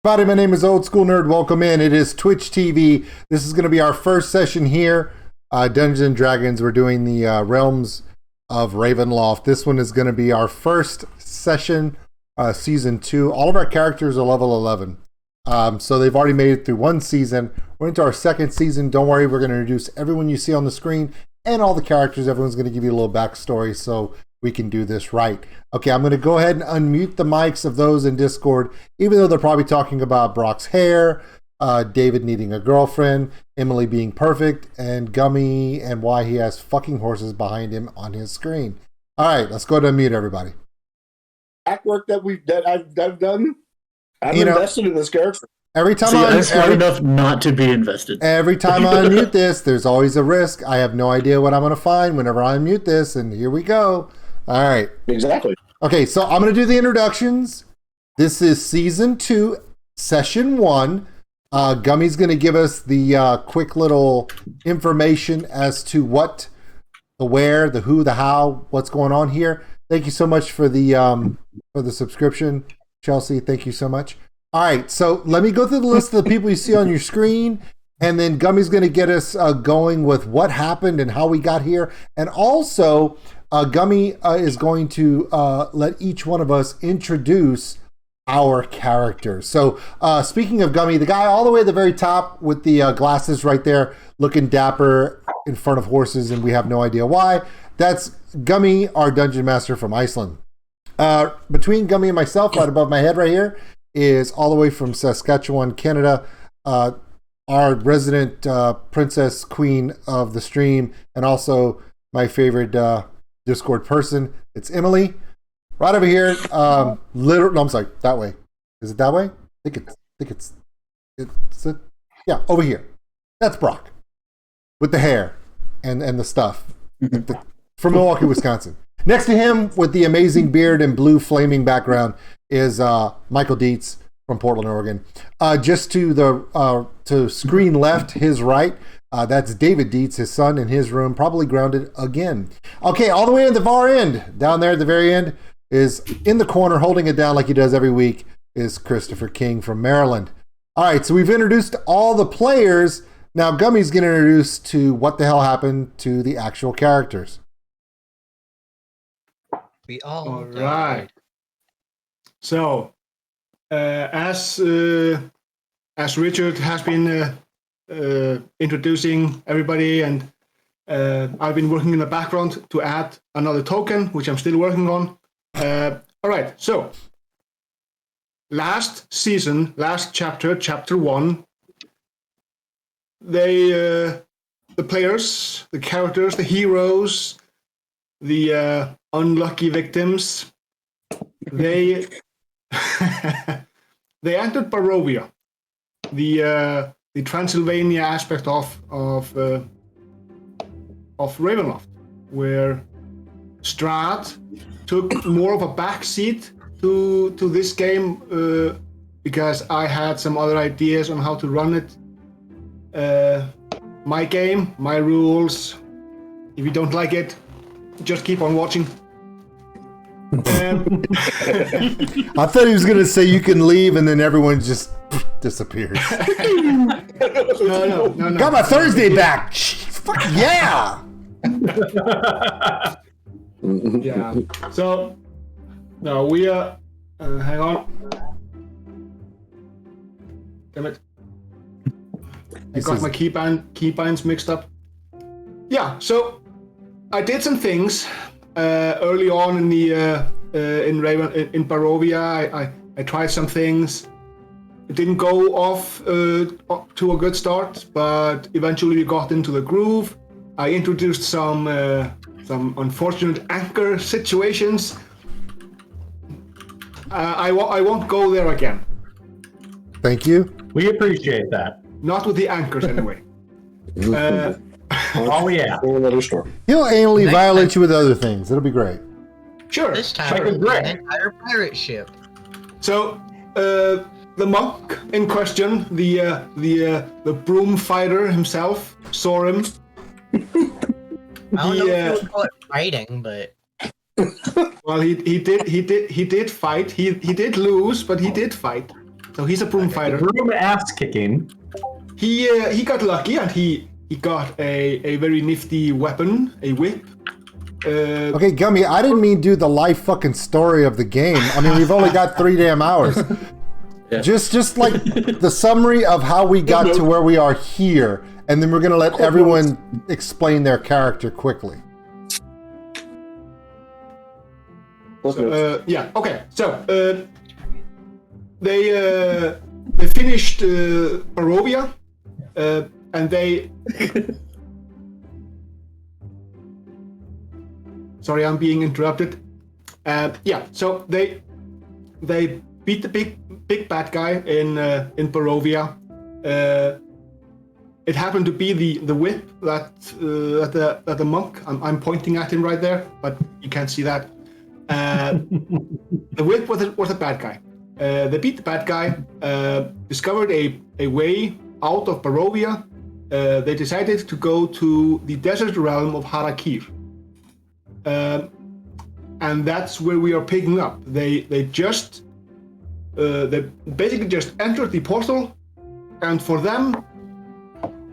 Everybody, my name is OldSkuleNerd. Welcome in. It is Twitch TV. This is going to be our first session here. Dungeons and Dragons. We're doing the Realms of Ravenloft. This one is going to be our first session, season 2. All of our characters are level 11. So they've already made it through one season. We're into our second season. Don't worry, we're going to introduce everyone you see on the screen and all the characters. Everyone's going to give you a little backstory so we can do this right. Okay, I'm going to go ahead and unmute the mics of those in Discord, even though they're probably talking about Brock's hair, David needing a girlfriend, Emily being perfect, and Gummy and why he has fucking horses behind him on his screen. All right, let's go ahead and unmute everybody. Act work that I've done. I'm invested in this character. Every time I'm smart enough not to be invested. Every time I unmute this, there's always a risk. I have no idea what I'm going to find whenever I unmute this, and here we go. All right. Exactly. Okay, so I'm going to do the introductions. This is Season 2, Session 1. Gummy's going to give us the quick little information as to what, the where, the who, the how, what's going on here. Thank you so much for the subscription, Chelsea. Thank you so much. All right, so let me go through the list of the people you see on your screen, and then Gummy's going to get us going with what happened and how we got here. And also, Gummy is going to let each one of us introduce our characters. So speaking of Gummy, the guy all the way at the very top with the glasses right there, looking dapper in front of horses, and we have no idea why. That's Gummy, our dungeon master from Iceland. Between Gummy and myself, right above my head right here, is all the way from Saskatchewan, Canada, our resident princess queen of the stream, and also my favorite Discord person. It's Emily. Right over here, no, I'm sorry, that way. Is it that way? I think it's yeah, over here. That's Brock with the hair and the stuff from Milwaukee, Wisconsin. Next to him, with the amazing beard and blue flaming background, is Michael Dietz from Portland, Oregon. Just to the to screen left, his right, that's David Dietz, his son, in his room, probably grounded again. Okay, all the way at the far end, down there at the very end, is in the corner, holding it down like he does every week, is Christopher King from Maryland. All right, so we've introduced all the players. Now Gummy's going to introduce to what the hell happened to the actual characters. All right. So, as Richard has been introducing everybody, and I've been working in the background to add another token, which I'm still working on. All right. So, last season, last chapter, chapter 1, the players, the characters, the heroes, the unlucky victims, they they entered Barovia, the Transylvania aspect of Ravenloft, where Strahd took more of a backseat to this game because I had some other ideas on how to run it. My game, my rules. If you don't like it, just keep on watching. I thought he was going to say you can leave, and then everyone just disappears. No. Got my Thursday back. Fuck yeah. Yeah. So, no, we are. Hang on. Damn it. I got my keybinds mixed up. Yeah. So, I did some things early on in the in Barovia. I tried some things. It didn't go off to a good start, but eventually we got into the groove. I introduced some unfortunate anchor situations. I won't go there again. Thank you. We appreciate that. Not with the anchors, anyway. Oh yeah. Another story. He'll anally violate you with other things. It'll be great. Sure. This time, Like a brick. an entire pirate ship. So, the monk in question, the broom fighter himself, saw him. I don't know if you would call it fighting, but Well, he did fight. He did lose, but he did fight. So he's a broom fighter. Broom ass kicking. He got lucky and he got a very nifty weapon, a whip. Okay, Gummy, I didn't mean do the life fucking story of the game. I mean, we've only got 3 damn hours. Yeah. Just like the summary of how we got to where we are here, and then we're gonna let everyone explain their character quickly. Yeah. Okay. So they finished Barovia, and they. Sorry, I'm being interrupted. Yeah. So they beat the big bad guy in Barovia. It happened to be the whip that the monk. I'm pointing at him right there, but you can't see that. The whip was a bad guy. They beat the bad guy. Discovered a way out of Barovia. They decided to go to the desert realm of Har'Akir. And that's where we are picking up. They basically just entered the portal, and for them,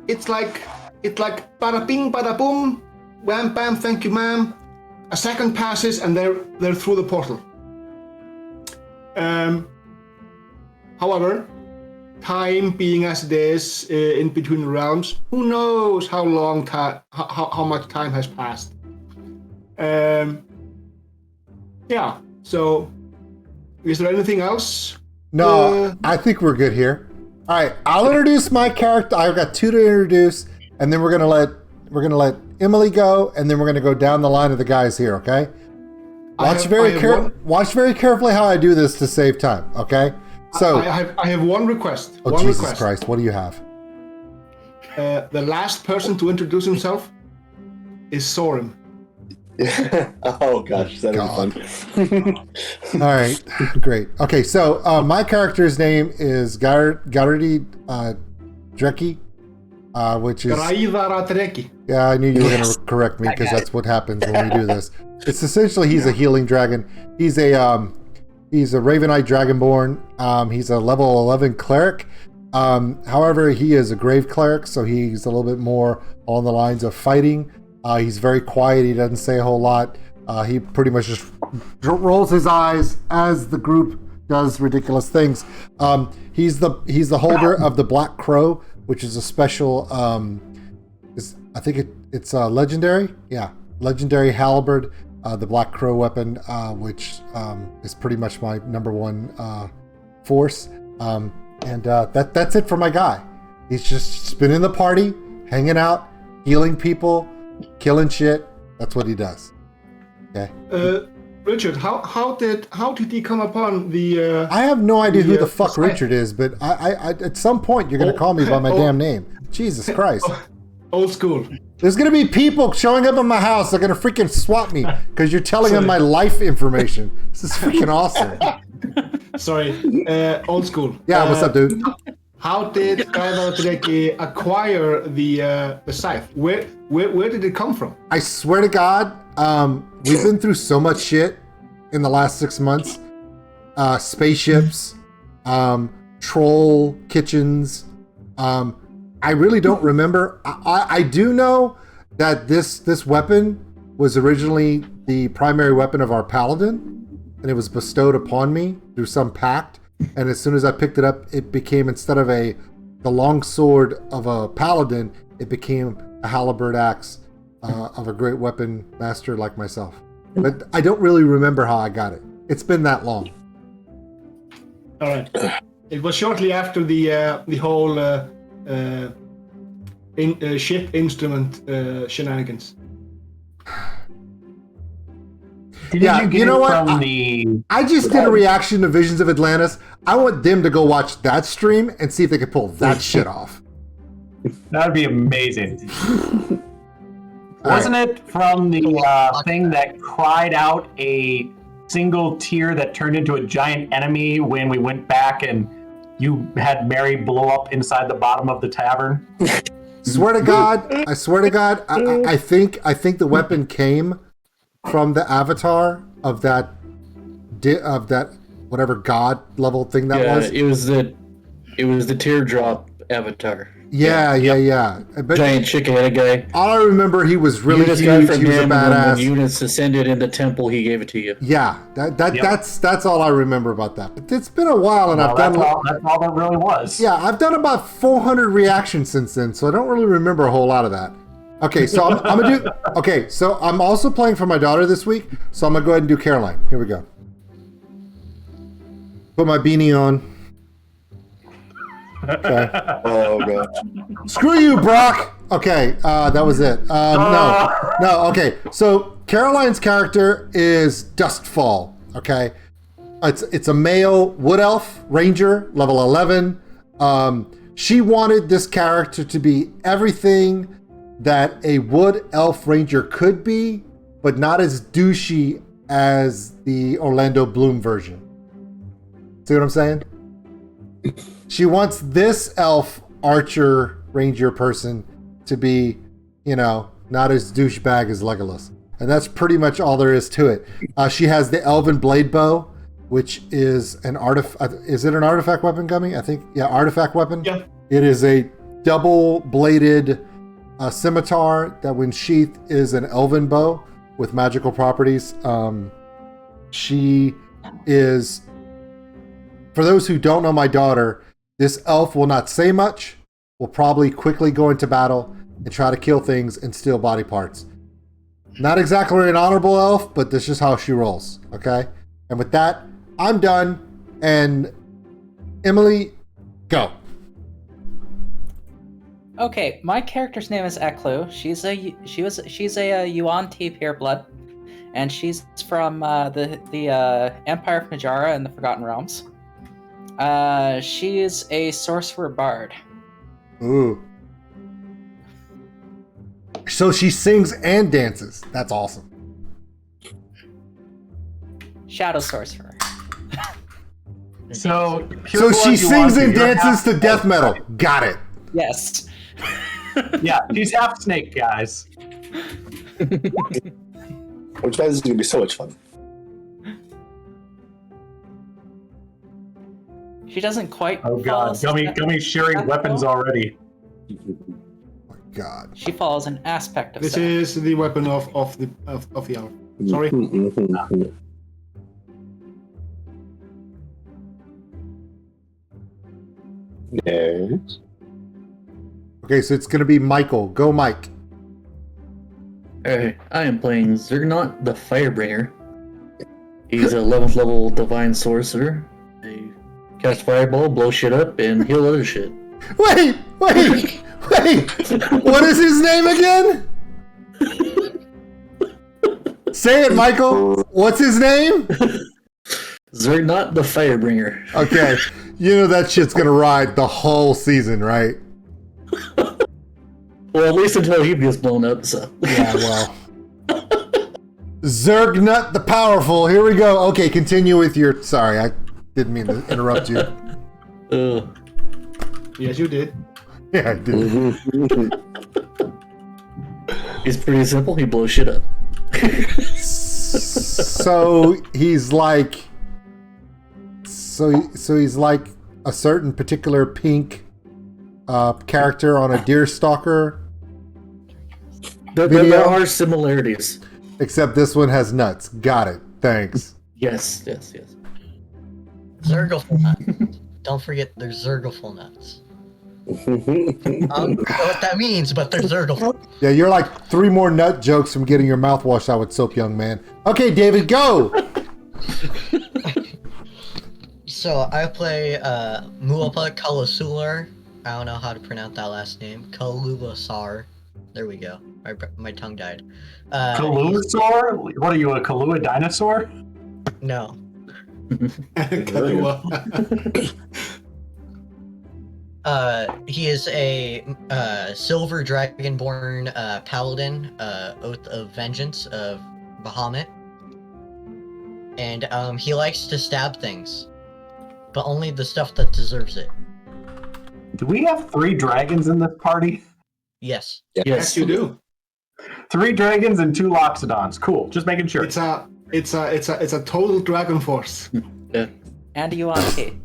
it's like bada bing, bada boom, wham bam, thank you ma'am. A second passes and they're through the portal. However, time being as it is in between the realms, who knows how much time has passed. Yeah, so is there anything else? No, I think we're good here. All right, I'll introduce my character. I've got 2 to introduce, and then we're gonna let Emily go, and then we're gonna go down the line of the guys here. Okay? Watch very carefully how I do this to save time. Okay? So I have one request. Oh, Jesus Christ! What do you have? The last person to introduce himself is Soren. Oh gosh, that'd be fun. All right, great. Okay, so my character's name is Gardi Dreki, which is... Yeah, I knew you were going to correct me because that's what happens when we do this. It's essentially he's a healing dragon. He's a Raven-eyed Dragonborn. He's a level 11 cleric. However, he is a grave cleric, so he's a little bit more on the lines of fighting. He's very quiet. He doesn't say a whole lot. He pretty much just rolls his eyes as the group does ridiculous things. He's the holder of the Black Crow, which is a special. I think it's legendary. Yeah, legendary halberd, the Black Crow weapon, which is pretty much my number 1 force. And that's it for my guy. He's just been in the party, hanging out, healing people, killing shit. That's what he does. Okay. Richard, how did he come upon the? I have no idea who the fuck Richard is, but I at some point you're gonna call me by my damn name. Jesus Christ. Old school. There's gonna be people showing up at my house. They're gonna freaking swat me because you're telling them my life information. This is freaking awesome. Sorry. Old school. Yeah. What's up, dude? How did Garda Dreki acquire the scythe? Where did it come from? I swear to God, we've been through so much shit in the last 6 months. Spaceships, troll kitchens. I really don't remember. I do know that this weapon was originally the primary weapon of our paladin, and it was bestowed upon me through some pact. And as soon as I picked it up, it became, instead of the long sword of a paladin, it became a halberd axe of a great weapon master like myself. But I don't really remember how I got it. It's been that long. All right. It was shortly after the whole ship instrument shenanigans. You know what? I just did a reaction to Visions of Atlantis. I want them to go watch that stream and see if they can pull that shit off. That would be amazing. Wasn't it from the thing that cried out a single tear that turned into a giant enemy when we went back and you had Mary blow up inside the bottom of the tavern? Swear to God, I swear to God, I think the weapon came from the avatar of that whatever god level thing that was. It was the teardrop avatar. Yeah. But Giant chicken head guy. all I remember, he was really huge. He was a badass. When units ascended in the temple, he gave it to you. Yeah, that's all I remember about that. But it's been a while, and That's all that really was. Yeah, I've done about 400 reactions since then, so I don't really remember a whole lot of that. Okay, so I'm gonna do. Okay, so I'm also playing for my daughter this week, so I'm gonna go ahead and do Caroline. Here we go. Put my beanie on. Okay. Oh god. Screw you, Brock. Okay, that was it. No. Okay. So Caroline's character is Dustfall. Okay, it's a male wood elf ranger, level 11. She wanted this character to be everything that a wood elf ranger could be, but not as douchey as the Orlando Bloom version. See what I'm saying? She wants this elf archer ranger person to be, not as douchebag as Legolas. And that's pretty much all there is to it. She has the elven blade bow, which is an artifact. Is it an artifact weapon, Gummy? I think, artifact weapon. Yeah. It is a double-bladed scimitar that, when sheathed, is an elven bow with magical properties. She is, for those who don't know my daughter, this elf will not say much, will probably quickly go into battle and try to kill things and steal body parts. Not exactly an honorable elf, but this is how she rolls, okay? And with that, I'm done. And Emily, go. Okay, my character's name is Eklu. She's a Yuan T pureblood, and she's from the Empire of Majara and the Forgotten Realms. She is a sorcerer bard. Ooh. So she sings and dances. That's awesome. Shadow sorcerer. So she sings and dances to death metal. Got it. Yes. Yeah, she's half snake, guys. Which means it's gonna be so much fun. She doesn't quite. Oh god, Gummy's sharing weapons already. Oh my god. She follows an aspect of. This Seth. is the weapon of the elf. Sorry. Yes. Okay, so it's going to be Michael. Go, Mike. I am playing Zergnot the Firebringer. He's a 11th level divine sorcerer. They cast fireball, blow shit up, and heal other shit. Wait! What is his name again? Say it, Michael. What's his name? Zergnot the Firebringer. Okay. You know that shit's going to ride the whole season, right? Well, at least until he gets blown up, so. Yeah, well. Zergnut the Powerful. Here we go. Okay, continue with your... Sorry, I didn't mean to interrupt you. Yes, you did. Yeah, I did. He's pretty simple. He blows shit up. So he's like... So he's like a certain particular pink character on a Deerstalker. There are similarities. Except this one has nuts. Got it. Thanks. Yes. Zergleful nuts. Don't forget there's Zergleful nuts. I don't know what that means, but they're Zergleful. Yeah, you're like 3 more nut jokes from getting your mouth washed out with soap, young man. Okay, David, go! So I play Muapa Kalasur. I don't know how to pronounce that last name. Kalulasar. There we go. My tongue died. Kaluasaur? What are you, a Kalua dinosaur? No. He is a silver dragonborn paladin, Oath of Vengeance of Bahamut. And he likes to stab things. But only the stuff that deserves it. Do we have 3 dragons in this party? Yes. Yes, you do. 3 dragons and 2 Loxodons. Cool. Just making sure. It's a total dragon force. Yeah. And a Yuan-Ti.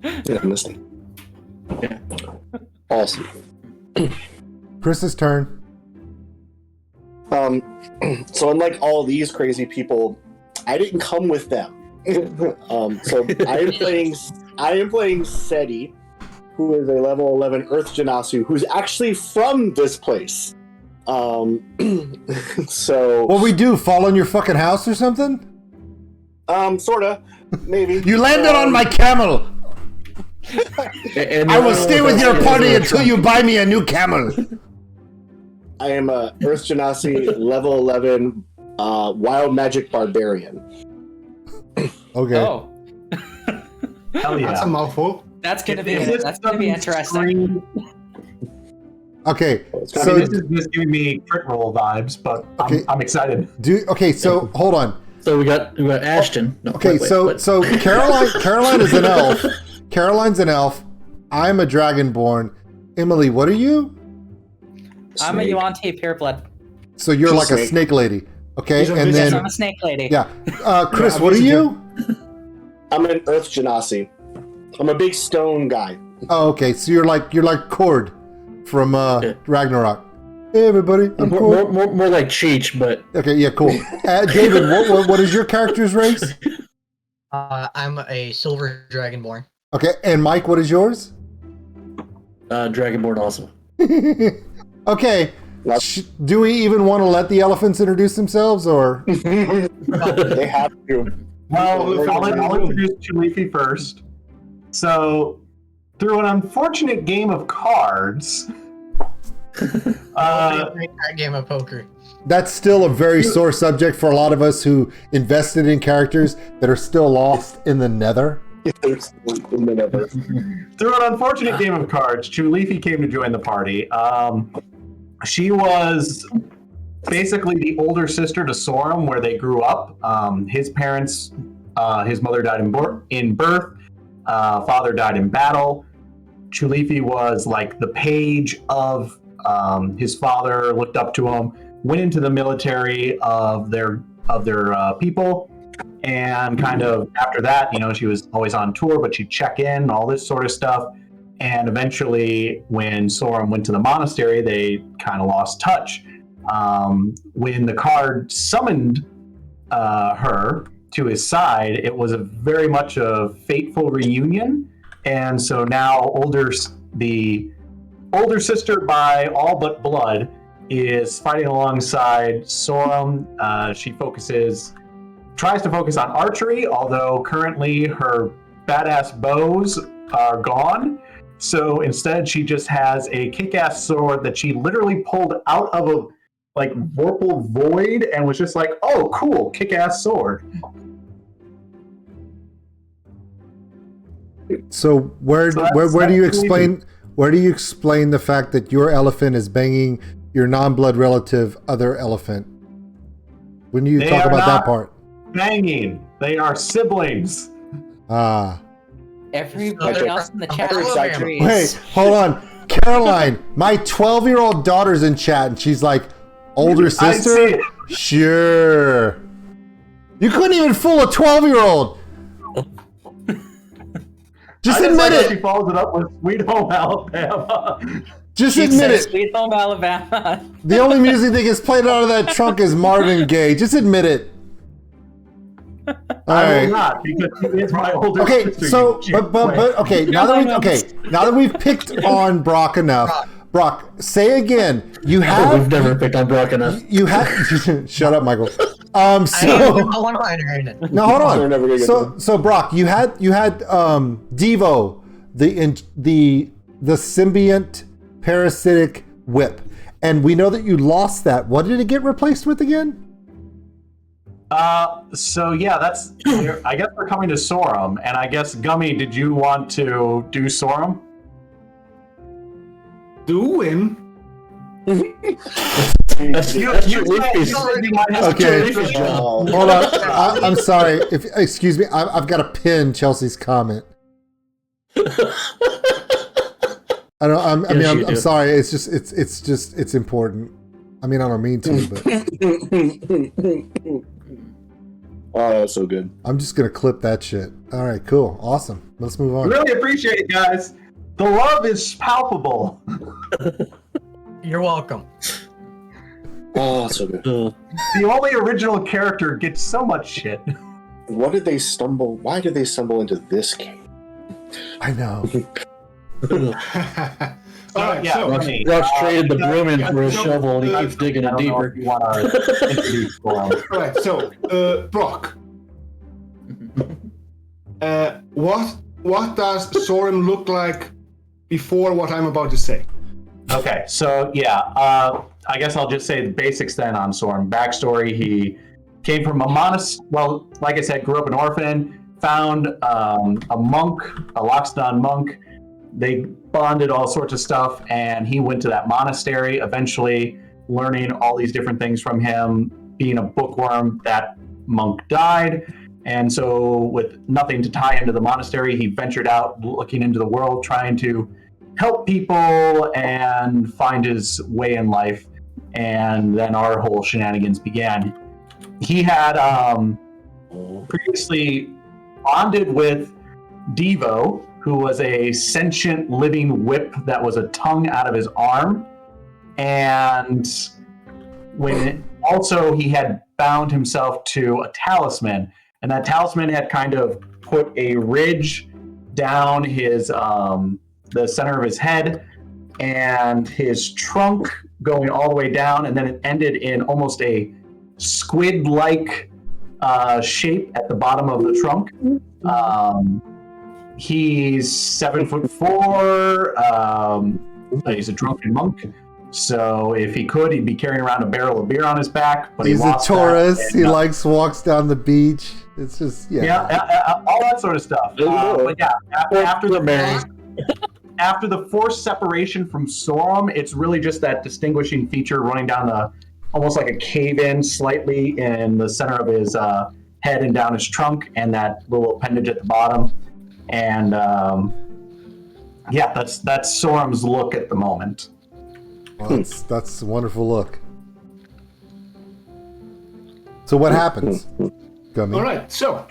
Yeah, I'm listening. Yeah. Awesome. Chris's turn. So unlike all these crazy people, I didn't come with them. So I am playing Seti, who is a level 11 Earth Genasi, who's actually from this place. So What we do? Fall on your fucking house or something? sorta, maybe. You landed on my camel. And I will stay with your party until you buy me a new camel. I am a Earth Genasi level 11 wild magic barbarian. Okay. Oh, Hell yeah. That's a mouthful. that's gonna be Is this interesting. screen- Okay. I So mean, this is just giving me crit roll vibes, but Okay. I'm excited. so hold on. So we got Ashton. No, Okay, wait, so what? so Caroline is an elf. Caroline's an elf. I'm a dragonborn. Emily, what are you? I'm a Snake. Yuan-Ti pureblood. So you're like a Snake. snake lady. Okay, He's a and wizard. Yes, then I'm a snake lady. yeah. Chris, Yeah, what are wizard. you? I'm an Earth Genasi. I'm a big stone guy. Oh, okay. So you're like Cord from Ragnarok. Hey, everybody, I'm Cord. More like Cheech, but Okay, yeah, cool. David, what is your character's race? I'm a silver dragonborn. Okay, and Mike, what is yours? Dragonborn also. Okay. Do we even want to let the elephants introduce themselves, or? They have to. Well, I'll introduce Chulifi first. So, through an unfortunate game of cards, Great game of poker. That's still a very sore subject for a lot of us who invested in characters that are still lost in the nether. through an unfortunate game of cards, Chulifi came to join the party. She was basically the older sister to Sorum, where they grew up. His parents, his mother died in birth, father died in battle. Chulifi was like the page of his father, looked up to him, went into the military of their people, and kind of after that, she was always on tour, but she'd check in, all this sort of stuff. And eventually, when Sorum went to the monastery, they kind of lost touch. When the card summoned her to his side, it was very much a fateful reunion. And so now the older sister by all but blood is fighting alongside Sorum. She tries to focus on archery, although currently her badass bows are gone. So instead, she just has a kick-ass sword that she literally pulled out of a Vorpal void and was just like, "Oh, cool, kick-ass sword." So where do you explain the fact that your elephant is banging your non-blood relative other elephant? When do you talk about that part? Banging. They are siblings. Ah. Everybody else in the chat Very room excited. agrees. Wait, hold on. Caroline, my 12-year-old daughter's in chat, and she's like, older I see sister? it. Sure. You couldn't even fool a 12-year-old. Just admit She it. follows it up with "Sweet Home Alabama." Just She admit says, it. Sweet Home Alabama. The only music that gets played out of that trunk is Marvin Gaye. Just admit it. All I will right. not, because she is my older Okay, sister. so you but okay, now that we've picked on Brock enough, Brock, say again. You We've have never picked on Brock enough. you have shut up, Michael. I have So one liner right now. no, hold We're never on. gonna get So Brock, you had Devo, the symbiont parasitic whip, and we know that you lost that. What did it get replaced with again? So yeah, that's. I guess we're coming to Sorum, and I guess Gummy, did you want to do Sorum? Doing? That's Chulifi's. Okay. Oh, Hold on. I'm sorry. Excuse me. I've got to pin Chelsea's comment. I'm sorry. It's just it's important. I mean, I don't mean to, but Oh, that's so good. I'm just gonna clip that shit. All right, cool, awesome. Let's move on. Really appreciate it, guys. The love is palpable. You're welcome. Oh, that's so good. The only original character gets so much shit. Why did they stumble into this cave? I know. All right, yeah, so Rocky. Rox traded the broom in for a so, shovel, and he keeps digging I it don't know deeper. if you want to introduce Storm. all right, so Brock, what does Soren look like before what I'm about to say? Okay, so yeah, I guess I'll just say the basics then on Soren. Backstory: he came from a monastery. Well, like I said, grew up an orphan. Found a monk, a Loxodon monk. They bonded all sorts of stuff, and he went to that monastery. Eventually, learning all these different things from him. Being a bookworm, that monk died, and so with nothing to tie him to the monastery, he ventured out, looking into the world, trying to help people and find his way in life. And then our whole shenanigans began. He had previously bonded with Devo, who was a sentient living whip that was a tongue out of his arm. And also he had bound himself to a talisman, and that talisman had kind of put a ridge down his the center of his head and his trunk going all the way down, and then it ended in almost a squid-like shape at the bottom of the trunk. He's 7'4". He's a drunken monk, so if he could, he'd be carrying around a barrel of beer on his back. But He's he a lost tourist. that, He and, walks down the beach. It's just all that sort of stuff. But yeah, after the forced separation from Sorum, it's really just that distinguishing feature running down almost like a cave-in slightly in the center of his head and down his trunk, and that little appendage at the bottom. And that's Sorum's look at the moment. Well, that's a wonderful look. So what happens, Gummy? All right, so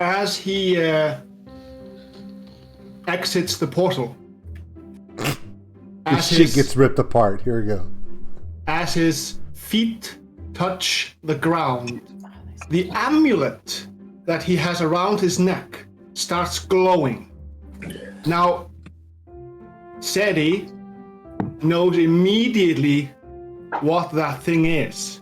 as he exits the portal, His shit gets ripped apart. Here we go. As his feet touch the ground, the amulet that he has around his neck starts glowing. Now, Seti knows immediately what that thing is.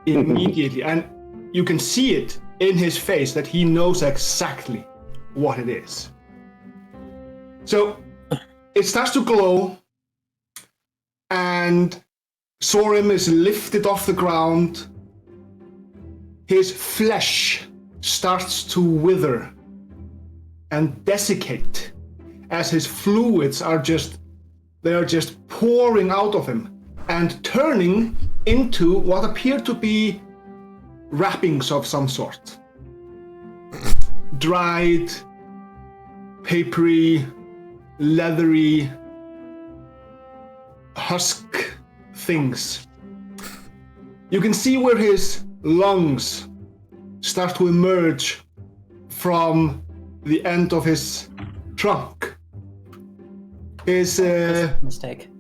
Immediately. And you can see it in his face that he knows exactly what it is. So it starts to glow, and Sorum is lifted off the ground. His flesh starts to wither and desiccate as his fluids are just pouring out of him and turning into what appear to be wrappings of some sort. Dried, papery, leathery, husk things. You can see where his lungs start to emerge from the end of his trunk. His Mistake.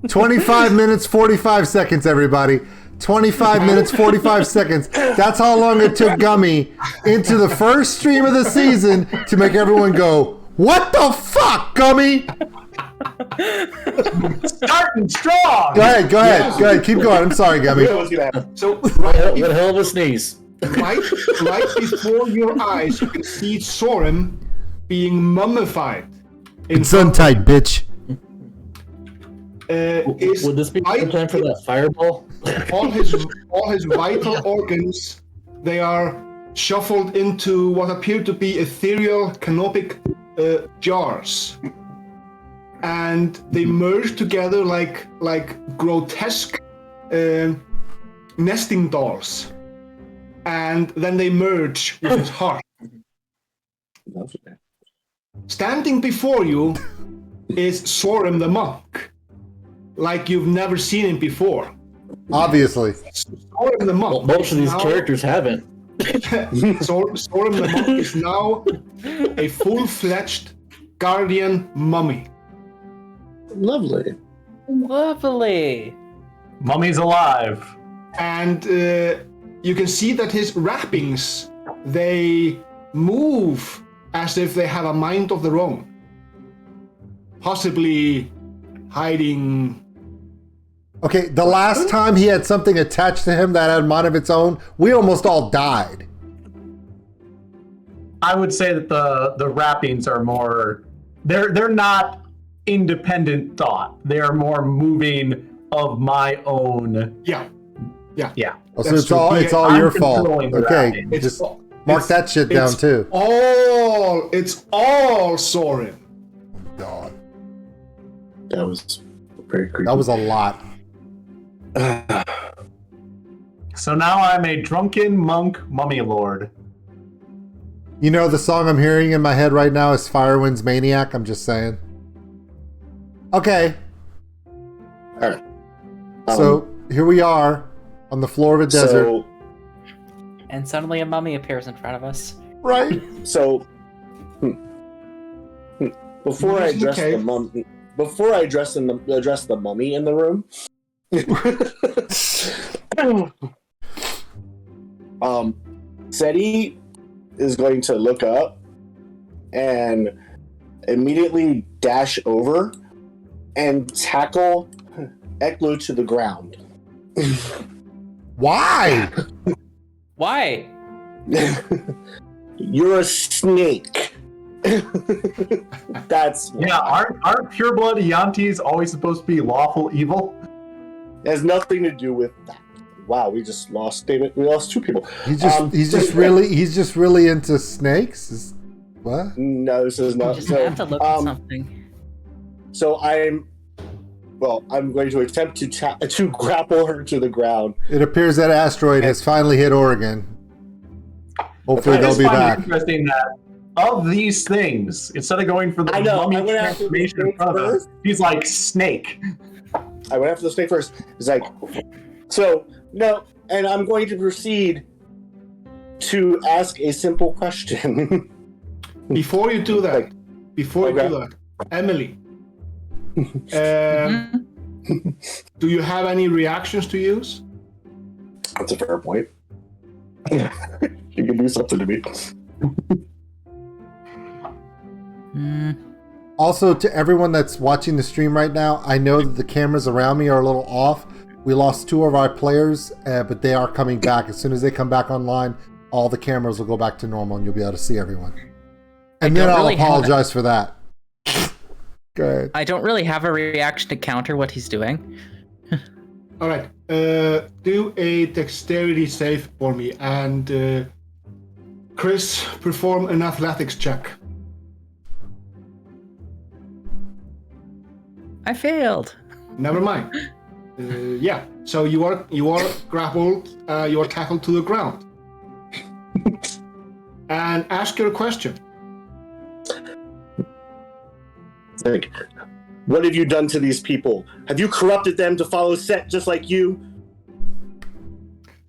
25 minutes, 45 seconds, everybody. 25 minutes, 45 seconds. That's how long it took Gummy into the first stream of the season to make everyone go, "What the fuck, Gummy?" Starting strong! Go ahead. Keep going. I'm sorry, Gummy. so What a hell of a sneeze. right before your eyes, you can see Sorum being mummified. It's untight, bitch. Would this be the time for that fireball? all his vital organs, they are shuffled into what appear to be ethereal canopic jars, and they merge together like grotesque nesting dolls, and then they merge with his heart. Standing before you is Sorum the monk, like you've never seen him before. Obviously. Soren the monk. Most of these now- characters haven't. Soren the monk is now a full-fledged guardian mummy. Lovely. Lovely. Mummy's alive. And you can see that his wrappings, they move as if they have a mind of their own. Possibly hiding. Okay, the last time he had something attached to him that had a mind of its own, we almost all died. I would say that the wrappings are more. They're not independent thought. They are more moving of my own. Yeah. Oh, so That's it's all true. it's all I'm your fault. controlling the Okay, wrappings. just mark that shit down too. It's all Soren. God, That was very creepy. that was a lot. So now I'm a drunken monk mummy lord. You know, the song I'm hearing in my head right now is Firewind's Maniac. I'm just saying. Okay, All right. so here we are on the floor of a desert. So, And suddenly a mummy appears in front of us. Right? so before I address Okay. the mummy, before I address the mummy in the room, Seti is going to look up and immediately dash over and tackle Eklu to the ground. Why? Why? You're a snake. That's Yeah, aren't pureblood Yantis always supposed to be lawful evil? It has nothing to do with that. Wow, we just lost David. We lost two people. He's just really into snakes. What? No, this is You not. just So, have to look at something. so I'm going to attempt to grapple her to the ground. It appears that asteroid has finally hit Oregon. Hopefully I they'll just be find it back. interesting that of these things, instead of going for the I know, mummy I went after the transformation in snake front of him, first. he's like snake. I went after the snake first. It's like, so no, and I'm going to proceed to ask a simple question. Before you do that, Okay. Emily, Mhm. do you have any reactions to use? That's a fair point. You can do something to me. Mm. Also, to everyone that's watching the stream right now, I know that the cameras around me are a little off. We lost 2 of our players, but they are coming back. As soon as they come back online, all the cameras will go back to normal and you'll be able to see everyone. And then don't I'll really have apologize for that. Go ahead. I don't really have a reaction to counter what he's doing. All right. Do a dexterity save for me, and Chris, perform an athletics check. I failed. Never mind. Yeah. So you are grappled. You are tackled to the ground. And ask your question. Like, what have you done to these people? Have you corrupted them to follow Set just like you?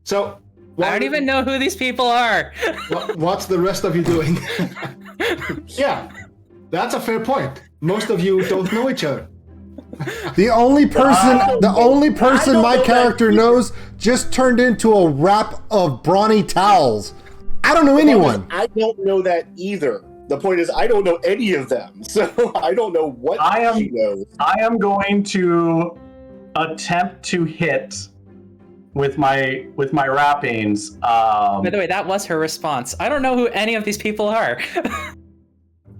So. I don't even know who these people are. What's the rest of you doing? Yeah, that's a fair point. Most of you don't know each other. The only person my know character that- knows just turned into a wrap of brawny towels. I don't know anyone. I don't know that either. The point is, I don't know any of them, so I don't know what she knows. I am going to attempt to hit with my wrappings. By the way, that was her response. I don't know who any of these people are.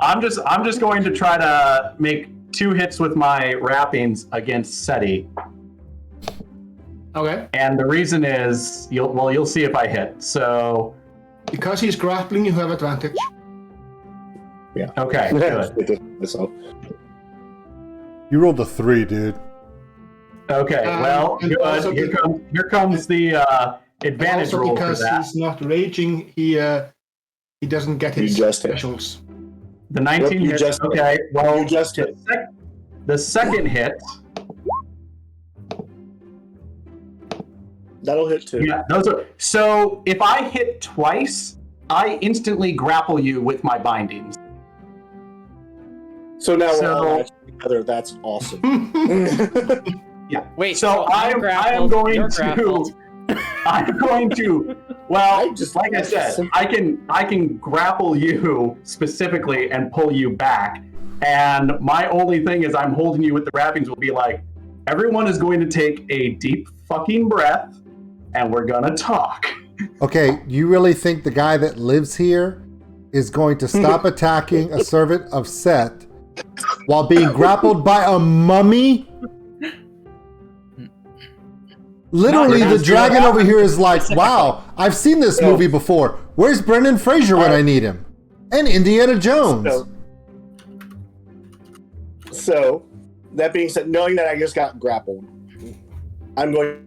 I'm just going to try to make 2 hits with my wrappings against Seti. Okay. And the reason is you'll see if I hit. So Because he's grappling, you have advantage. Yeah. okay, good. So, You rolled a 3, dude. Okay, well, and good. also Here comes the advantage Also, roll for because that. he's not raging, he doesn't get his You just hit. specials. The 19 you hits. just hit. Okay, well, You just hit. The second hit That'll hit too. Yeah, those are. So if I hit twice, I instantly grapple you with my bindings. So now we're all actually together. That's awesome. Yeah. Wait. So I am going to. I'm going to. Well, like I said, I can grapple you specifically and pull you back. And my only thing is I'm holding you with the wrappings will be like, everyone is going to take a deep fucking breath and we're gonna talk. Okay, you really think the guy that lives here is going to stop attacking a servant of Set while being grappled by a mummy? Literally, the dragon over here is like, wow, I've seen this movie before. Where's Brendan Fraser when I need him? And Indiana Jones. So, that being said, knowing that I just got grappled, I'm going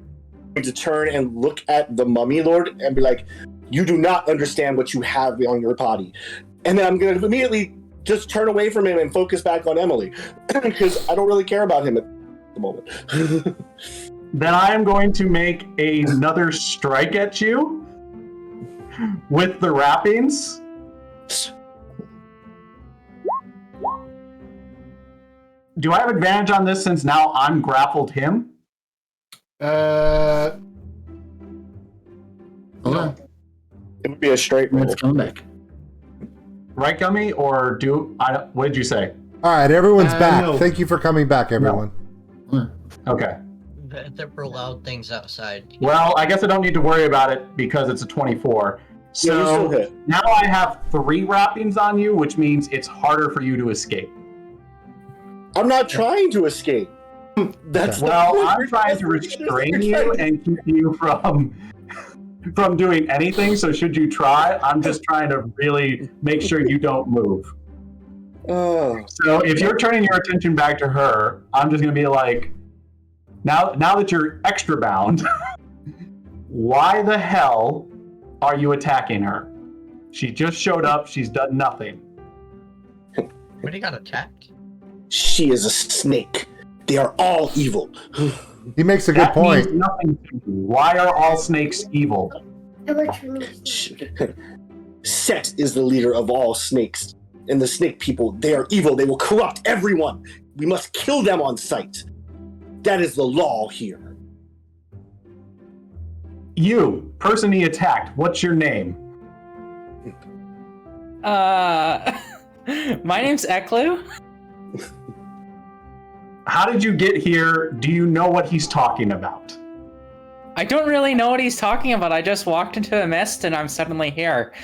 to turn and look at the mummy lord and be like, you do not understand what you have on your body. And then I'm going to immediately just turn away from him and focus back on Emily because I don't really care about him at the moment. Then I am going to make another strike at you with the wrappings. Do I have advantage on this since now I'm grappled him? Hold on. It would be a straight roll. Let's come back. Right, Gummy? Or what did you say? All right, everyone's back. no. Thank you for coming back, everyone. Okay. There were loud things outside. Well, I guess I don't need to worry about it because it's a 24. Yeah, you still So hit. now I have 3 wrappings on you, which means it's harder for you to escape. I'm not trying to escape. That's Well, the I'm trying to restrain you and keep you from doing anything. So should you try, I'm just trying to really make sure you don't move. Oh. So if you're turning your attention back to her, I'm just going to be like, now that you're extra bound, why the hell are you attacking her? She just showed up. She's done nothing. When he got attacked? She is a snake. They are all evil. He makes a good That means point. nothing to you. Why are all snakes evil? Set is the leader of all snakes. And the snake people, they are evil. They will corrupt everyone. We must kill them on sight. That is the law here. You, person he attacked, what's your name? My name's Eklu. How did you get here? Do you know what he's talking about? I don't really know what he's talking about. I just walked into a mist and I'm suddenly here.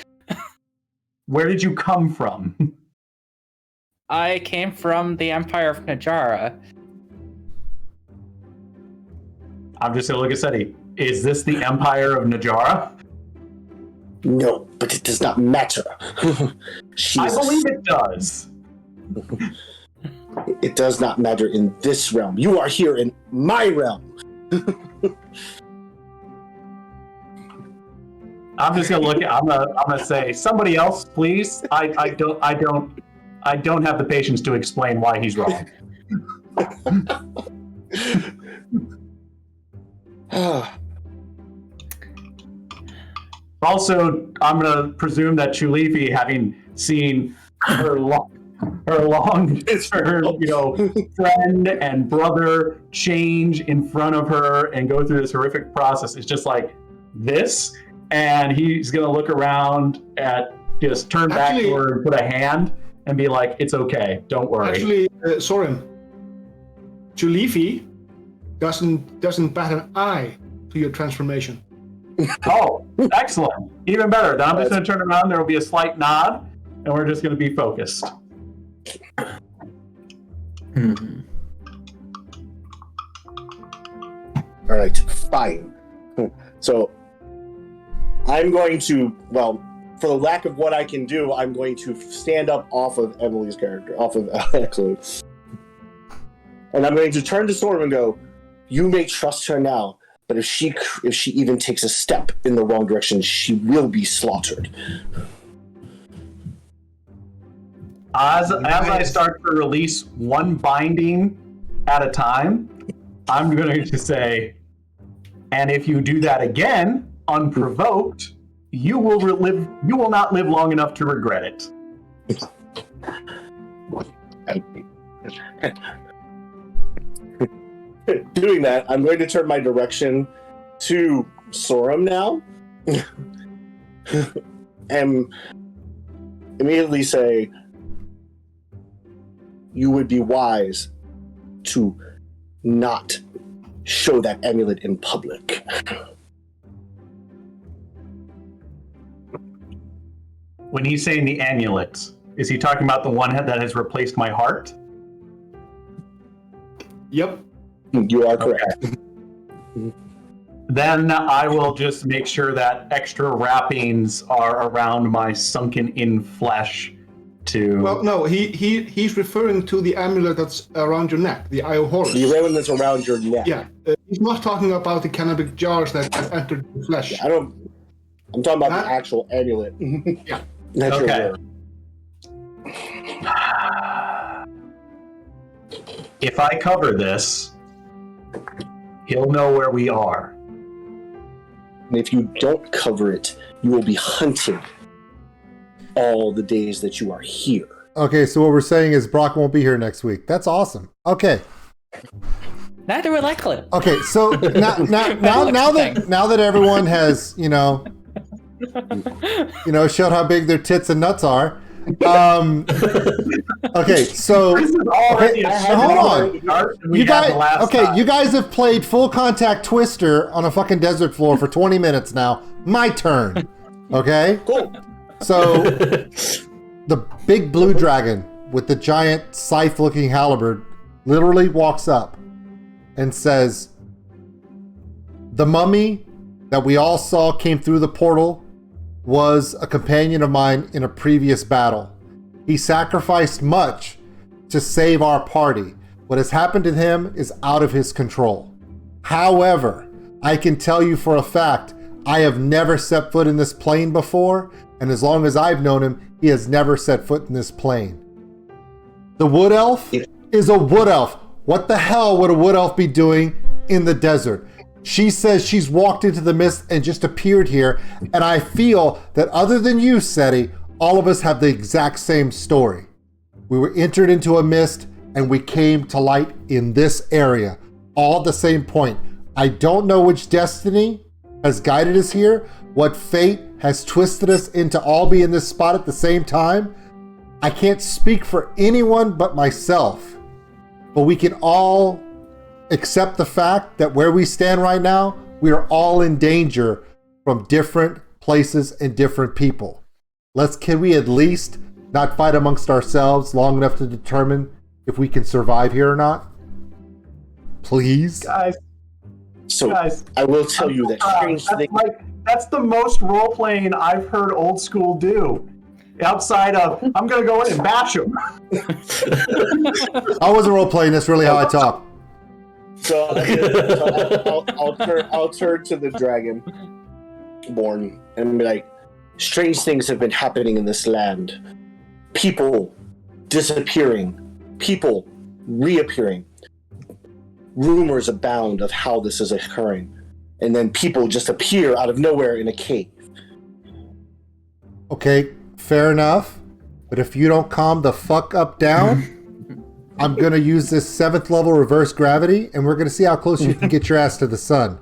Where did you come from? I came from the Empire of Najara. I'm just gonna look at Seti. Is this the Empire of Najara? No, but it does not matter. I believe it does. It does not matter in this realm. You are here in my realm. I'm just gonna look at. I'm gonna say somebody else, please. I don't have the patience to explain why he's wrong. Also, I'm gonna presume that Chulifi, having seen her friend and brother change in front of her and go through this horrific process, is just like this, and he's gonna look around at just turn back to her and put a hand and be like, "It's okay, don't worry." Actually, Soren, Chulifi doesn't bat an eye to your transformation. Oh, excellent. Even better. Then I'm just going to turn around. There will be a slight nod, and we're just going to be focused. All right, fine. So I'm going to, well, for the lack of what I can do, I'm going to stand up off of Emily's character, off of Eklu. And I'm going to turn to Storm and go, you may trust her now, but if she even takes a step in the wrong direction, she will be slaughtered. As I start to release one binding at a time, I'm going to say, And if you do that again, unprovoked, you will not live long enough to regret it. Doing that, I'm going to turn my direction to Sorum now. And immediately say, you would be wise to not show that amulet in public. When he's saying the amulet, is he talking about the one that has replaced my heart? Yep. You are correct. Okay. Then I will just make sure that extra wrappings are around my sunken-in flesh to... Well, no, he's referring to the amulet that's around your neck, the Eye of Horus. The ring that's around your neck. Yeah, he's not talking about the cannabis jars that entered the flesh. Yeah, I'm talking about the actual amulet. Yeah. That's your Okay. If I cover this, he'll know where we are. And if you don't cover it, you will be hunted all the days that you are here. Okay, so what we're saying is Brock won't be here next week. That's awesome. Okay. Neither will Eklund. Okay, so now that everyone has, showed how big their tits and nuts are. Okay, so hold on. You guys have played full contact Twister on a fucking desert floor for 20 minutes now. My turn. Okay? Cool. So the big blue dragon with the giant scythe-looking halberd literally walks up and says, "The mummy that we all saw came through the portal was a companion of mine in a previous battle. He sacrificed much to save our party. What has happened to him is out of his control. However, I can tell you for a fact, I have never set foot in this plane before, and as long as I've known him, he has never set foot in this plane. The wood elf is a wood elf. What the hell would a wood elf be doing in the desert? She says she's walked into the mist and just appeared here, and I feel that other than you, Seti, all of us have the exact same story. We were entered into a mist, and we came to light in this area, all at the same point. I don't know which destiny has guided us here, what fate has twisted us into all be in this spot at the same time. I can't speak for anyone but myself, but we can all accept the fact that where we stand right now, we are all in danger from different places and different people. Can we at least not fight amongst ourselves long enough to determine if we can survive here or not? Please? Guys, I will tell you that strange thing. That's the most role-playing I've heard Old School do. Outside of, I'm going to go in and bash him. I wasn't role-playing, that's really how I talk. So I'll turn to the Dragonborn and be like, strange things have been happening in this land. People disappearing, people reappearing. Rumors abound of how this is occurring. And then people just appear out of nowhere in a cave. Okay, fair enough. But if you don't calm the fuck up down, I'm going to use this 7th level reverse gravity, and we're going to see how close you can get your ass to the sun.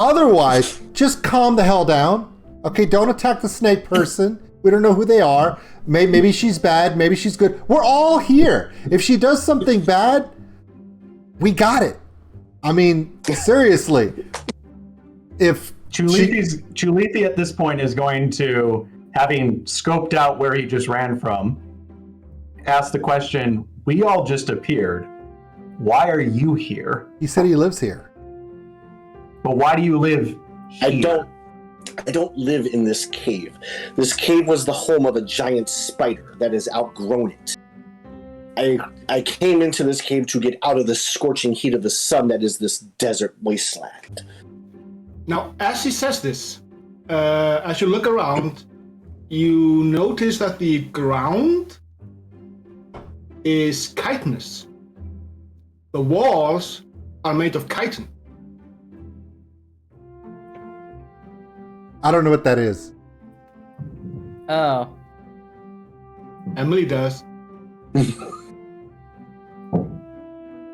Otherwise, just calm the hell down. Okay, don't attack the snake person. We don't know who they are. Maybe she's bad. Maybe she's good. We're all here. If she does something bad, we got it. I mean, seriously. If Chulithi at this point is going to, having scoped out where he just ran from, ask the question, we all just appeared. Why are you here? He said he lives here. But why do you live here? I don't live in this cave. This cave was the home of a giant spider that has outgrown it. I came into this cave to get out of the scorching heat of the sun that is this desert wasteland. Now, as he says this, as you look around, you notice that the ground is chitinous. The walls are made of chitin. I don't know what that is. Oh. Emily does.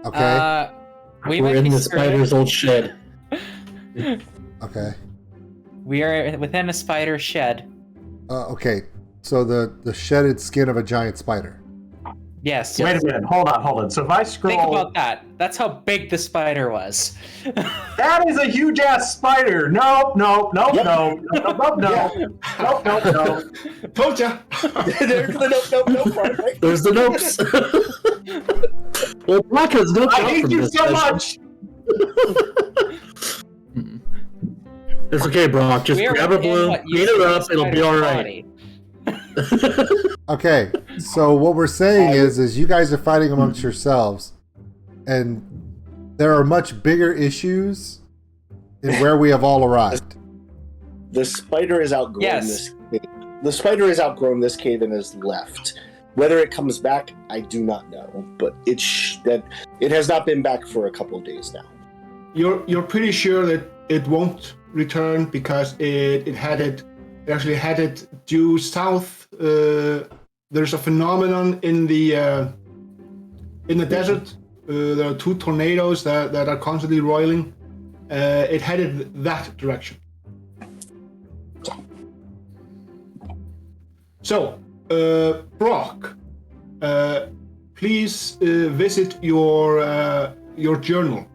Okay. We We're might in be the screwed. spider's old shed. Okay. We are within a spider shed. Okay. So the shedded skin of a giant spider. Yes. Wait a minute. Hold on. So if I scroll, Think about that. That's how big the spider was. that is a huge ass spider. Nope. Yep. No. Told ya. There's the nope part, right? There's the nopes. Well, Brock has noped I out hate from you this so session. much. It's okay, Brock. Just We are grab a within balloon, what beat used it to be up, the it'll be spider's alright. body. Okay. So what we're saying is you guys are fighting amongst yourselves, and there are much bigger issues in where we have all arrived. The spider has outgrown this cave. The spider has outgrown this cave and has left. Whether it comes back, I do not know. But it has not been back for a couple of days now. You're pretty sure that it won't return because it actually headed due south. There's a phenomenon in the desert. There are 2 tornadoes that are constantly roiling. It headed that direction. So, Brock, please visit your journal.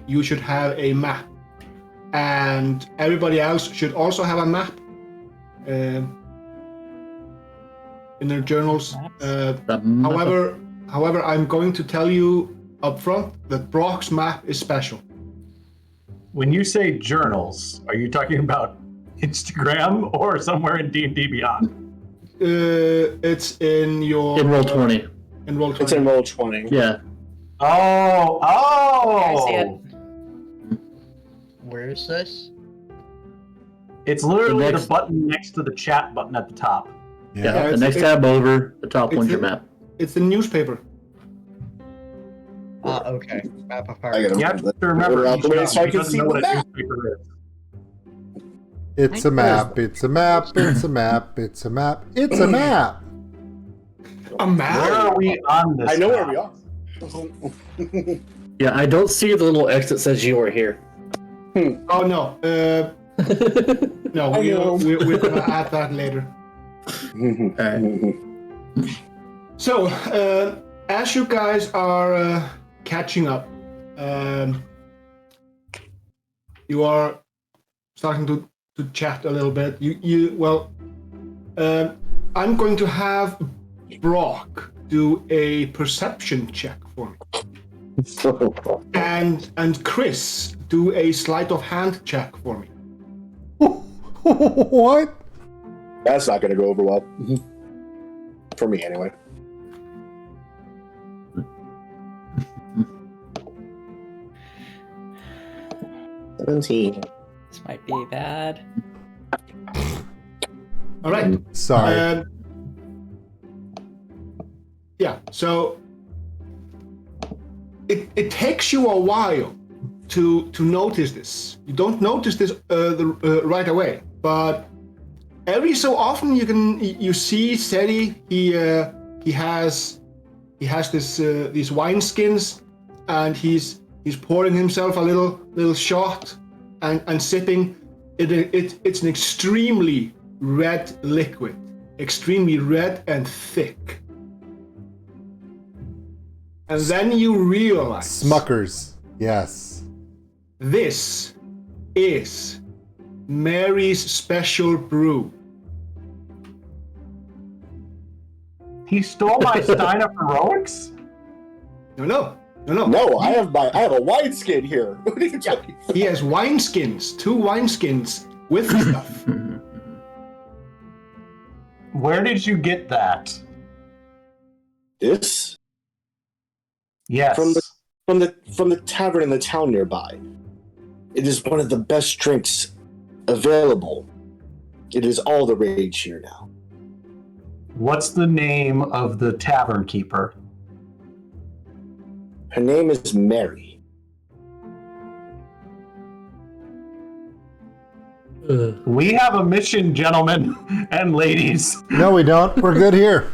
You should have a map, and everybody else should also have a map in their journals. However, I'm going to tell you up front that Brock's map is special. When you say journals, are you talking about Instagram or somewhere in D&D Beyond? It's in your In Roll20. In Roll20. It's in Roll20. Yeah. Oh! I see it. Where is this? It's literally The the next- button next to the chat button at the top. Yeah, the it's- next it's- tab over, the top it's one's your the- map. It's the newspaper. Okay. Map of I gotta You have to remember, Out the way each so I one can doesn't see know the what a map. newspaper is. It's a map. It's a map. It's a map. It's a map. It's a map. A map? Where are we on this? I know where map? we are. Yeah, I don't see the little X that says you are here. Oh no. No, I know. we're gonna add that later. So, as you guys are catching up, you are starting to chat a little bit. I'm going to have Brock do a perception check for me, and Chris do a sleight of hand check for me. What? That's not gonna go over well. For me, anyway. This This might be bad. All right. Sorry. Yeah, so it takes you a while to notice this. You don't notice this right away, but every so often you see Seti. He has these wine skins, and he's pouring himself a little shot and sipping. It's an extremely red liquid, extremely red and thick. And then you realize Smuckers. Yes. this is Mary's special brew. He stole my Stein of Heroics? No. No, I have a wine skin here. What are you talking? He has wineskins, 2 wineskins with stuff. Where did you get that? This Yes. from the tavern in the town nearby. It is one of the best drinks available. It is all the rage here now. What's the name of the tavern keeper? Her name is Mary. We have a mission, gentlemen and ladies. No, we don't. We're good here.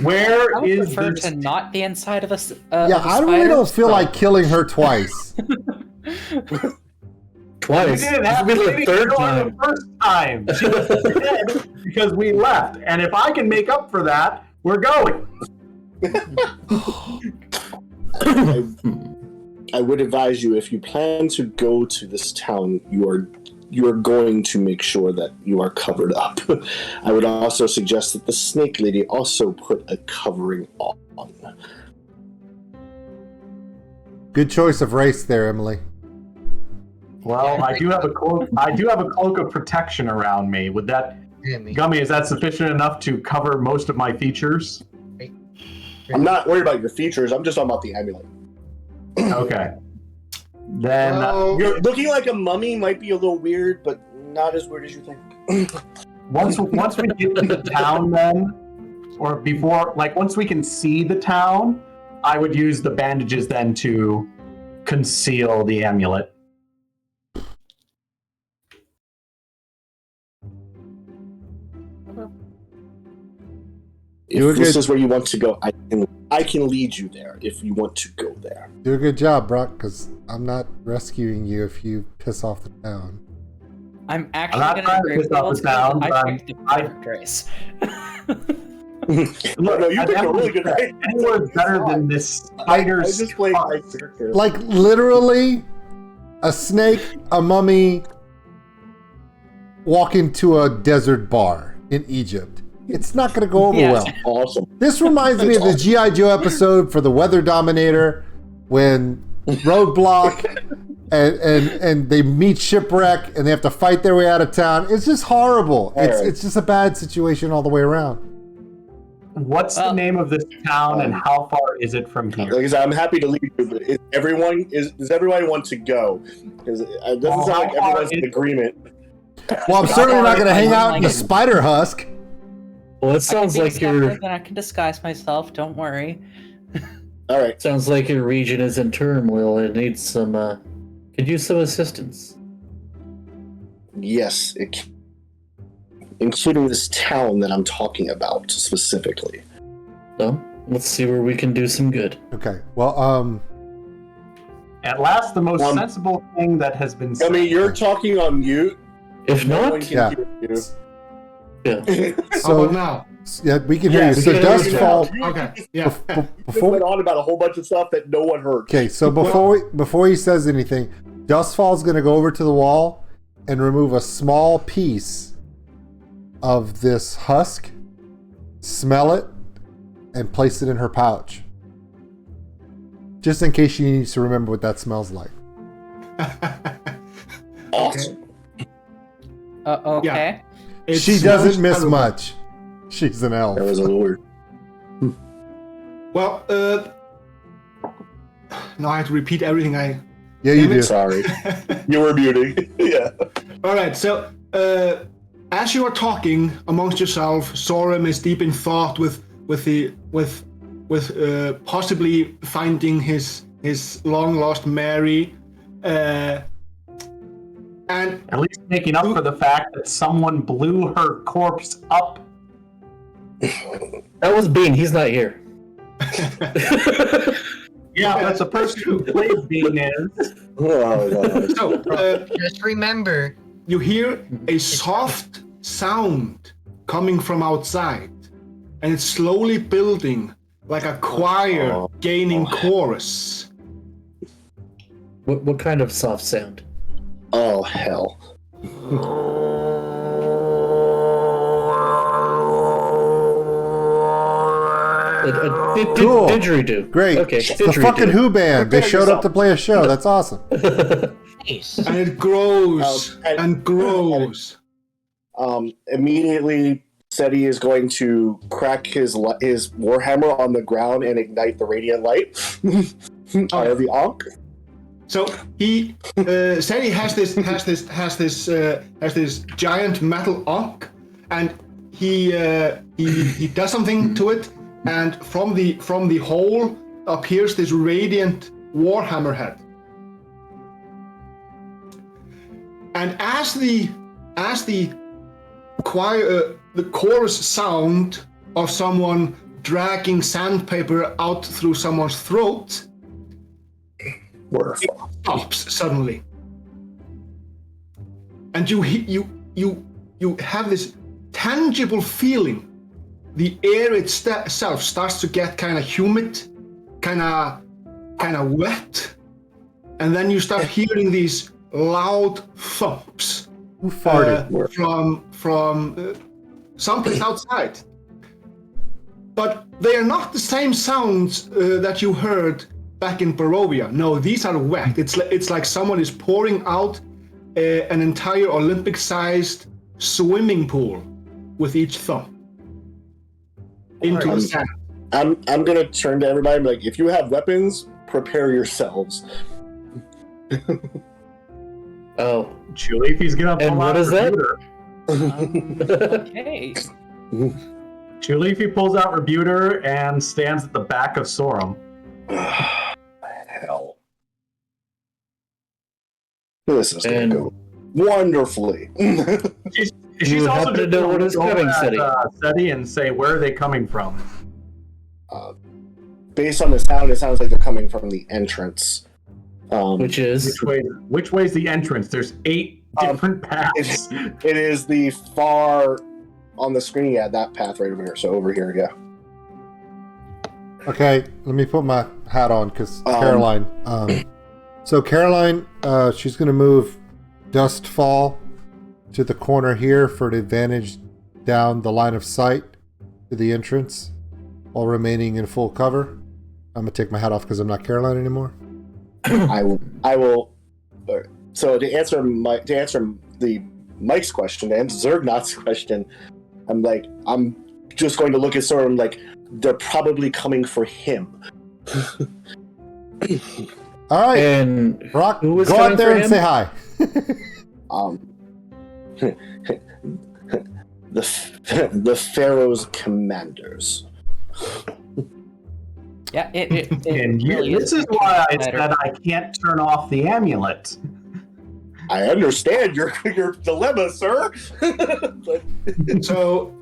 Where I would is prefer this? to not be inside of a. Yeah, I really don't feel like killing her twice. Twice. We didn't This have will be to the third the time. first time. She was dead because we left, and if I can make up for that, we're going. I would advise you, if you plan to go to this town, you are going to make sure that you are covered up. I would also suggest that the snake lady also put a covering on. Good choice of race there, Emily. Well, I do have a cloak. I do have a cloak of protection around me. Would that, Gummy? Is that sufficient enough to cover most of my features? I'm not worried about your features. I'm just talking about the amulet. Okay. Then You're looking like a mummy might be a little weird, but not as weird as you think. once we get to the town, then, or before, like once we can see the town, I would use the bandages then to conceal the amulet. If this is where you want to go, I can lead you there if you want to go there. Do a good job, Brock, because I'm not rescuing you if you piss off the town. I'm actually not going trying to to agree piss with off the town, but I picked the perfect race. No, you picked a really good race. Anyone's better than this spider. I just played my character. Like, literally, a snake, a mummy, walk into a desert bar in Egypt. It's not going to go over well. Awesome. This reminds me of the G.I. Joe episode for the Weather Dominator when Roadblock and they meet Shipwreck and they have to fight their way out of town. It's just horrible. It's just a bad situation all the way around. What's the name of this town and how far is it from here? Like I said, I'm happy to lead you, but does everyone want to go? Because it doesn't sound like everyone's in agreement. Well, I'm certainly not going to hang out in the spider husk. Well, it sounds like your. Then I can disguise myself. Don't worry. All right. Sounds like your region is in turmoil. It needs some. Could use some assistance. Yes, including this town that I'm talking about specifically. So let's see where we can do some good. Okay. Well, At last, the most sensible thing that has been said. I mean, you're talking on mute. If No not, one can yeah. hear you. yeah. How about now? Yeah, we can hear you. we So can hear you Dustfall. Okay. Yeah. You Before went on about a whole bunch of stuff that no one heard. Okay, so before he says anything, Dustfall's going to go over to the wall and remove a small piece of this husk, smell it, and place it in her pouch. Just in case she needs to remember what that smells like. Awesome. Okay. It She smells doesn't miss terrible. much. She's an elf. That was a little weird. Well, now I have to repeat everything I. Yeah, you do. Sorry. You were muting. Yeah. All right. So, as you are talking amongst yourself, Sorum is deep in thought with possibly finding his long lost Mary, and At least making up for the fact that someone blew her corpse up. That was Bean. He's not here. Yeah, that's the person who played Bean is. Oh, God. so Just remember, you hear a soft sound coming from outside, and it's slowly building like a choir gaining chorus. What kind of soft sound? Oh, hell. Cool. Didgeridoo. Great. Okay. It's the fucking Who band. They showed up to play a show. That's awesome. nice. And it grows and- and grows. Immediately, Seti is going to crack his warhammer on the ground and ignite the radiant light out of the Ankh. So he said he has this giant metal ankh, and he does something to it, and from the hole appears this radiant warhammer head. And as the choir, the chorus sound of someone dragging sandpaper out through someone's throat, it stops suddenly, and you have this tangible feeling. The air itself starts to get kind of humid, kind of wet, and then you start hearing these loud thumps. Who farted? From someplace outside. But they are not the same sounds that you heard back in Barovia. No, these are wet. It's like someone is pouring out an entire Olympic-sized swimming pool with each thump into the sand. I'm gonna turn to everybody and be like, if you have weapons, prepare yourselves. Oh, Chulefi's gonna pull and out what is that? Rebuter. Okay. Chulefi pulls out Rebuter and stands at the back of Sorum. Hell. This is gonna And- go wonderfully. She's You also happen to just know gonna what is go coming, at, Seti. Seti and say, where are they coming from? Based on the sound, it sounds like they're coming from the entrance. which is Which way's the entrance? There's 8 different paths. It is the far on the screen. Yeah, that path right over here. So over here, yeah. Okay, let me put my hat on because Caroline. So Caroline, she's going to move Dustfall to the corner here for an advantage down the line of sight to the entrance while remaining in full cover. I'm going to take my hat off because I'm not Caroline anymore. I will. So to answer the Mike's question and Zergnot's question, I'm just going to look at sort of like they're probably coming for him. All right, and Brock, who was go coming out there for and him? say hi. The Pharaoh's commanders. Yeah, it And really this is why I better. said I can't turn off the amulet. I understand your dilemma, sir. So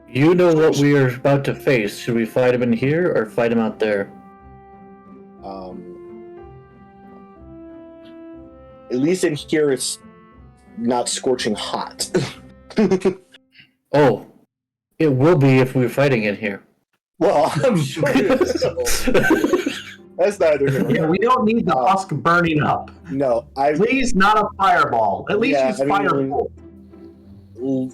you know what we are about to face. Should we fight him in here or fight him out there? At least in here, it's not scorching hot. Oh, it will be if we're fighting in here. Well, I'm sure. That's neither here nor Yeah, there. we don't need the husk burning up. No, Please, not a fireball. At least use firebolt.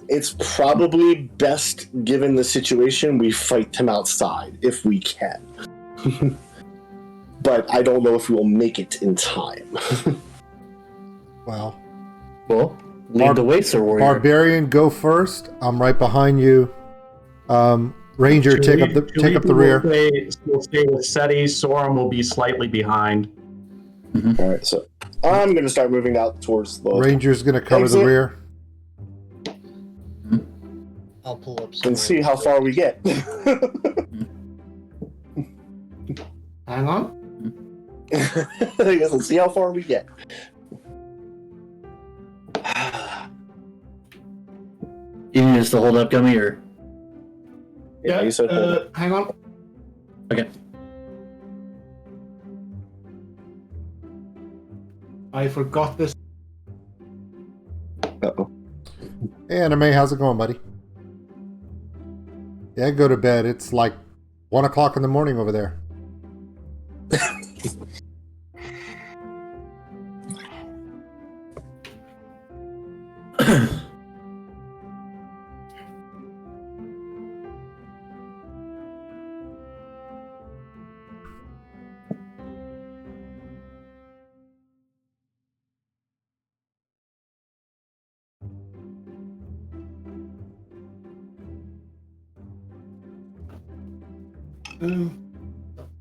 It's probably best, given the situation, we fight them outside if we can. But I don't know if we will make it in time. Well, Lead the way, Sir Warrior. Barbarian, go first. I'm right behind you. Ranger, take up the rear. We'll stay with Seti. Sorum will be slightly behind. All right, so I'm going to start moving out towards the Ranger's going to cover the Exit. rear. I'll pull up and see how far we get. hang on. I guess let's see how far we get. You need us to hold up, Gummy, or Yeah, you said hold up. Hang on. okay? I forgot this. Uh-oh. Hey, Anime, how's it going, buddy? Yeah, go to bed. It's like 1 o'clock in the morning over there.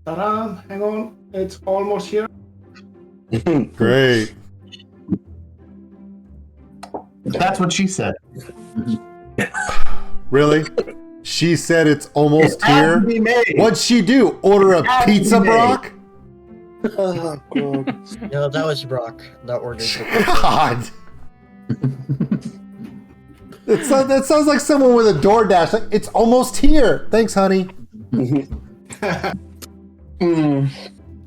Ta-da! Hang on. It's almost here. Great. That's what she said. Really? She said it's almost It had here. to be made. What'd she do? Order a It had to be pizza, made. Brock? Oh, God. No, that was Brock that ordered the God. That sounds like someone with a DoorDash. Like, it's almost here. Thanks, honey. And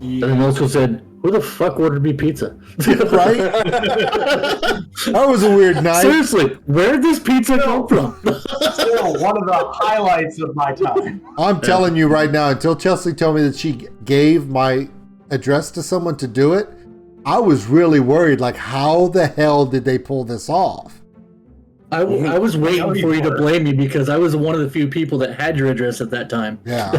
then also said, "Who the fuck ordered me pizza?" Right? That was a weird night. Seriously, where did this pizza come from? Still one of the highlights of my time. I'm telling you right now, until Chelsea told me that she gave my address to someone to do it, I was really worried. Like, how the hell did they pull this off? I was waiting for you to blame me because I was one of the few people that had your address at that time. Yeah.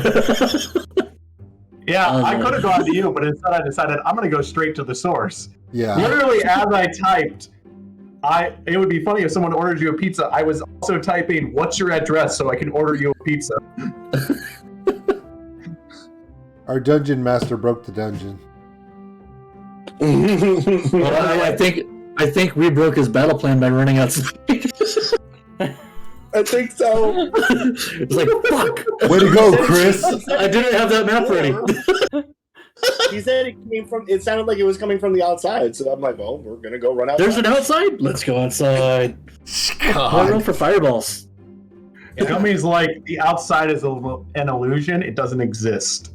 Yeah, I could have gone to you, but instead I decided I'm going to go straight to the source. Yeah. Literally, as I typed, it would be funny if someone ordered you a pizza. I was also typing, "What's your address?" so I can order you a pizza. Our dungeon master broke the dungeon. Well, I think we broke his battle plan by running outside. I think so. It's like, fuck. Way to go, Chris. I didn't have that map ready. He said it sounded like it was coming from the outside, so I'm like, well, we're gonna go run outside. There's an outside? Let's go outside. I run for fireballs. Gummy's like, the outside is an illusion. It doesn't exist.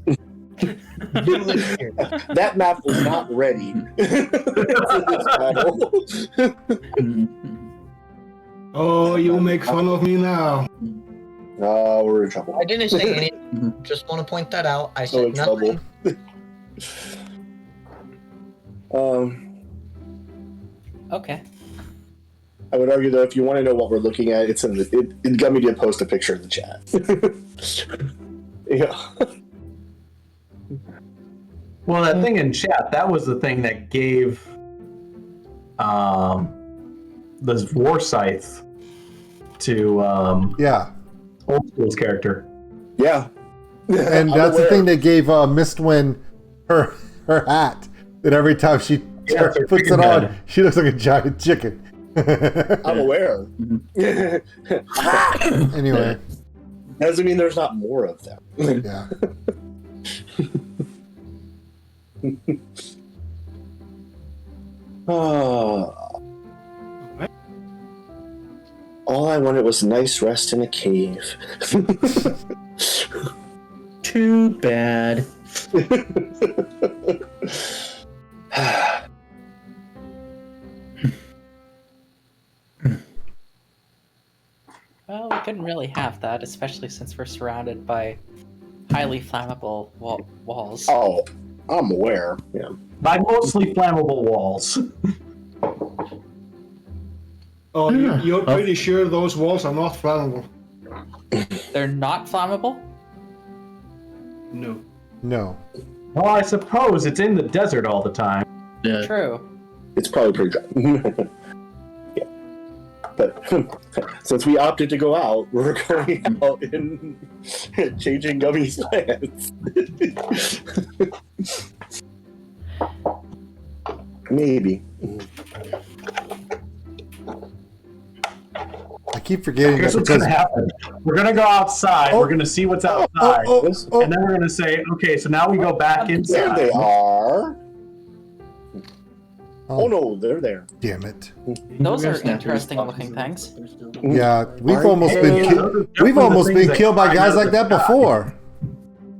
That map was not ready for this battle. Oh, you make fun of me now. Oh, we're in trouble. I didn't say anything. Just want to point that out. I So said in trouble. nothing. Okay. I would argue that if you want to know what we're looking at, it's it Gummy did post a picture in the chat. Yeah. Well, that thing in chat, that was the thing that gave the war scythe to Yeah. Old School's character. Yeah. And that's the thing that gave Mistwin her hat. That every time she Yeah, her puts it chicken on, head. she looks like a giant chicken. I'm aware. Anyway, Doesn't mean there's not more of them. yeah. Oh. All I wanted was a nice rest in a cave. Too bad. Well, we couldn't really have that, especially since we're surrounded by highly flammable walls. Oh, I'm aware. Yeah. By mostly flammable walls. Oh, you're pretty sure those walls are not flammable? They're not flammable? No. No. Well, I suppose it's in the desert all the time. Yeah. True. It's probably pretty dry. Yeah. But since we opted to go out, we're going out and changing Gummy's plans. Maybe. I keep forgetting Here's that what's going because to happen. We're going to go outside. We're going to see what's outside. oh. And then we're going to say, okay, so now we go back There inside. they are. Oh no, they're there. Damn it. Those are interesting looking things. Yeah, we've almost Hey, been those are we've definitely almost the been things killed by climb guys out like of the that sky. before.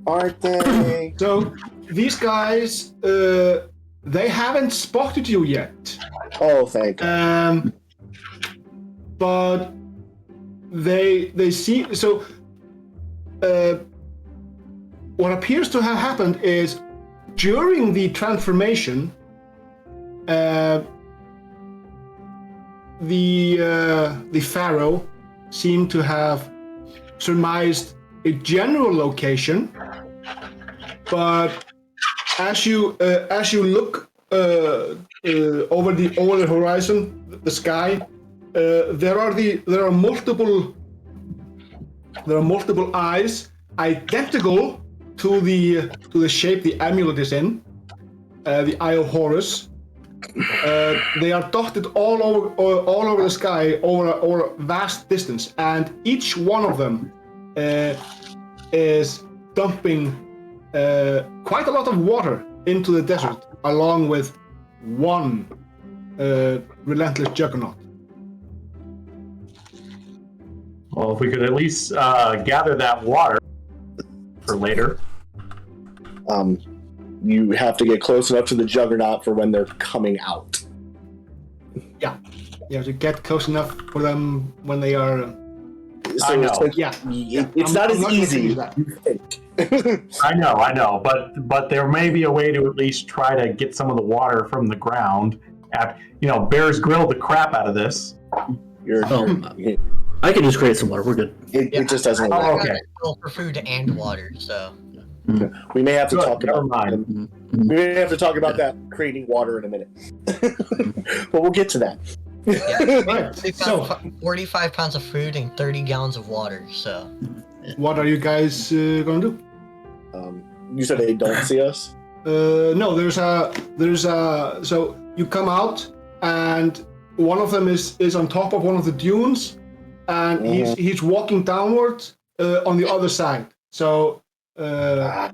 Aren't they? So, these guys, they haven't spotted you yet. Oh, thank God. But they see. So, what appears to have happened is during the transformation, the Pharaoh seemed to have surmised a general location, but as you look over the horizon, the sky, there are multiple eyes identical to the shape the amulet is in, the Eye of Horus. They are dotted all over the sky over a vast distance, and each one of them is dumping quite a lot of water into the desert, along with one Relentless Juggernaut. Well, if we could at least gather that water for later. You have to get close enough to the Juggernaut for when they're coming out. Yeah, you have to get close enough for them when they are. So I know. it's like, it's not as easy. I know, but there may be a way to at least try to get some of the water from the ground. Bears grilled the crap out of this. I can just create some water. We're good. It just doesn't work. Oh, okay. For food and water, so. We may have to Good, talk never about. mind. We may have to talk about that creating water in a minute, but we'll get to that. Yeah, Right, we've so- got 45 pounds of food and 30 gallons of water, so. What are you guys gonna do? You said they don't see us. No, there's a. So you come out, and one of them is on top of one of the dunes, and he's walking downward on the other side. So, yeah.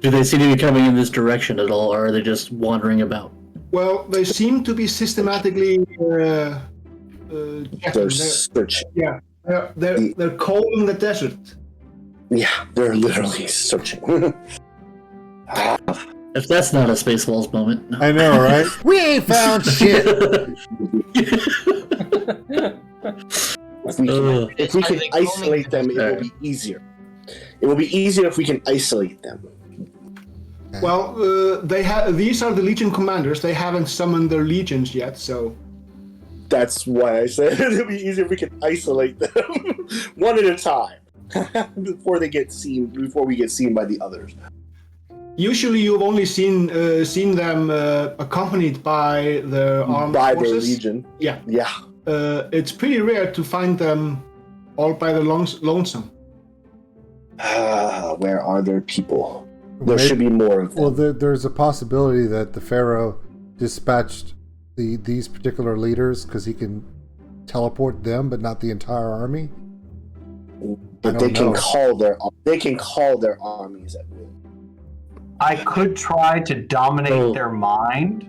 Do they seem to be coming in this direction at all, or are they just wandering about? Well, they seem to be systematically. They're searching. Yeah, they're combing the desert. Yeah, they're literally searching. If that's not a Spaceballs moment. I know, right? We ain't found shit. If we can Are they isolate them, combing it will be easier. It will be easier if we can isolate them. Well, these are the Legion commanders. They haven't summoned their legions yet, so. That's why I said it'll be easier if we can isolate them one at a time before we get seen by the others. Usually, you've only seen them accompanied by their armed forces. Their legion. Yeah. Yeah. It's pretty rare to find them all by the lonesome. Where are their people? There should be more of them. Well, there's a possibility that the Pharaoh dispatched these particular leaders because he can teleport them, but not the entire army. But they can call their armies at will. I could try to dominate their mind.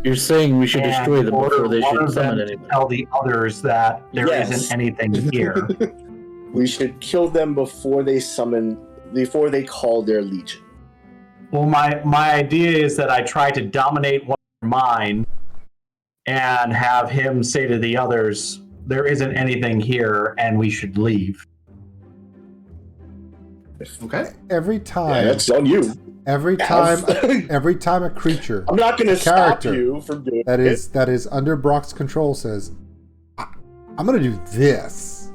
You're saying we should destroy them before they should summon to anyone. tell the others that there Yes. not anything here. We should kill them before they call their legion. Well, my idea is that I try to dominate one mind and have him say to the others, there isn't anything here and we should leave. Okay. Every Yeah, time, that's on you. every time a creature I'm not going to stop character you from doing that it. is under Brock's control says, "I'm going to do this."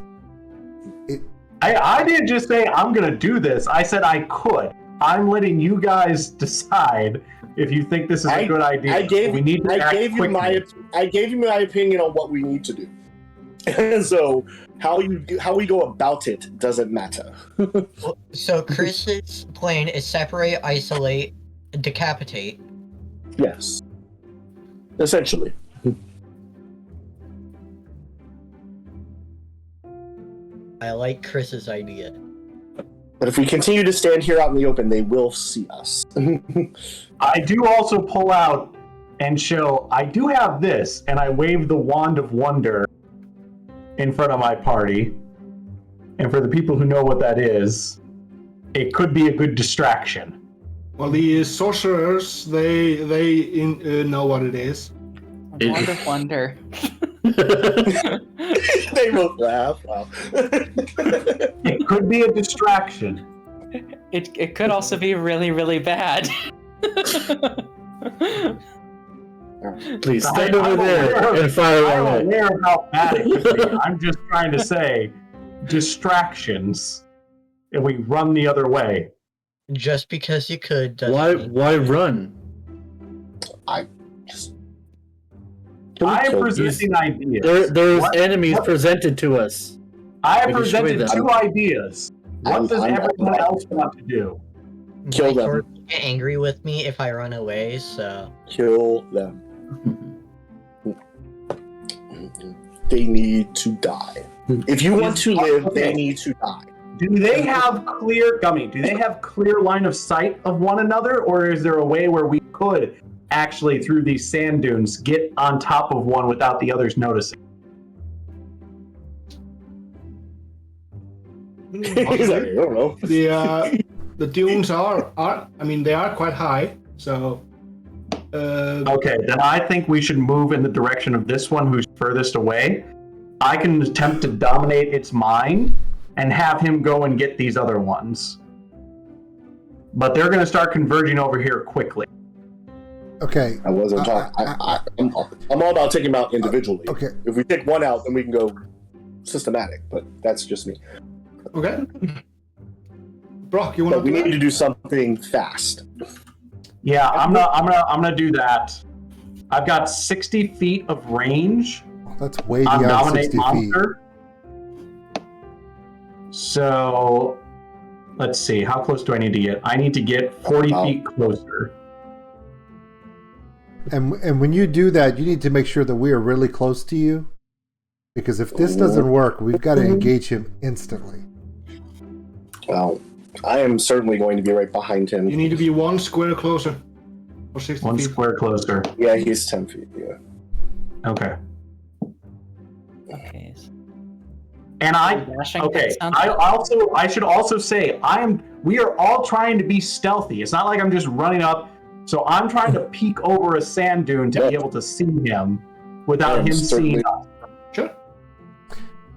I didn't just say I'm going to do this. I said I could. I'm letting you guys decide if you think this is a good idea. I gave you my opinion on what we need to do. And so how we go about it doesn't matter. So Chris's plan is separate, isolate, decapitate. Yes. Essentially. I like Chris's idea. But if we continue to stand here out in the open, they will see us. I do also pull out and show, I do have this, and I wave the Wand of Wonder in front of my party. And for the people who know what that is, it could be a good distraction. Well, the sorcerers, they know what it is. Wand of Wonder. They both laugh. Wow. It could be a distraction. It could also be really, really bad. Please stand over there and fire I'm away. aware of how bad it could be. I'm just trying to say distractions, and we run the other way. Just because you could doesn't mean- Why run? I'm presenting ideas. There's What- enemies presented to us. I we presented destroy them. 2 ideas. What does everyone else want to do? Kill Like, them. you're get angry with me if I run away, so Kill them. They need to die. If you want to live, they need to die. Do they have clear line of sight of one another, or is there a way where we could actually, through these sand dunes, get on top of one without the others noticing? He's like, I don't know. The dunes are I mean, they are quite high, so. Okay, then I think we should move in the direction of this one who's furthest away. I can attempt to dominate its mind and have him go and get these other ones. But they're going to start converging over here quickly. Okay. I wasn't talking. I'm all about taking them out individually. Okay. If we take one out, then we can go systematic. But that's just me. Okay. Brock, you want But we need to do something fast. Yeah, I'm gonna do that. I've got 60 feet of range. That's way on beyond dominate 60 feet. monster. So let's see. How close do I need to get? I need to get 40 feet closer. And when you do that, you need to make sure that we are really close to you. Because if this doesn't work, we've got to engage him instantly. Well, I am certainly going to be right behind him. You need to be 1 square closer. Or 60 One feet. square closer. Yeah, he's 10 feet, yeah. Okay. Okay. And I Dashing okay. sounds I should also say we are all trying to be stealthy. It's not like I'm just running up. So I'm trying to peek over a sand dune to be able to see him without him seeing us. Sure.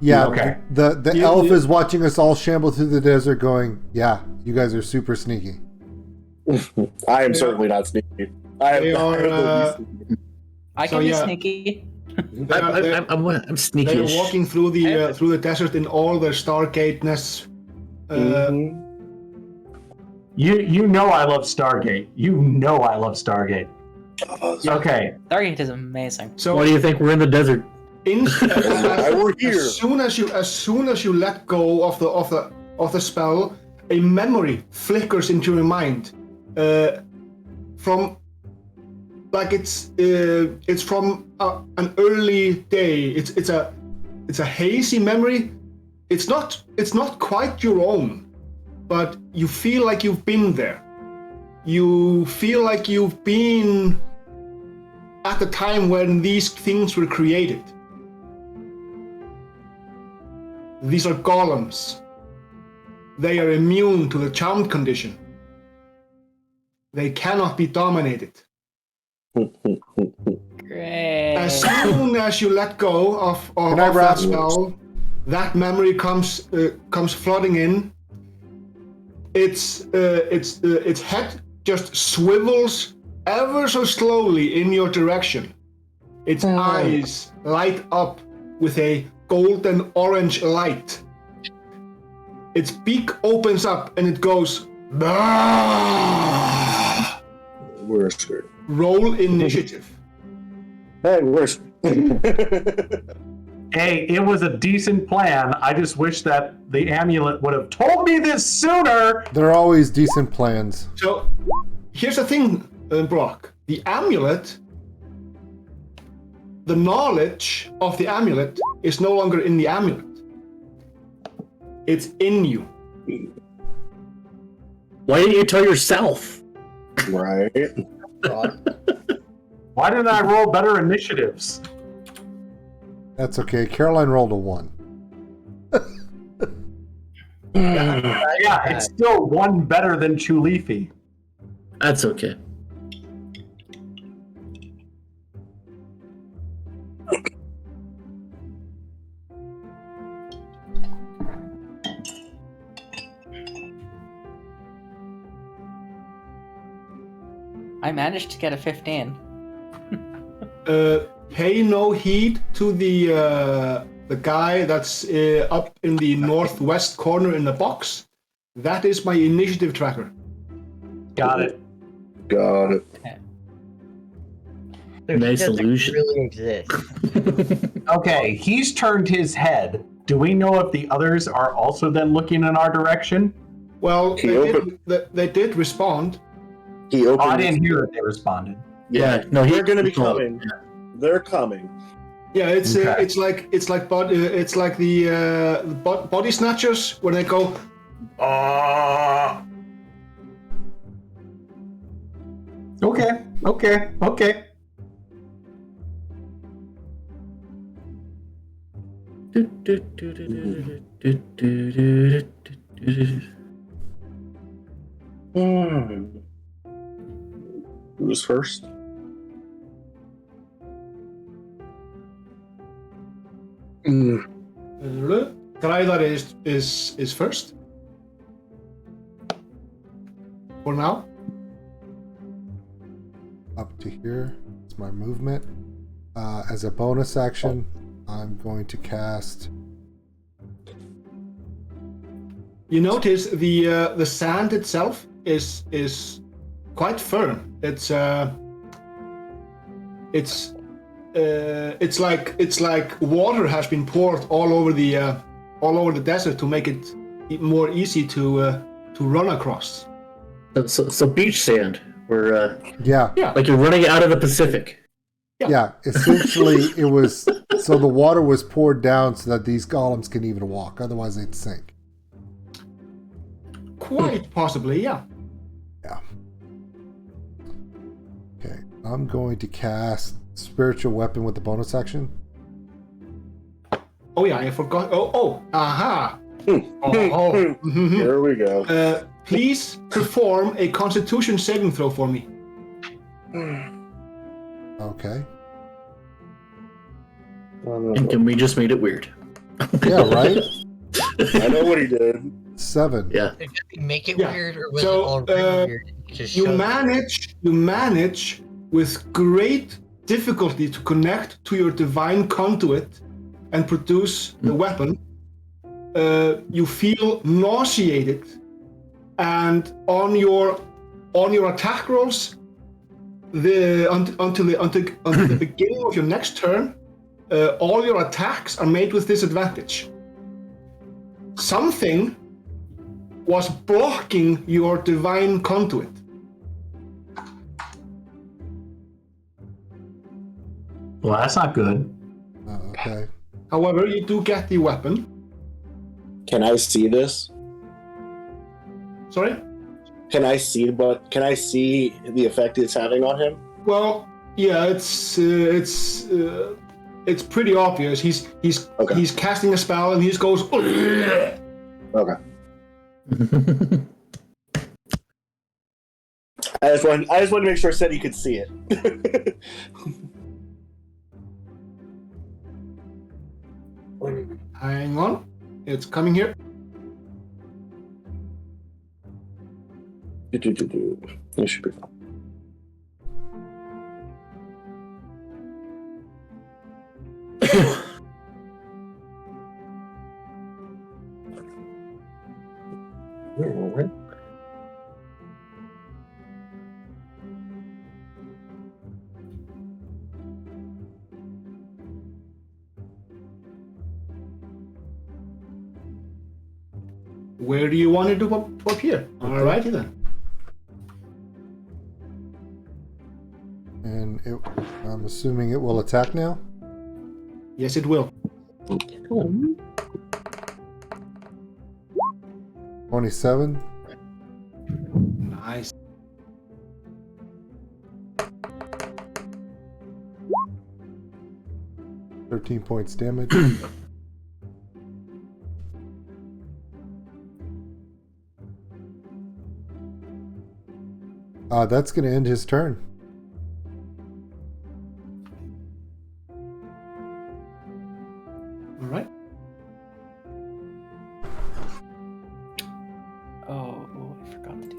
Yeah, Okay. The elf is watching us all shamble through the desert going, yeah, you guys are super sneaky. I am certainly not sneaky. I can So, be yeah. sneaky. I'm sneaky. They're walking through the desert in all their Stargate-ness. You know I love Stargate. You know I love Stargate. Okay. Stargate is amazing. So Why do you think we're in the desert? We're here. As soon as you let go of the spell, a memory flickers into your mind. From like it's from an early day. It's a hazy memory. It's not quite your own, but you feel like you've been there. You feel like you've been at the time when these things were created. These are golems. They are immune to the charmed condition. They cannot be dominated. Great. As soon as you let go of Can I that wrap- spell, that memory comes flooding in. Its head just swivels ever so slowly in your direction. Its eyes light up with a golden orange light. Its beak opens up and it goes. "Bah!" We're screwed. Roll initiative. Hey, we're screwed. Hey, it was a decent plan. I just wish that the amulet would have told me this sooner. There are always decent plans. So, here's the thing, Brock. The amulet, the knowledge of the amulet is no longer in the amulet. It's in you. Why didn't you tell yourself? Right. Why didn't I roll better initiatives? That's okay. Caroline rolled a 1. Yeah, it's still one better than Chuleafy. That's okay. I managed to get a 15. Pay no heed to the guy that's up in the northwest corner in the box. That is my initiative tracker. Got it. Got it. Nice Doesn't illusion. really exist. Okay, he's turned his head. Do we know if the others are also then looking in our direction? Well, He they did respond. He Oh, opened. I didn't hear that they responded. Yeah, no, They're going to be coming. They're coming. Yeah, it's Okay. it's like the body snatchers when they go Okay. Who's first? Græðar is first. For now. Up to here. It's my movement. As a bonus action, I'm going to cast. You notice the sand itself is quite firm. It's like water has been poured all over the desert to make it more easy to run across. So beach sand, where Yeah. like you're running out of the Pacific. Yeah. Essentially, it was so the water was poured down so that these golems can even walk. Otherwise, they'd sink. Quite possibly, yeah. Yeah. Okay. I'm going to cast Spiritual Weapon with the bonus action. Oh yeah, I forgot. Aha. Here we go. Please perform a Constitution saving throw for me. Okay. And we just made it weird. Yeah, right? I know what he did. 7. Yeah. Did you make it Yeah. weird, or was So, it already weird? Just You showed- manage with great difficulty to connect to your divine conduit and produce the weapon. You feel nauseated, and on your attack rolls, until the beginning of your next turn, all your attacks are made with disadvantage. Something was blocking your divine conduit. Well, that's not good. Okay. However, you do get the weapon. Can I see this? Sorry? Can I see the effect it's having on him? Well, yeah, it's pretty obvious. He's casting a spell and he just goes. Okay. I just wanted to make sure Seti could see it. Hang on, it's coming here. It should be fine. Where do you want it to appear? Alrighty then. And I'm assuming it will attack now? Yes, it will. 27. Nice. $13 points damage. That's going to end his turn. All right. Oh, I forgot to do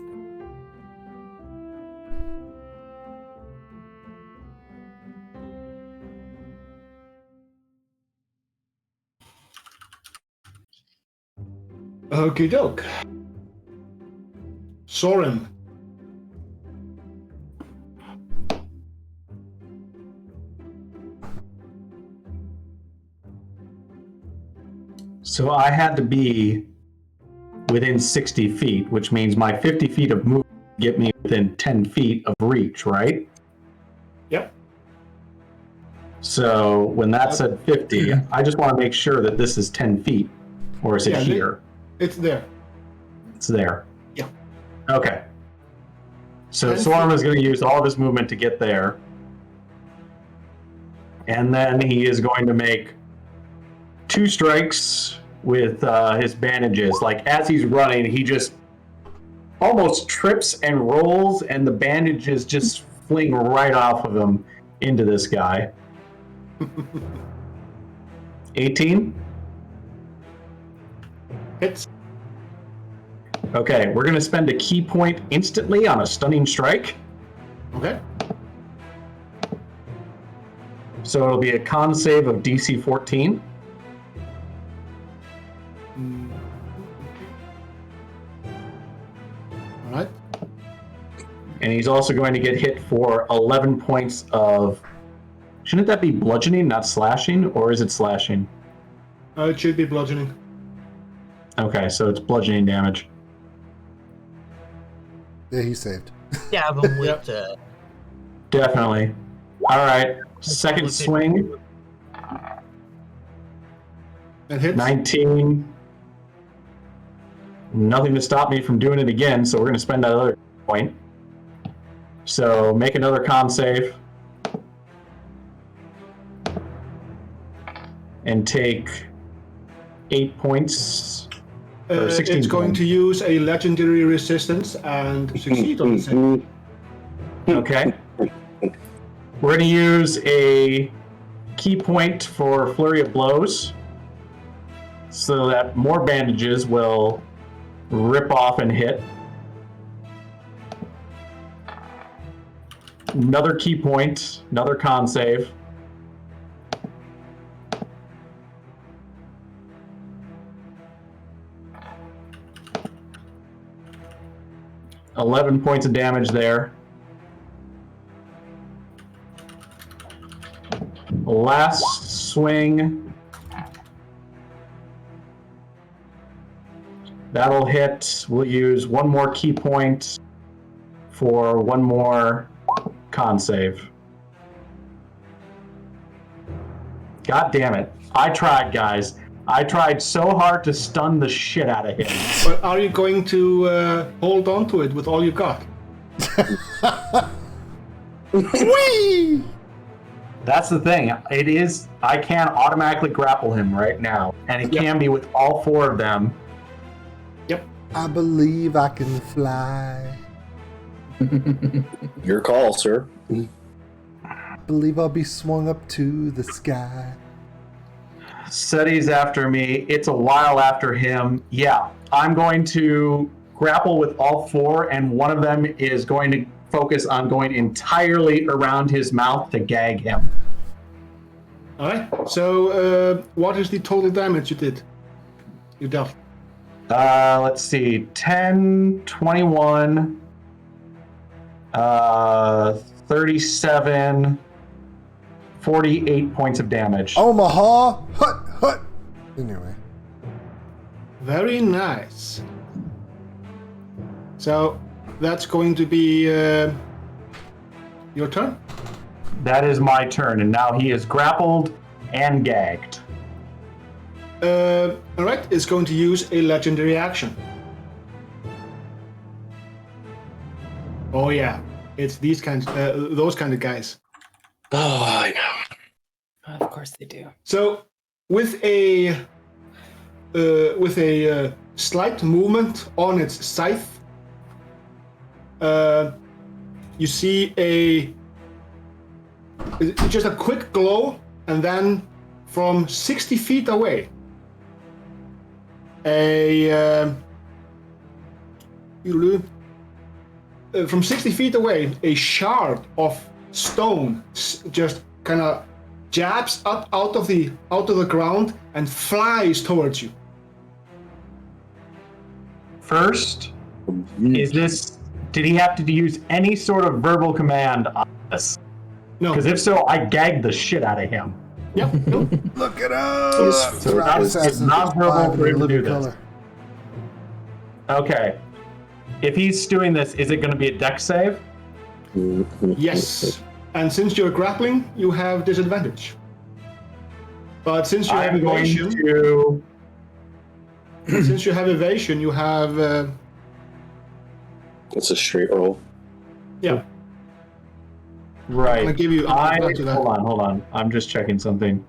Okie doke. Soren. So I had to be within 60 feet, which means my 50 feet of movement get me within 10 feet of reach, right? Yep. So when that said 50, I just want to make sure that this is 10 feet, or is it Yeah, here? It's there. It's there. Yeah. Okay. So 10 Sorm feet. is going to use all of his movement to get there. And then he is going to make 2 strikes with his bandages. Like, as he's running, he just almost trips and rolls, and the bandages just fling right off of him into this guy. 18? Hits. Okay, we're going to spend a key point instantly on a stunning strike. Okay. So it'll be a con save of DC 14. All right. And he's also going to get hit for 11 points of... Shouldn't that be bludgeoning, not slashing? Or is it slashing? It should be bludgeoning. Okay, so it's bludgeoning damage. Yeah, he saved. Stab him with Definitely. All right, second swing. That hits. 19. Nothing to stop me from doing it again, so we're going to spend another point. So make another con save. And take 8 points. Or 16 It's going points. to use a legendary resistance and succeed on the save. Okay. We're going to use a key point for Flurry of Blows so that more bandages will rip off and hit. Another key point, another con save. $11 points of damage there. Last swing. That'll hit. We'll use one more key point for one more con save. God damn it. I tried, guys. I tried so hard to stun the shit out of him. But are you going to hold on to it with all you got? Whee! That's the thing. It is. I can automatically grapple him right now, and it can be with all 4 of them. Yep. I believe I can fly. Your call, sir. I believe I'll be swung up to the sky. Seti's after me. It's a while after him. Yeah, I'm going to grapple with all 4, and one of them is going to focus on going entirely around his mouth to gag him. All right. So, what is the total damage you did? You dealt. Let's see. 10, 21, 37, 48 points of damage. Omaha! Hut! Hut! Anyway. Very nice. So, that's going to be your turn. That is my turn, and now he is grappled and gagged. All right. It's going to use a legendary action. Oh yeah, it's these kinds, those kind of guys. Oh, I know. Of course they do. So, with a slight movement on its scythe, you see just a quick glow, and then from 60 feet away, from 60 feet away, a shard of stone just kind of jabs up out of the ground and flies towards you. First, did he have to use any sort of verbal command on this? No. Because if so, I gagged the shit out of him. Yep. No. Look at us! So it's not verbal for him to do this. Okay. If he's doing this, is it going to be a dex save? Yes. And since you're grappling, you have disadvantage. But since you have I'm going evasion, to... since you have evasion, you have It's a straight roll. Yeah. Right. I'm gonna give you. I'll come back to that. Hold on. I'm just checking something.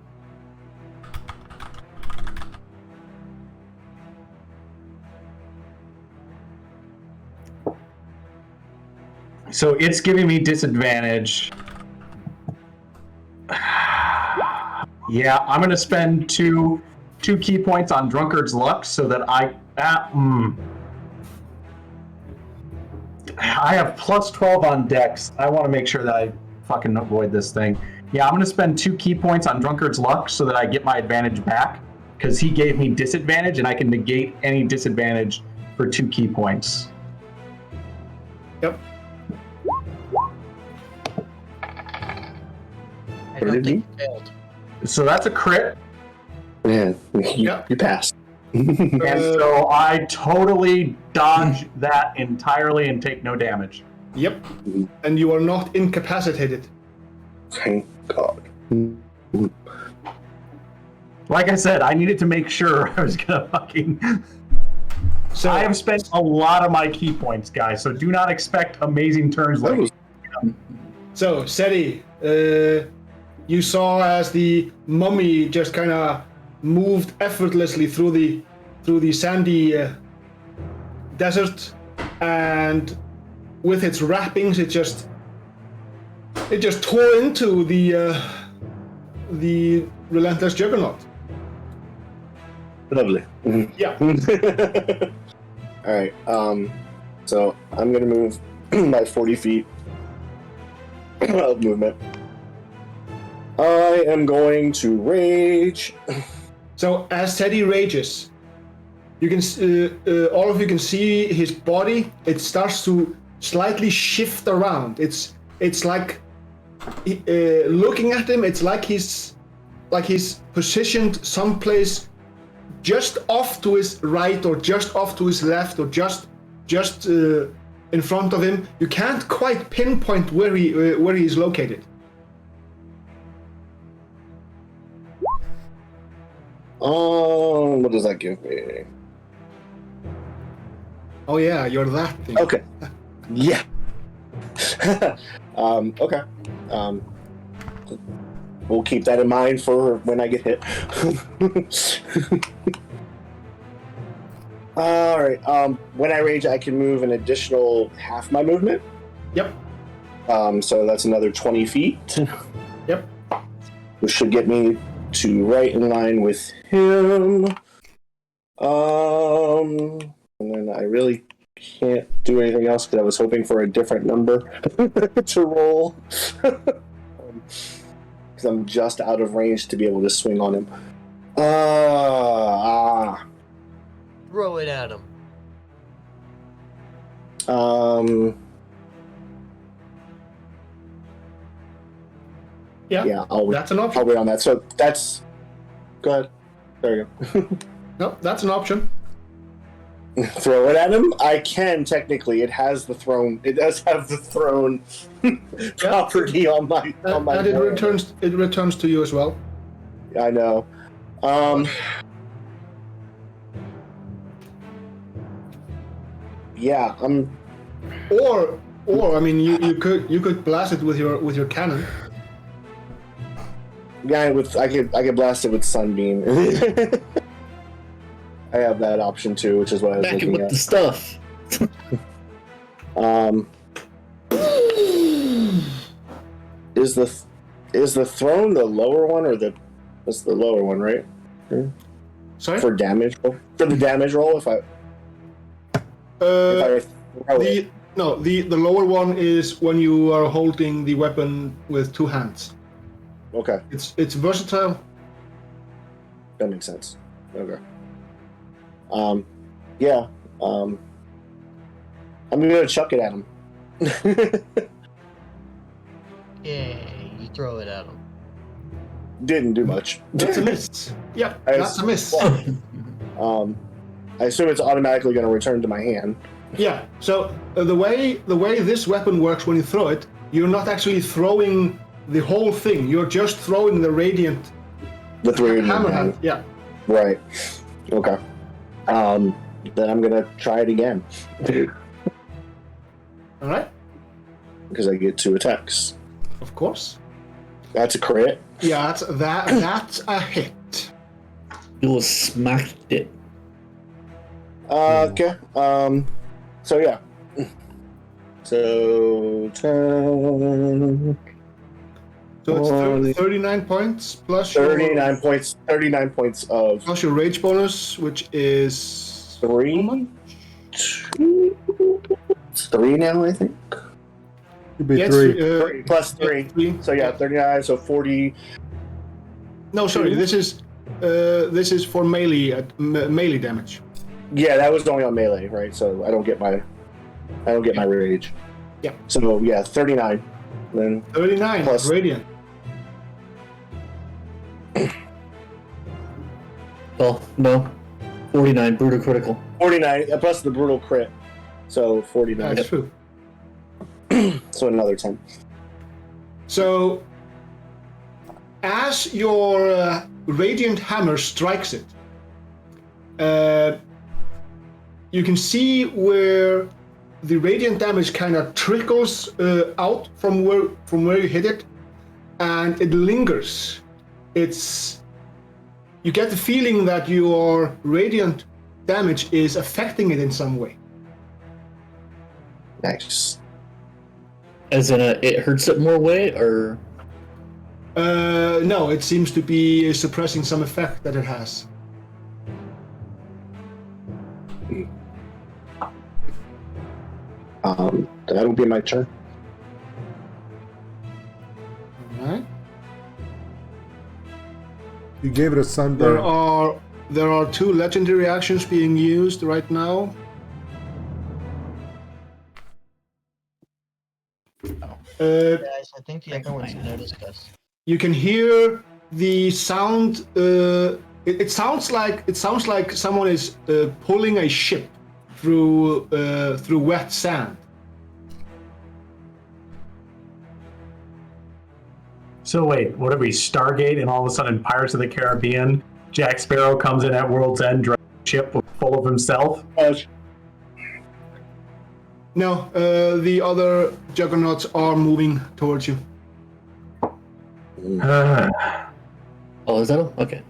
So it's giving me disadvantage. Yeah, I'm gonna spend two key points on Drunkard's Luck so that I have plus 12 on Dex. I want to make sure that I fucking avoid this thing. Yeah, I'm gonna spend 2 key points on Drunkard's Luck so that I get my advantage back, because he gave me disadvantage and I can negate any disadvantage for 2 key points. Yep. I don't think you failed. So that's a crit. Man, you passed. And so I totally dodge that entirely and take no damage. Yep. And you are not incapacitated. Thank God. Like I said, I needed to make sure I was gonna fucking... So I have spent a lot of my key points, guys, so do not expect amazing turns like this. So, Seti, you saw as the mummy just kind of moved effortlessly through the sandy desert, and with its wrappings, it just tore into the Relentless Juggernaut. Lovely. Yeah. All right. So I'm gonna move by 40 feet of movement. I am going to rage. So as Teddy rages, you can all of you can see his body. It starts to slightly shift around. It's like looking at him. It's like he's positioned someplace just off to his right, or just off to his left, or just in front of him. You can't quite pinpoint where he is located. What does that give me? Oh yeah, you're that thing. Okay. Yeah. Okay. We'll keep that in mind for when I get hit. All right. When I rage, I can move an additional half my movement. Yep. So that's another 20 feet. Yep. Which should get me to right in line with him. And then I really can't do anything else because I was hoping for a different number to roll. Because I'm just out of range to be able to swing on him. Throw it at him. Yeah. That's an option. I'll wait on that. So that's... Go ahead. There you go. No, that's an option. Throw it at him? I can, technically. It has the throne. It does have the throne property on my And board. it returns to you as well. I know. Yeah, Or I mean, you could blast it with your cannon. yeah, I could blast it with Sunbeam. I have that option too, which is what I was Back it looking with at. the stuff. Is the throne the lower one, or that's the lower one, right? Sorry. For damage roll? For the damage roll, if I throw it. The lower one is when you are holding the weapon with 2 hands. Okay, It's versatile. that makes sense. Okay. Yeah. I'm gonna chuck it at him. Yay, you throw it at him. Didn't do much. That's a miss. Yep, I- that's a miss. I assume it's automatically going to return to my hand. Yeah. So the way this weapon works when you throw it, you're not actually throwing the whole thing. You're just throwing the radiant The three in hammer my hand. hand. Yeah. Right. Okay. Then I'm gonna try it again. All right. Because I get 2 attacks. Of course. That's a crit. Yeah, that's a hit. You smacked it. Okay. So yeah. So 10. So it's 39 points plus 39 points. 39 points of plus your rage bonus, which is 3. 3 now, I think. Could be Yes, 3. Plus 3. So yeah, 39. So 40. No, sorry. This is for melee damage. Yeah, that was only on melee, right? So I don't get my rage. Yeah. So yeah, 39. Then 39 Plus- radiant. Well, no. 49, brutal critical. 49 plus the brutal crit. So 49. That's true. So another 10. So, as your radiant hammer strikes it, you can see where the radiant damage kind of trickles out from where you hit it, and it lingers. You get the feeling that your radiant damage is affecting it in some way. Nice. As in, it hurts it more way, or No, it seems to be suppressing some effect that it has. That'll be my turn. Alright. You gave it a sunburn. There are 2 legendary actions being used right now. Guys, I think the other one's no discuss. You can hear the sound. It sounds like someone is pulling a ship through wet sand. So wait, what are we, Stargate, and all of a sudden Pirates of the Caribbean, Jack Sparrow comes in at World's End, drives a ship full of himself? No, the other juggernauts are moving towards you. oh, is that all? Okay.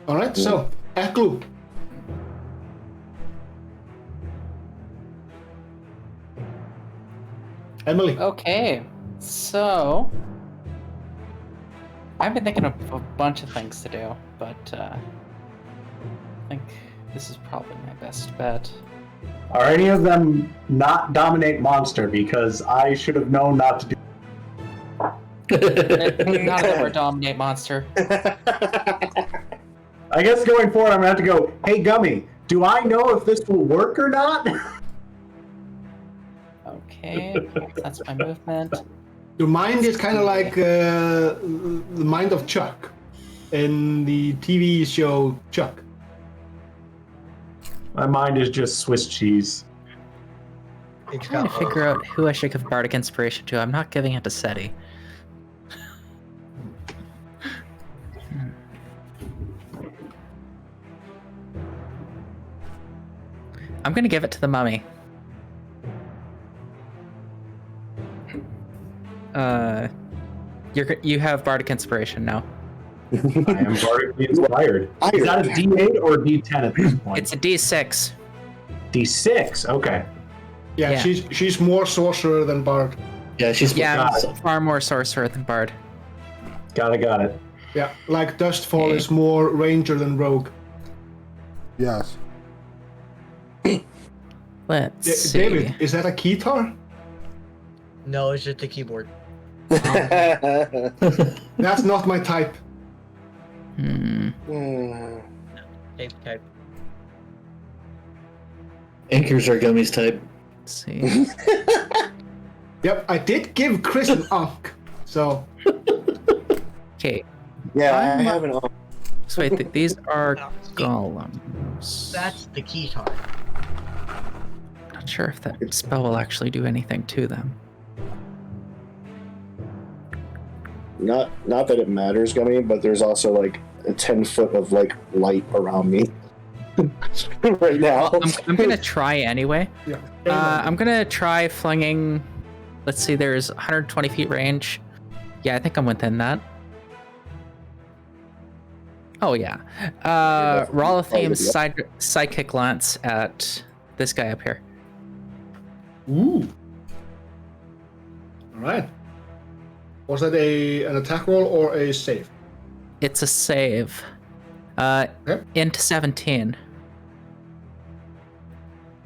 All right, so Eklu. Emily. Okay, so I've been thinking of a bunch of things to do, but I think this is probably my best bet. Are any of them not dominate monster? Because I should have known not to do. None of them are dominate monster. I guess going forward, I'm gonna have to go. Hey, Gummy, do I know if this will work or not? Okay, that's my movement. Your mind is kind of like the mind of Chuck in the TV show Chuck. My mind is just Swiss cheese. I'm trying to figure out who I should give Bardic Inspiration to. I'm not giving it to Seti. I'm gonna give it to the mummy. You have Bardic Inspiration now. I am bardically inspired. Is that a D8 or a D10 at this point? It's a D6. D6. Okay. Yeah, Yeah. she's more sorcerer than bard. Yeah, she's Far more sorcerer than bard. Got it. Yeah, like Dustfall Okay. is more ranger than rogue. Yes. Let's see. David, is that a keytar? No, it's just the keyboard. That's not my type. Type. Anchors are Gummy's type. Let's see. Yep, I did give Chris an unk, so Okay. Yeah, I have an. So wait, these are No, see, golems. That's the keytar. Not sure if that spell will actually do anything to them. Not that it matters, Gummy, but there's also like a 10 foot of like light around me right now. I'm gonna try anyway. yeah. I'm gonna try flinging let's see, there's 120 feet range. Yeah, I think I'm within that. Oh yeah. Rolatheme's sidekick glance at this guy up here. Ooh. All right. Was that an attack roll or a save? It's a save. Okay. Into 17.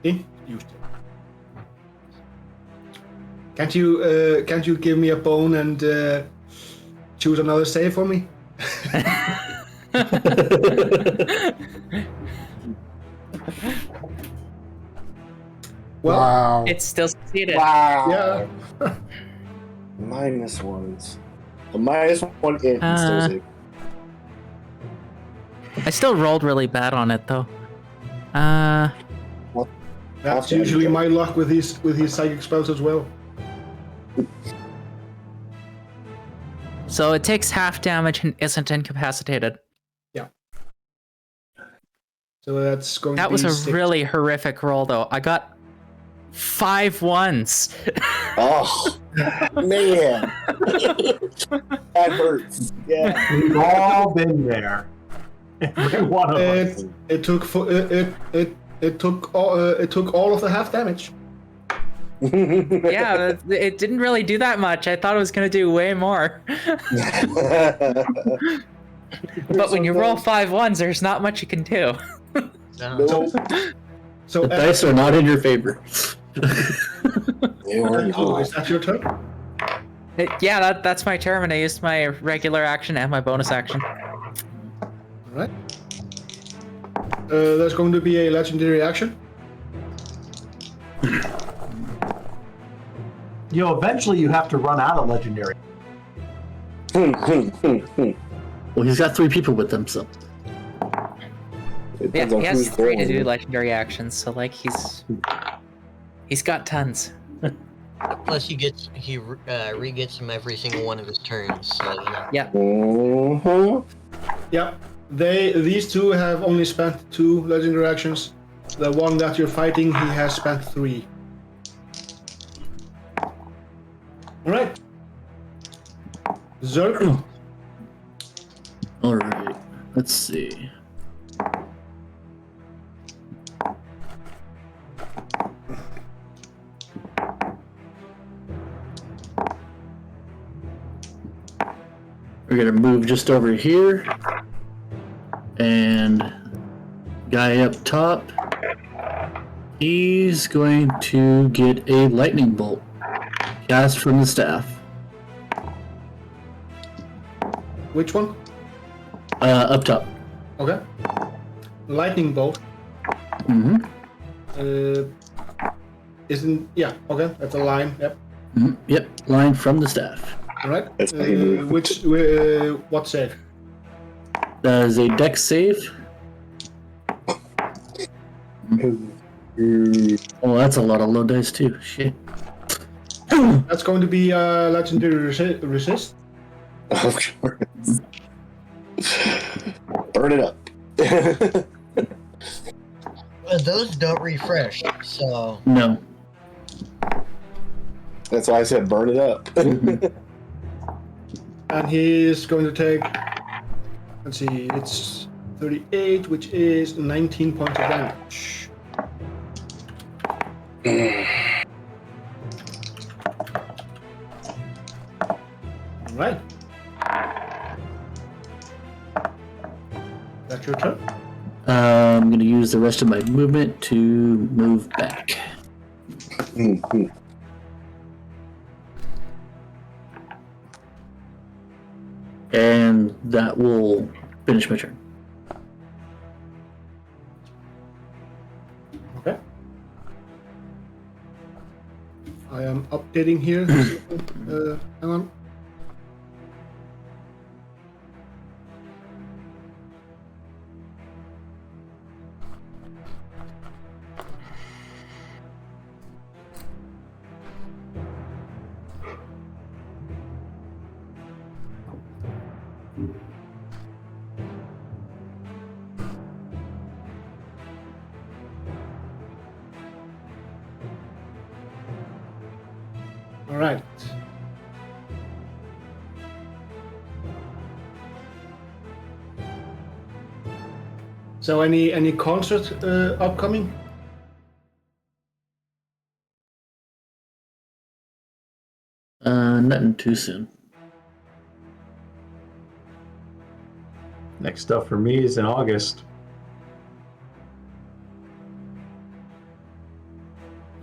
Used it. Can't you give me a bone and choose another save for me? Well, Wow. It still succeeded. Wow. yeah. -1s. A -1 int still save. I still rolled really bad on it though. That's usually my luck with these psychic spells as well. So it takes half damage and isn't incapacitated. Yeah. So that's going That to be was a 6. really horrific roll though. I got 5 1s. Oh man, that hurts. Yeah. We've all been there. Every one of us. It took all of the half damage. Yeah, it didn't really do that much. I thought it was going to do way more. But when you roll 5 1s, there's not much you can do. So The dice are not in your favor. They were not. is that your turn? Yeah, that's my turn, and I used my regular action and my bonus action. All right. There's going to be a legendary action. Eventually you have to run out of legendary. Well, he's got 3 people with him, so. It Yeah, depends on he has who's 3 to rolling. do legendary actions, so like he's got tons. Plus, he re-gets him every single one of his turns. So you know. Yeah. Mhm. Yeah. These two have only spent 2 legendary actions. The one that you're fighting, he has spent 3. All right. Zerg. Alright, let's see. We're gonna move just over here. And guy up top, he's going to get a lightning bolt cast from the staff. Which one? Up top. Okay. Lightning bolt. Mm-hmm. Isn't okay? That's a line. Yep. Mm-hmm. Yep, line from the staff. All right. That's how you move. What save? That is a dex save. Oh, that's a lot of low dice too. Shit. That's going to be legendary resist. Of course. Burn it up. Those don't refresh, so No. That's why I said burn it up. And he's going to take. Let's see. It's 38, which is 19 points of damage. All right. That's your turn. I'm going to use the rest of my movement to move back. And that will finish my turn. Okay. I am updating here. Hang on. All right. So any concert upcoming? Nothing too soon. Next up for me is in August.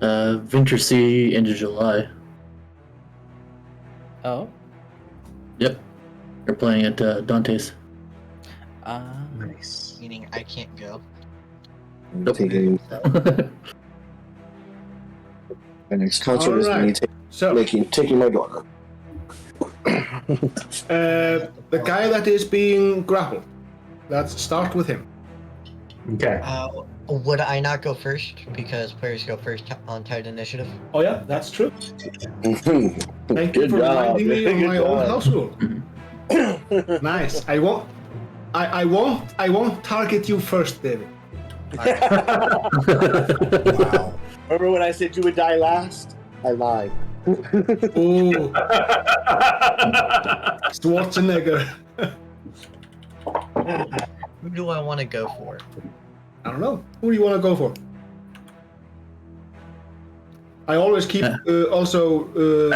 Venture Sea into July. Oh. Yep. They're playing at Dante's. Nice. Meaning I can't go. Nope. Taking my next concert is me Alright. So taking my daughter. the guy that is being grappled. Let's start with him. Okay. Would I not go first? Because players go first on tight initiative. Oh yeah, that's true. Thank you Good for job. reminding me of Good my old job. house rule. Nice. I won't target you first, David. Wow. Remember when I said you would die last? I lied. Ooh, Schwarzenegger. Who do I want to go for? I don't know. Who do you want to go for? I always keep I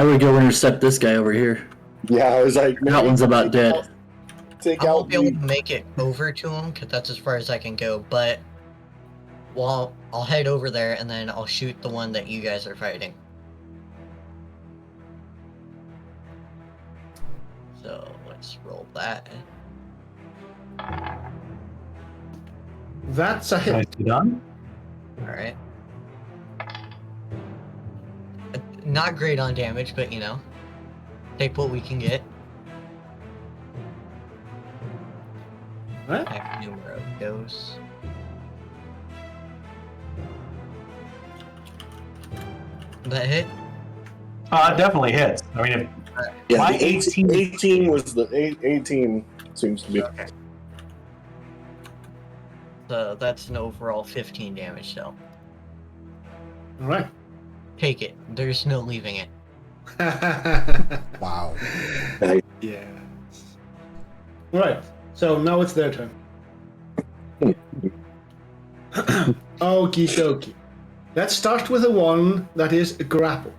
would go intercept this guy over here. Yeah, I was like, That one's about dead. Take I out won't be able the to make it over to him because that's as far as I can go. But well, I'll head over there and then I'll shoot the one that you guys are fighting. So let's roll that. That's a hit. Nicely done. All right. Not great on damage, but you know, take what we can get. Right? Back numero dos. That hit? It definitely hits. I mean, yeah, My the 18 was the 18 seems to be. Okay. So that's an overall 15 damage, so All right. take it. There's no leaving it. Wow. Yeah. All right. So now it's their turn. Okie dokie. Let's start with the one that is grappled.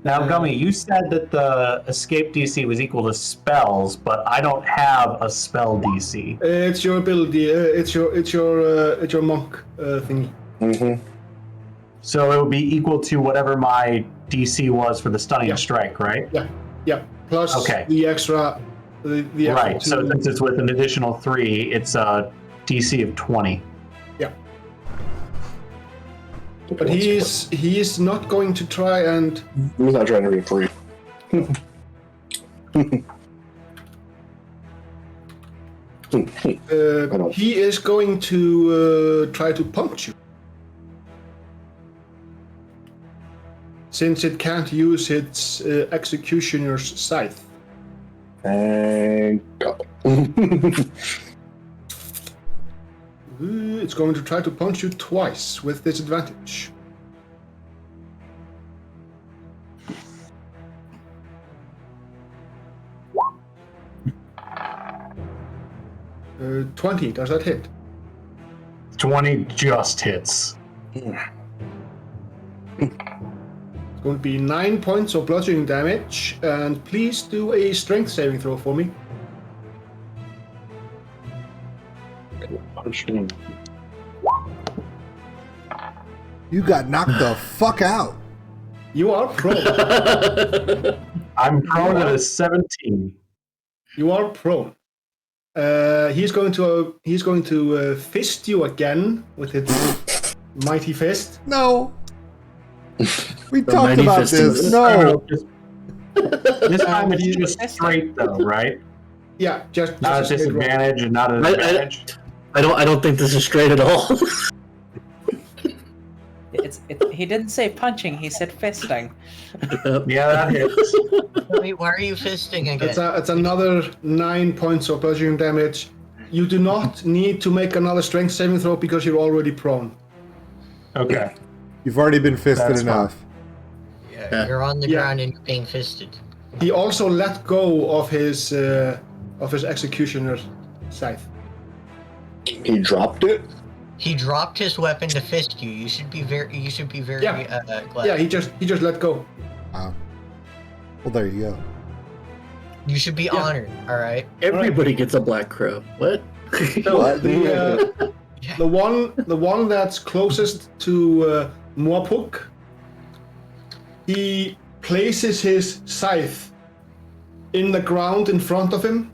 now, Gummy, you said that the escape DC was equal to spells, but I don't have a spell DC. It's your ability. It's your monk thingy. Mm-hmm. So it would be equal to whatever my DC was for the stunning Yeah. strike, right? Yeah. Plus Okay. the extra. The extra Right. So two. since it's with an additional 3, it's a DC of 20. But he's not going to try and. He's not trying to be free. He is going to try to punch you. Since it can't use its executioner's scythe. And go. It's going to try to punch you twice with disadvantage. Uh, 20, does that hit? 20 just hits. It's going to be 9 points of bludgeoning damage, and please do a strength saving throw for me. You got knocked the fuck out. You are prone. I'm prone at a 17. You are prone. He's going to fist you again with his mighty fist. No. We The talked mighty about fist this. is- No. This time it's just straight, though, right? Yeah, just Not a a straight roll. disadvantage and not an advantage. I don't think this is straight at all. He didn't say punching, he said fisting. Yeah, that hits. Wait, why are you fisting again? It's another 9 points of bludgeoning damage. You do not need to make another strength saving throw because you're already prone. Okay. You've already been fisted That's enough. Yeah, You're on the Yeah. ground and you're being fisted. He also let go of his executioner's scythe. He dropped it. He dropped his weapon to fist you. You should be very Yeah. glad. Yeah, he just let go. Wow. Well, there you go. You should be honored. All right. Everybody gets a black crow. What? So What? the one that's closest to Moapuk, he places his scythe in the ground in front of him,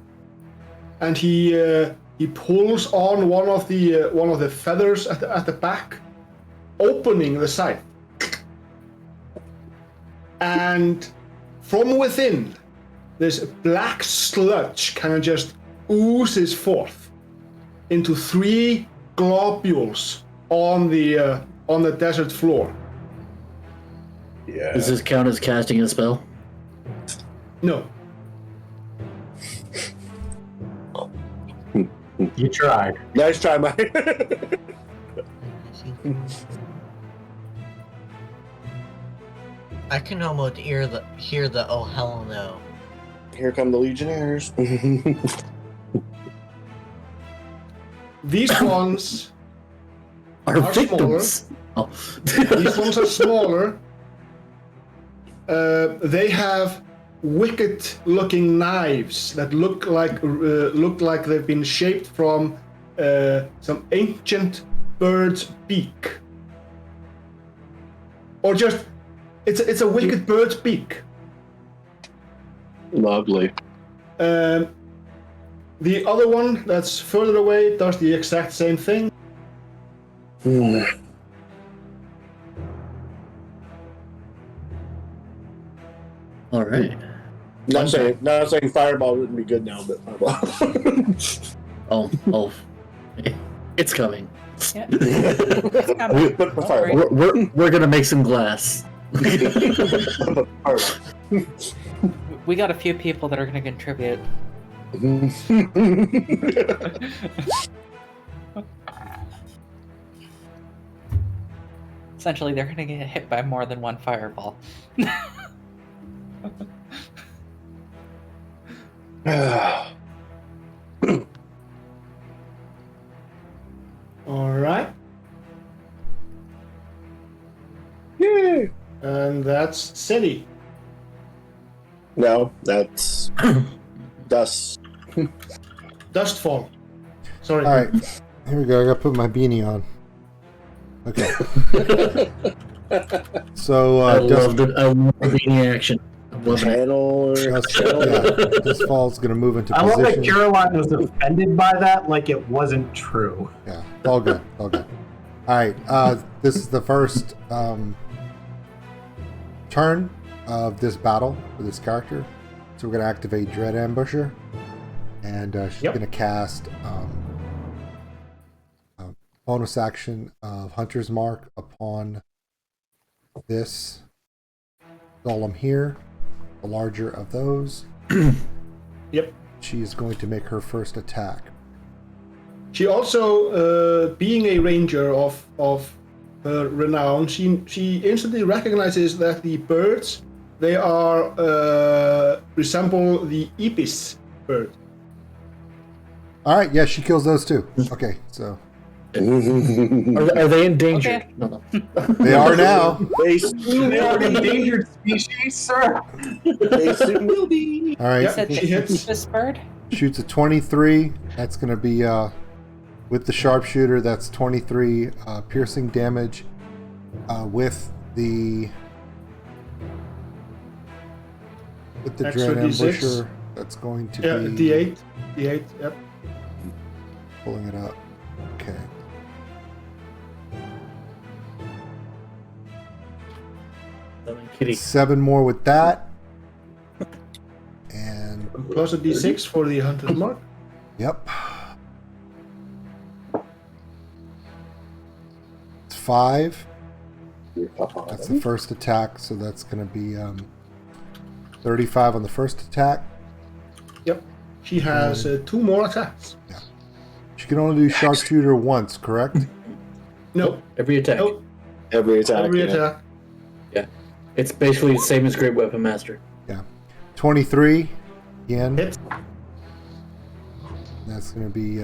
and he pulls on one of the feathers at the back, opening the scythe, and from within, this black sludge kind of just oozes forth into 3 globules on the desert floor. Yeah. Does this count as casting a spell? No. You tried. Nice try, Mike. I can almost hear the oh hell no. Here come the Legionnaires. These ones Our Are victims. Oh. These ones are smaller. They have wicked-looking knives that look like they've been shaped from some ancient bird's beak, or just it's a wicked bird's beak. Lovely. The other one that's further away does the exact same thing. All right. Not saying fireball wouldn't be good now, but fireball. Oh. It's coming. Yeah. But the fireball. We're gonna make some glass. Fireball. We got a few people that are going to contribute. Essentially, they're going to get hit by more than one fireball. All right. Yay! And that's City. No, that's dust. Dustfall. Sorry. All right, here we go. I gotta put my beanie on. Okay. So I Dust, love the beanie action. I'm loving it. Channel. Dustfall's gonna move into I love that position. Caroline was offended by that, like it wasn't true. Yeah, all good, all good. All right, this is the first turn of this battle for this character. So we're gonna activate Dread Ambusher, and she's gonna cast a bonus action of Hunter's Mark upon this golem here, the larger of those. Yep. She is going to make her first attack. She also, being a ranger of her renown, she instantly recognizes that the birds, they are resemble the ibis bird. All right, yeah, she kills those too. Okay, so Are they endangered? Okay. No. they are now. They soon They are will an be. endangered species, sir. They soon will be. All right, Yep. Said She hits. this bird? shoots a 23. That's going to be with the sharpshooter. That's 23 piercing damage. With the Extra Dread D6. Ambusher, that's going to Yeah, be D8. D8, yep. pulling it up. Okay. Kitty. 7 more with that. And Plus a D6 for the hunter's mark. yep. It's 5. That's the first attack, so that's going to be 35 on the first attack. Yep. She has 2 more attacks. She can only do sharpshooter once, correct? No. Every attack. Nope. Every attack. Every yeah. attack. It's basically the same as Great Weapon Master. Yeah. 23 again. Hit. That's going to be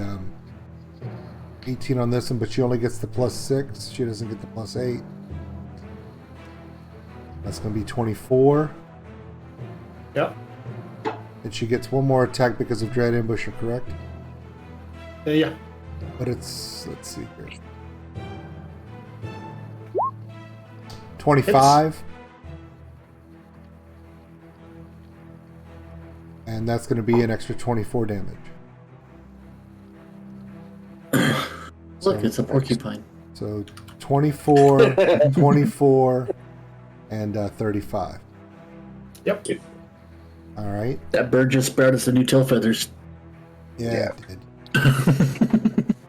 18 on this one, but she only gets the +6. She doesn't get the +8. That's going to be 24. Yep. And she gets one more attack because of Dread Ambusher, correct? Yeah. But it's, let's see here. 25. And that's going to be an extra 24 damage. Look, it's a porcupine. So 24, 24, and 35. Yep. All right. That bird just sprouted some new tail feathers. Yeah, it did.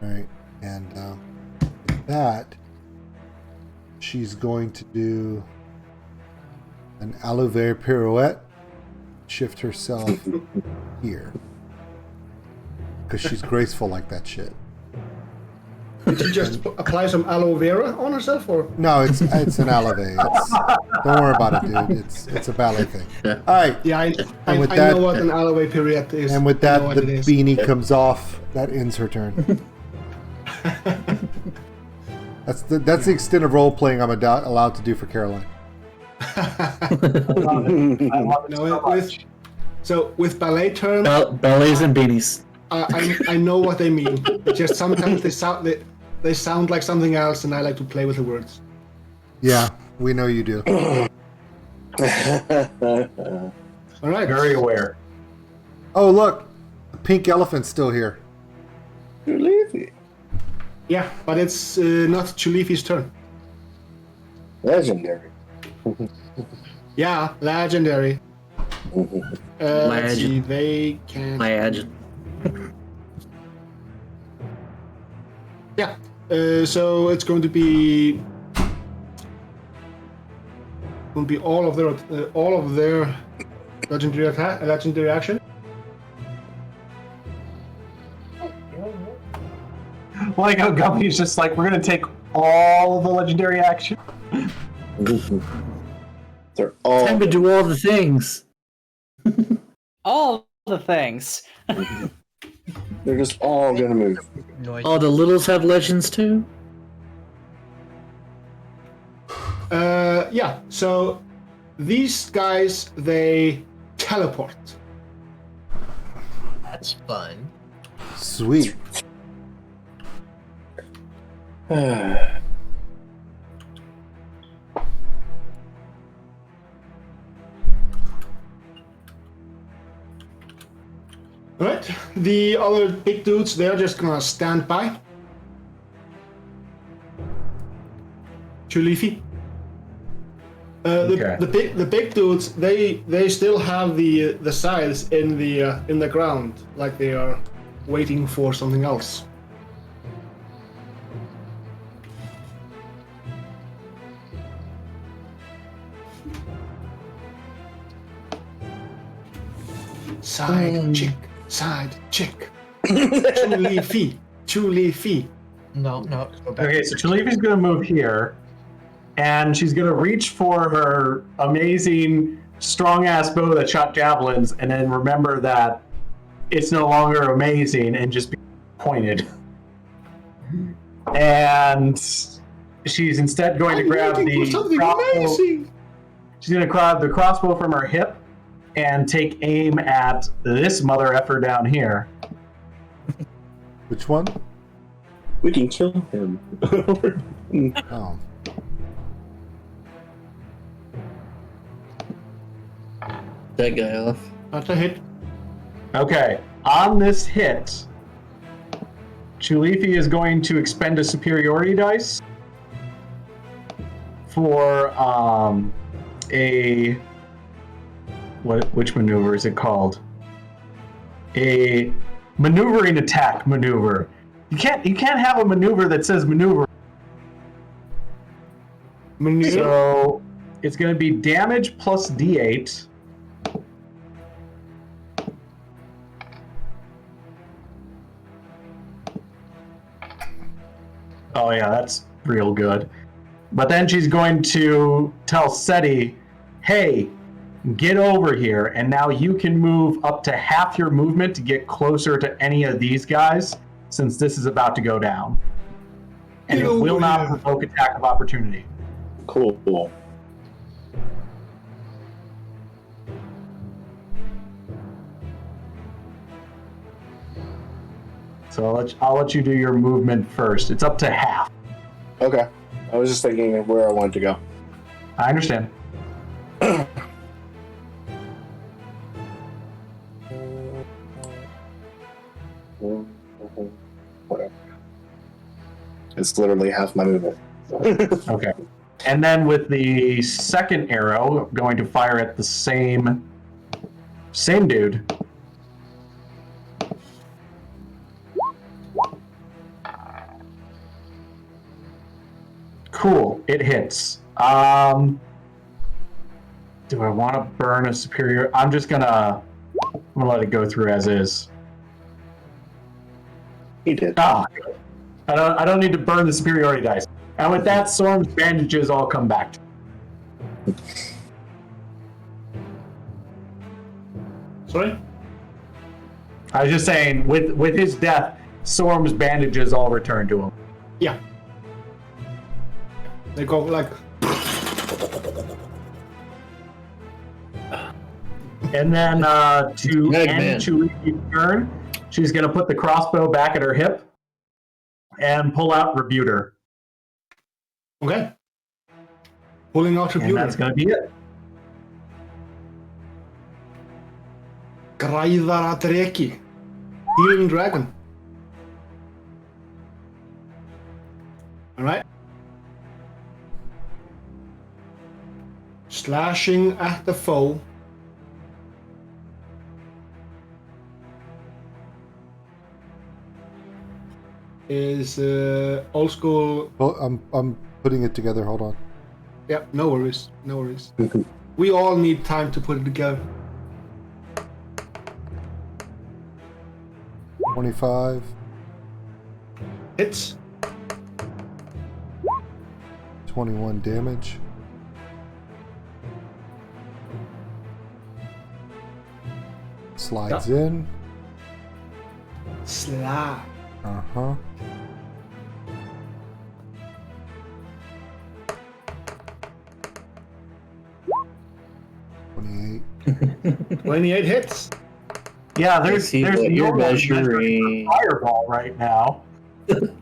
All right. And with that, she's going to do an aloe vera pirouette, shift herself here. Because she's graceful like that shit. Did she just apply some aloe vera on herself, or? No, it's an aloe vera. Don't worry about it, dude. It's a ballet thing. Yeah. All right. Yeah, I with know that- what an aloe pirouette is. And with I know that, what the it is. beanie comes off. That ends her turn. That's the extent of role playing I'm allowed to do for Caroline. I love it No, so much. So with ballet terms, Ballets and beanies. I know what they mean. It's just sometimes they sound like something else, and I like to play with the words. Yeah, we know you do. All right. Very aware. Oh, look. The pink elephant's still here. Yeah, but it's not Chulifi's turn. Legendary. Yeah, legendary. Let's see, Legend. they can. Imagine. Yeah. So it's going to be all of their legendary attack, legendary action. Like how Guppy's just like, we're gonna take all the legendary action. They're all. Time to do all the things. All the things. They're just all gonna move. Noise. All the littles have legends too. Yeah. So these guys, they teleport. That's fun. Sweet. All right. The other big dudes, they're just gonna stand by. Chulifi. Okay. The big dudes, they still have the sides in the ground, like they are waiting for something else. Side chick. Chulifi. No, go back. Okay, so Chalifi's gonna move here, and she's gonna reach for her amazing strong ass bow that shot javelins, and then remember that it's no longer amazing and just be pointed. And she's instead going to grab the crossbow. She's gonna grab the crossbow from her hip and take aim at this mother effer down here. Which one? We can kill him. Oh. That guy off. That's a hit. Okay, on this hit, Chulifi is going to expend a superiority dice for which maneuver is it called? A maneuvering attack maneuver. You can't have a maneuver that says maneuver. So it's going to be damage plus D8. Oh yeah, that's real good. But then she's going to tell Seti hey, get over here, and now you can move up to half your movement to get closer to any of these guys, since this is about to go down. And it will not provoke attack of opportunity. Cool. So I'll let you do your movement first. It's up to half. Okay. I was just thinking of where I wanted to go. I understand. Whatever. It's literally half my movement. Okay. And then with the second arrow, going to fire at the same dude. Cool. It hits. Do I want to burn a superior? I'm gonna let it go through as is. He did. Ah, I don't need to burn the superiority dice. And with that, Storm's bandages all come back. Sorry? I was just saying, with his death, Storm's bandages all return to him. Yeah. They go like... And then to end Tuiki's turn, she's going to put the crossbow back at her hip and pull out Rebuter. Okay. Pulling out And Rebuter. that's going to be it. Græðara dreki. Healing Dragon. Alright. Slashing at the foe. Is old school. Well, I'm putting it together. Hold on. Yeah, no worries. No worries. We all need time to put it together. 25. Hits. 21 damage. Slides in. Slide. Uh-huh. $28. 28 hits. Yeah, there's what you're no measuring. fireball right now. And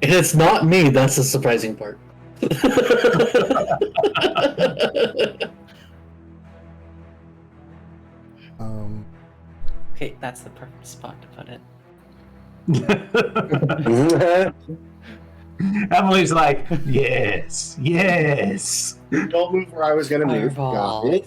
it's not me, that's the surprising part. Okay, that's the perfect spot to put it. Emily's like, yes. Don't move where I was going to move. Fireball. Got it.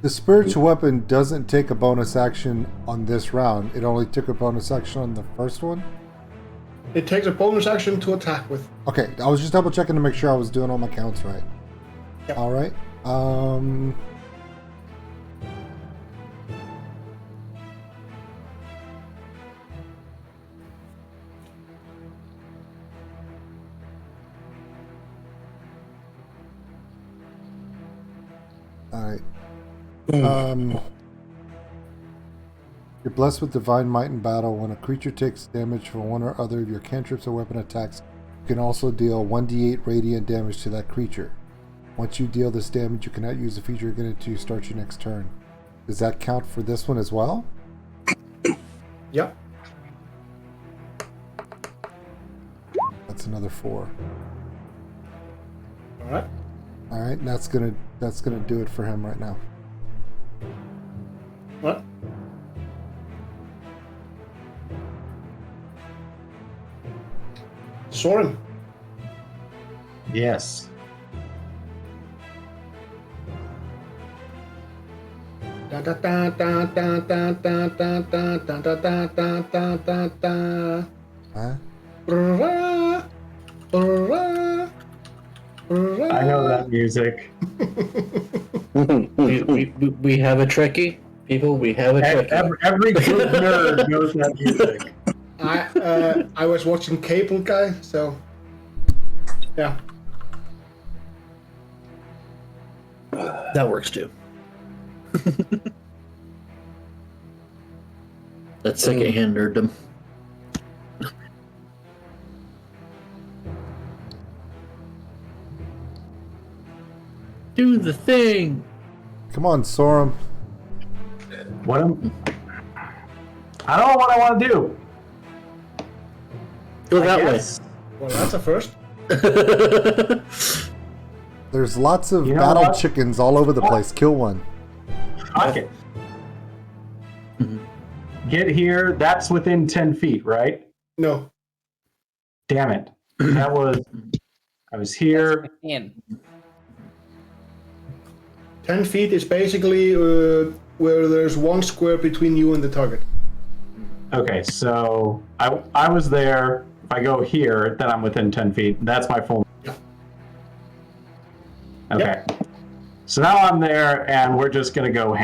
The spiritual weapon doesn't take a bonus action on this round. It only took a bonus action on the first one. It takes a bonus action to attack with. Okay, I was just double checking to make sure I was doing all my counts right. Yep. All right. All right. You're blessed with divine might in battle. When a creature takes damage from one or other of your cantrips or weapon attacks, you can also deal 1d8 radiant damage to that creature. Once you deal this damage, you cannot use the feature again to start your next turn. Does that count for this one as well? Yep. That's another 4. All right. All right, that's gonna do it for him right now. What? Soren. Yes. Da da da da da da da da da da da da da da da da. Huh? Brrrra, brrrra, brrrra. I know that music. we have a Trekkie, people. We have a Trekkie. Every good nerd knows that music. I I was watching Cable Guy, so yeah. That works too. That's secondhand nerddom. Do the thing. Come on, Sorum. I don't know what I want to do. Go that way. Well, that's a first. There's lots of You know battle what? chickens all over the place. Kill one. Okay. Get here. That's within 10 feet, right? No. Damn it. I was here. 15. 10 feet is basically where there's 1 square between you and the target. Okay, so I was there. If I go here, then I'm within 10 feet. That's my full. Yeah. Okay. So now I'm there, and we're just going to go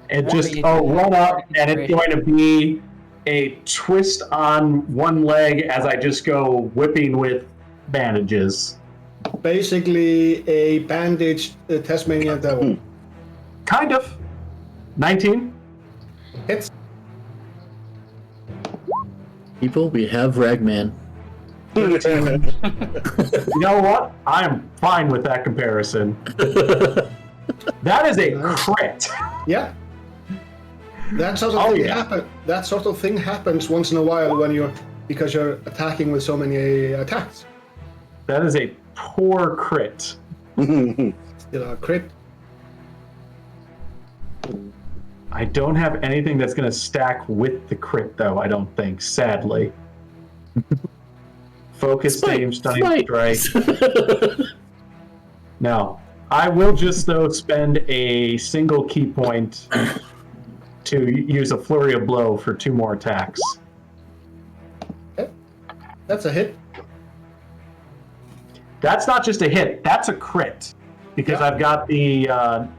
It just, run up, and it's going to be a twist on one leg as I just go whipping with bandages. Basically a bandaged Tasmanian devil. Kind of. 19. Hits. People, we have Ragman. You know what? I'm fine with that comparison. That is a crit. Yeah. That sort of thing That sort of thing happens once in a while because you're attacking with so many attacks. That is a poor crit. Still a crit. I don't have anything that's going to stack with the crit, though, I don't think, sadly. Focus, aim, stunning strike. No. I will just, though, spend a single key point to use a flurry of blow for 2 more attacks. Okay. That's a hit. That's not just a hit, that's a crit. Because I've got the,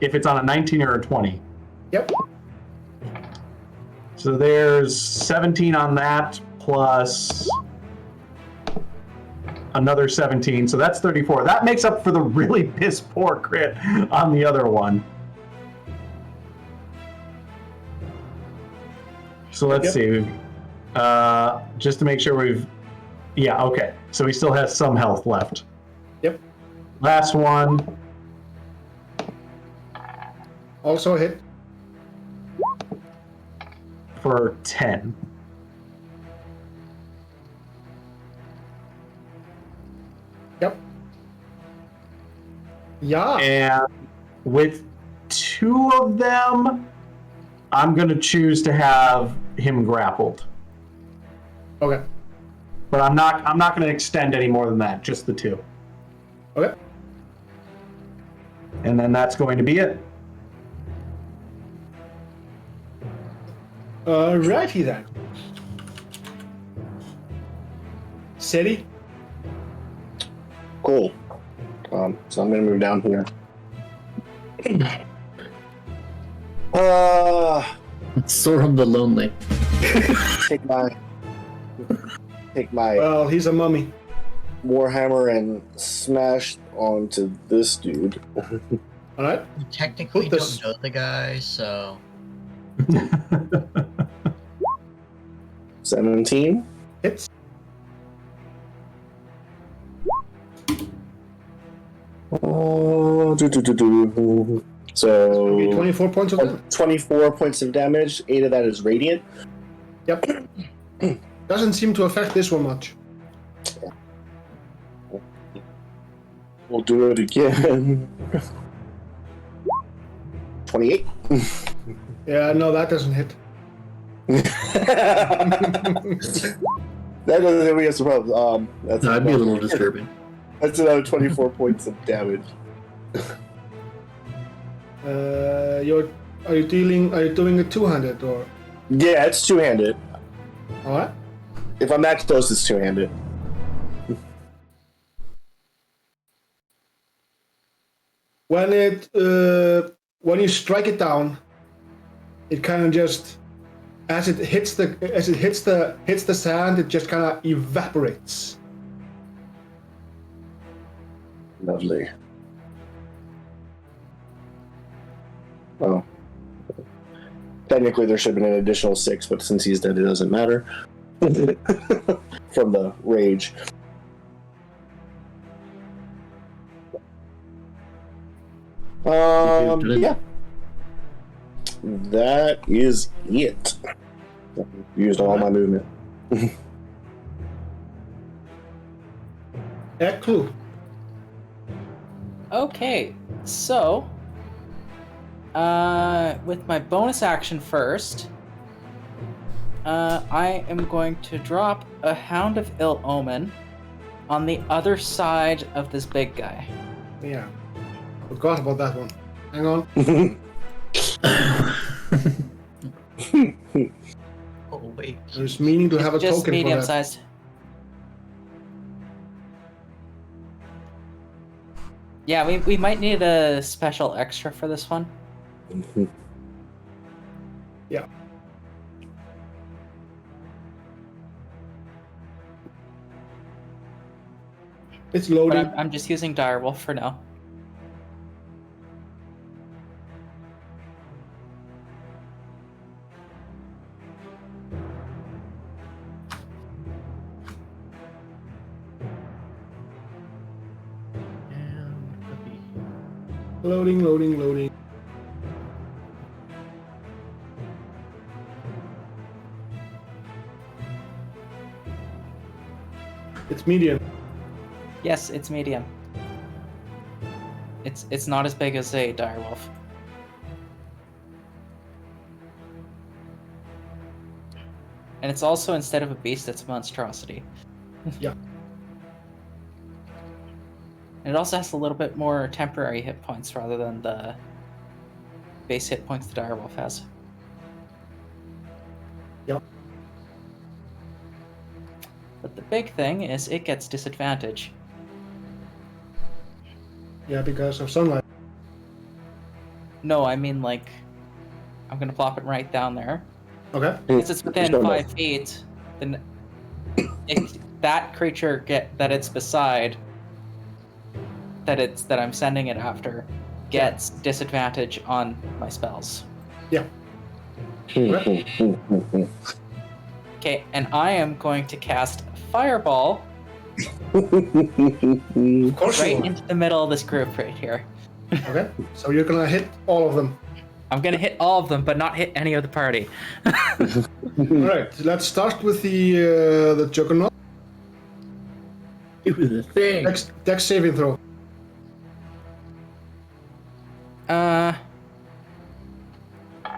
if it's on a 19 or a 20. Yep. So there's 17 on that, plus another 17, so that's 34. That makes up for the really piss poor crit on the other one. So let's see. Just to make sure we've... Yeah, okay. So he still has some health left. Yep. Last one. Also a hit. For 10. Yep. Yeah. And with 2 of them, I'm going to choose to have him grappled. Okay. But I'm not going to extend any more than that, just the 2. Okay. And then that's going to be it. Alrighty then. City. Cool. So I'm gonna move down here. Sorum the Lonely. take my Well, he's a mummy. Warhammer and smash onto this dude. Alright. You technically Put this- don't know the guy, so 17. Hits. So Be 24 points of damage. 24 points of damage. 8 of that is radiant. Yep. Doesn't seem to affect this one much. We'll do it again. 28. Yeah, no, that doesn't hit. That doesn't hit me as a problem. That'd be a little disturbing. That's another 24 points of damage. Are you doing a two-handed or? Yeah, it's two-handed. All right. If I'm that close, it's two-handed. When you strike it down, it kind of just as it hits the sand, it just kind of evaporates. Lovely. Well, technically there should have been an additional 6, but since he's dead, it doesn't matter. From the rage. Yeah. That is it. Used all my movement. Eklu. Okay, so with my bonus action first, I am going to drop a Hound of Ill Omen on the other side of this big guy. Yeah. Forgot about that one. Hang on. Oh wait. I was meaning to have a Just token medium for that. sized. Yeah, we might need a special extra for this one. Yeah. It's But loading. I'm just using Direwolf for now. Loading. It's medium. Yes, it's medium. It's not as big as a Direwolf. And it's also, instead of a beast, it's a monstrosity. Yeah. And it also has a little bit more temporary hit points rather than the base hit points the Direwolf has. Yep. But the big thing is it gets disadvantage. Yeah, because of sunlight. No, I mean like, I'm gonna plop it right down there. Okay. Since it's within 5 feet, then that creature that it's beside, that I'm sending it after, gets disadvantage on my spells. Yeah. Okay, and I am going to cast Fireball Of course you right will. into the middle of this group right here. Okay. So you're gonna hit all of them. I'm gonna hit all of them, but not hit any of the party. Alright, let's start with the Juggernaut. Do the thing. Dex saving throw.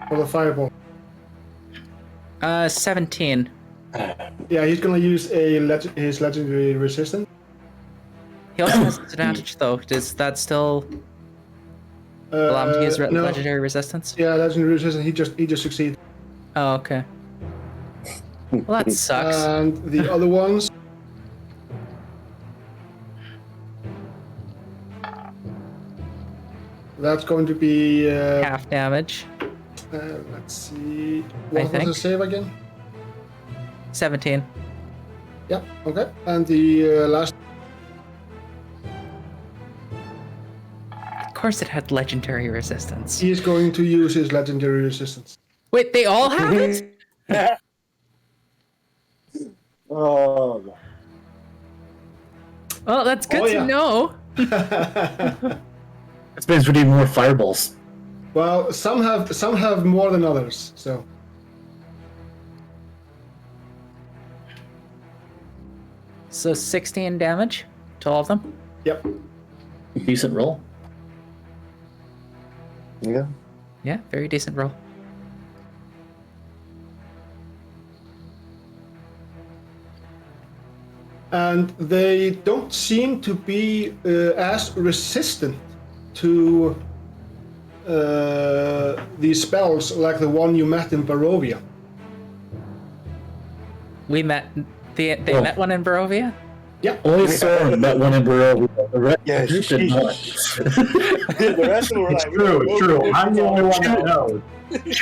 For the fireball. 17. Yeah, he's gonna use his legendary resistance. He also has disadvantage though. Does that still allow him to use No. legendary resistance? Yeah, legendary resistance. He just succeeds. Oh, okay. Well, that sucks. And the other ones. That's going to be. Half damage. Let's see. I What was think. the save again? 17. Yeah. Okay. And the last. Of course it had legendary resistance. He is going to use his legendary resistance. Wait, they all have it? Oh, God. Well, that's good Oh, yeah. to know. That means we need more fireballs. Well, some have more than others. So. So 16 damage to all of them? Yep. Decent roll. Yeah. Yeah, very decent roll. And they don't seem to be as resistant to these spells like the one you met in Barovia. We met... They Oh. met one in Barovia? Only Storm met one in Barovia. The rest Yeah, of the group did not. The rest of them were like, True. I'm the only one that knows.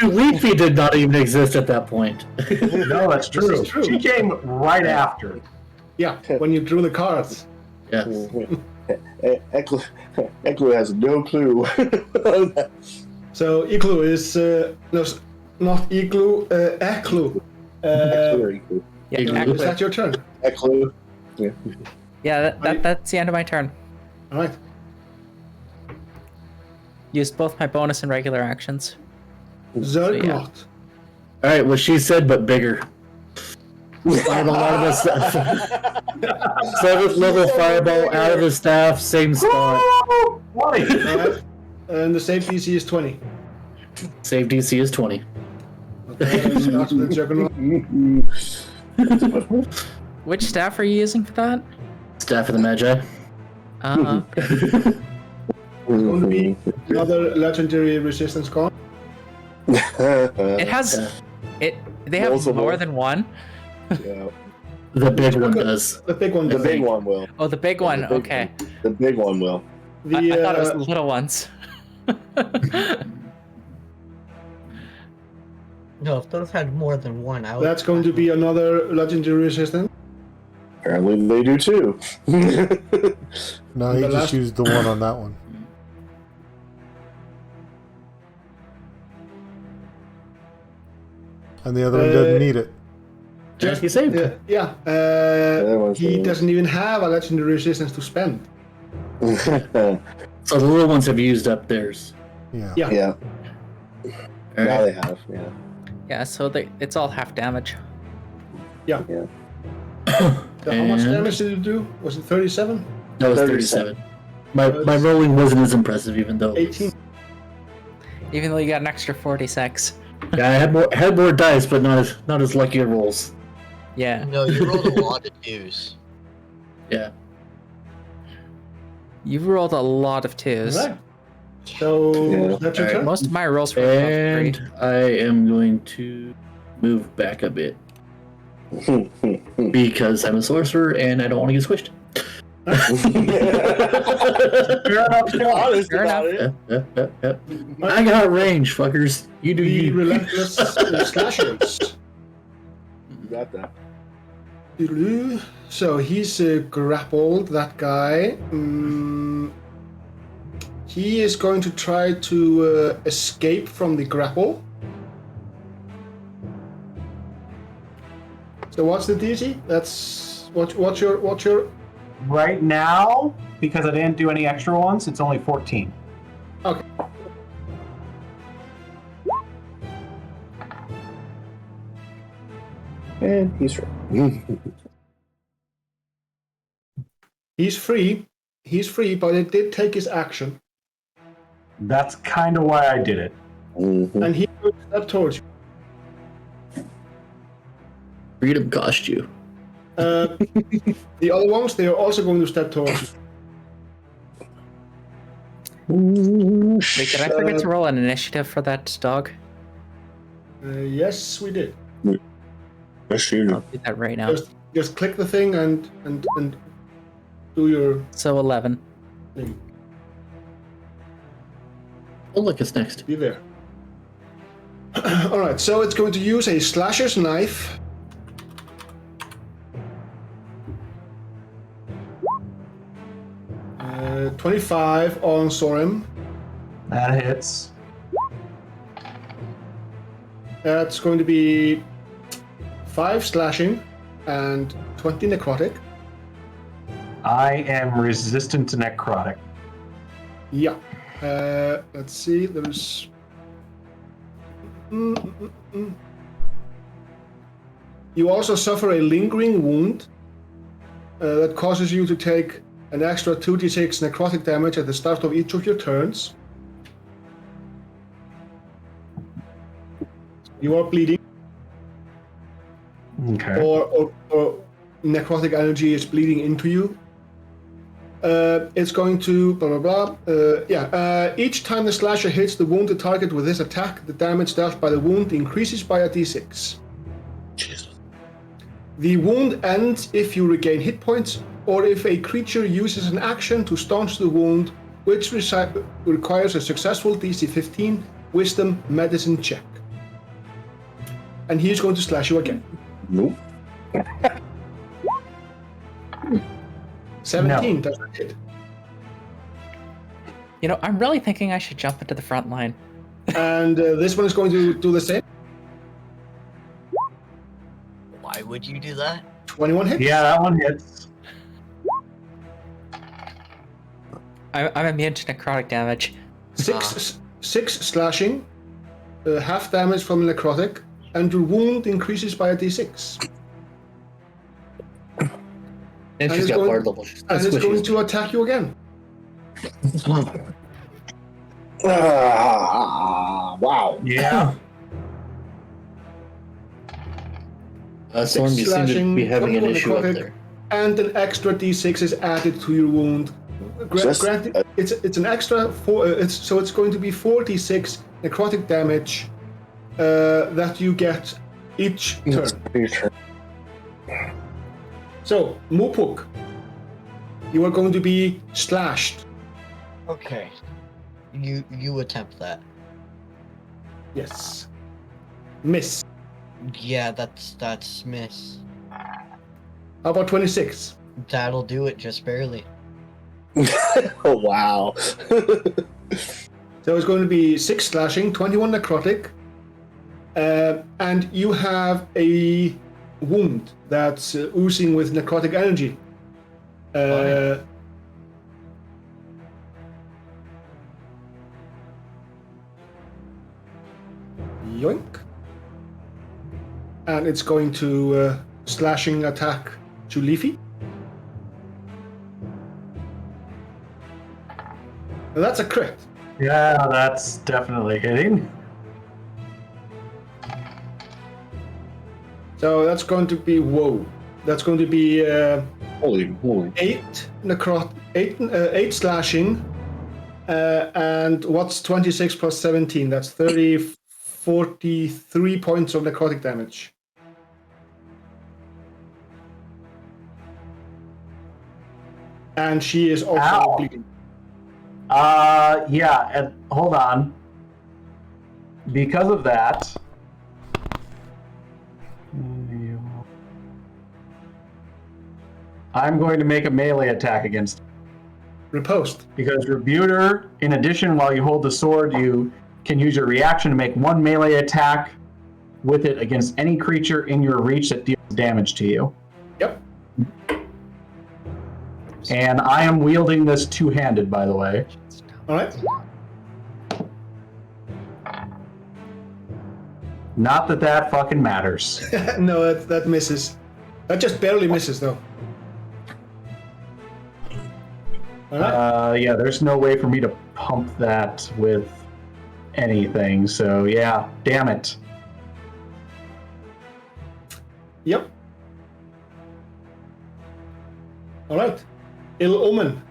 Leafy did not even exist at that point. No, that's true. This is true. She came right after. Yeah, when you drew the cards. Yes. Eklu has no clue. So Iklu is not Iklu, Eklu. Yeah, Eklu. Is that your turn? Eklu. Yeah. yeah that's the end of my turn. All right. Used both my bonus and regular actions. Zergnot. All right, what she said, but bigger. Fireball out of the staff. 7th level fireball out of the staff, same spot. All right. And the save DC is 20. Save DC is 20. Okay, starts with the Juggernaut. Which staff are you using for that? Staff of the Magi. Going to be another legendary resistance con. It has it. They have Multiple. more than one. Yeah. The big one does. The big one. The does. big one will. Oh, the big one. the big Okay, The big one will. The, I thought it was the little ones. No, if those had more than one, I would. that's going to be another legendary resistance. Apparently they do too. No, he The just last- used the one on that one. And the other one doesn't need it. Just he saved. Yeah. He doesn't even have a legendary resistance to spend. So the little ones have used up theirs. Yeah. Yeah. Yeah. All Now right. they have. Yeah. Yeah, so it's all half damage. Yeah. Yeah. So how much And- damage did it do? Was it 37? That was 37. My rolling wasn't as impressive, even though. 18. Even though you got an extra 46. Yeah, I had more dice, but not as lucky at rolls. Yeah, No, you rolled a lot of twos. Yeah. you've rolled a lot of twos. Right. So Yeah. that's your Alright. turn. Most of my rolls were above And 3. I am going to move back a bit because I'm a sorcerer and I don't want to get squished. Fair enough. Honest Fair about enough. it. I got range, fuckers. You do The you. Relentless Slashers. You got that. Doodaloo. So he's grappled, that guy. He is going to try to escape from the grapple. So what's the DC? That's what's your Right now, because I didn't do any extra ones, it's only 14. okay. And he's right. He's free. He's free, but it did take his action, That's kind of why I did it. and he will step towards you. Freedom cost you. The other ones, they are also going to step towards you. Wait, did I forget to roll an initiative for that dog? Yes, we did. Yes, you I'll do that right now. Just click the thing and do your So 11. thing. Oh, look, it's next. Be there. All right, so it's going to use a slasher's knife. Uh, 25 on Sorim. That hits. That's going to be 5 slashing and 20 necrotic. I am resistant to necrotic. Yeah. Let's see. There's. You also suffer a lingering wound that causes you to take an extra 2d6 necrotic damage at the start of each of your turns. You are bleeding, Okay. or necrotic energy is bleeding into you. It's going to blah blah blah. Each time the slasher hits the wounded target with this attack, the damage dealt by the wound increases by a d6. Jesus. The wound ends if you regain hit points, or if a creature uses an action to staunch the wound, which requires a successful DC 15 wisdom medicine check. And he's going to slash you again. Nope. 17, that's a hit. You know, I'm really thinking I should jump into the front line. And this one is going to do the same. Why would you do that? 21 hits. Yeah, that one hits. I'm immune to necrotic damage. Six slashing, half damage from necrotic, and your wound increases by a d6. And she's it's got going- bard level. And it's going to attack you again. Wow. Yeah. Storm, you seem to slashing, be having an 21 issue up necrotic. there. And an extra d6 is added to your wound. Granted, it's an extra 4. So it's going to be 4d6 necrotic damage that you get each turn. So, Mupuk, you are going to be slashed. Okay. You attempt that. Yes. Miss. Yeah, that's miss. How about 26? That'll do it, just barely. Oh, wow. So it's going to be 6 slashing, 21 necrotic, and you have a wound that's oozing with necrotic energy. Yoink. And it's going to slashing attack to Leafy. Now that's a crit. Yeah, that's definitely hitting. So that's going to be That's going to be Holy. 8 slashing, and what's 26 plus 17? That's 43 points of necrotic damage. And she is also Ow. bleeding. Yeah, and hold on. Because of that, I'm going to make a melee attack against her. Riposte. Because Rebuter, in addition, while you hold the sword, you can use your reaction to make one melee attack with it against any creature in your reach that deals damage to you. Yep. And I am wielding this two-handed, by the way. All right. Not that that fucking matters. No, that misses. That just barely misses, though. All right. Yeah, there's no way for me to pump that with anything, so yeah, damn it. Yep. All right. Ill Omen.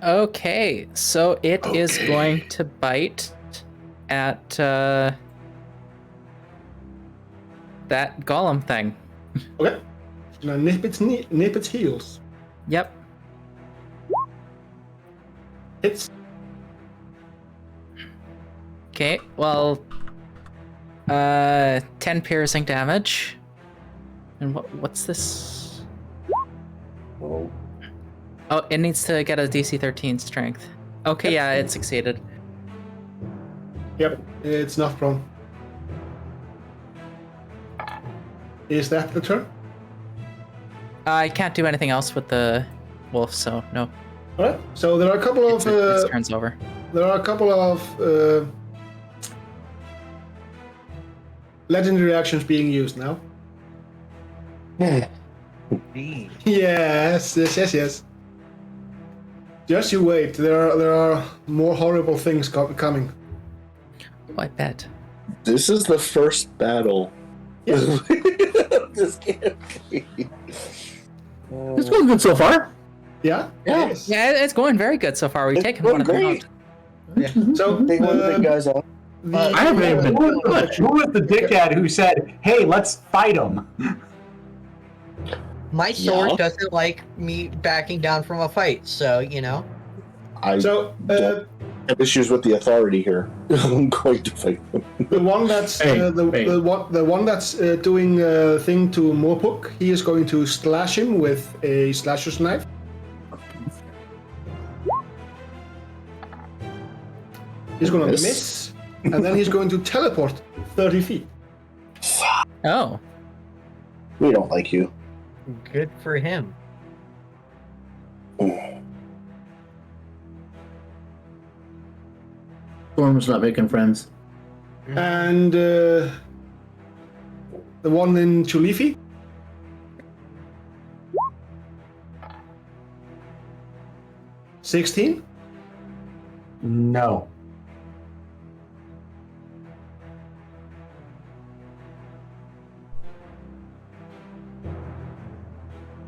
Okay, so it is going to bite at that golem thing. Okay. Now nip its heels. Yep. Hits. Okay, well, 10 piercing damage. And what's this? Oh. Oh, it needs to get a DC 13 strength. Okay, yeah, it succeeded. Yep, it's not prone. Is that the turn? I can't do anything else with the wolf, so no. All right. So there are a couple of Its turn's over. there are a couple of legendary actions being used now. Yes. Just you wait. There are more horrible things coming. Oh, I bet. This is the first battle. Yes. This campaign. It's going good so far. Yeah. Yeah. Yes. Yeah, it's going very good so far. We've It's taken going one of them great. out. Yeah. So Take one of the big guys out. I haven't even who was the dickhead who said, hey, let's fight him? My sword Yeah. doesn't like me backing down from a fight, so you know. I So have issues with the authority here. I'm going to fight them. The one that's the one that's doing thing to Morpuk, he is going to slash him with a slasher's knife. He's going to miss, and then he's going to teleport 30 feet. Oh. We don't like you. Good for him. Storm's not making friends. And the one in Chulifi. $16? No.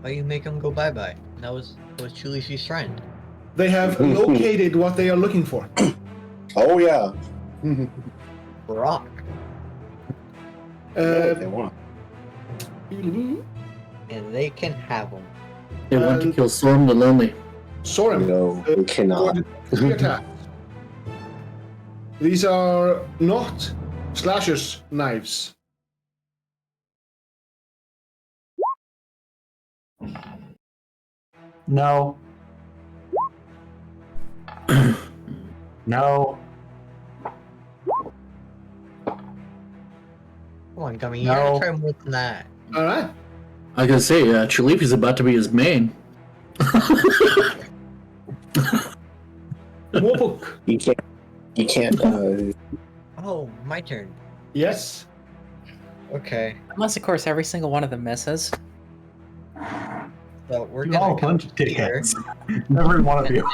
Why you make him go bye-bye? That was Chulifi's friend. They have located what they are looking for. Oh yeah. Brock. If they want. And they can have him. They want to kill Storm the Lonely. Soren. No, we cannot. 3 attacks. These are not slashers' knives. No. No. Come on, Gummy. No. You gotta try more than that. All right. I was gonna say, Chalifi's about to be his main. Morpuk. You can't. You can't. Oh, my turn. Yes. Okay. Unless, of course, every single one of them misses. So we're You're all gonna a bunch come of here dickheads. Every one of you.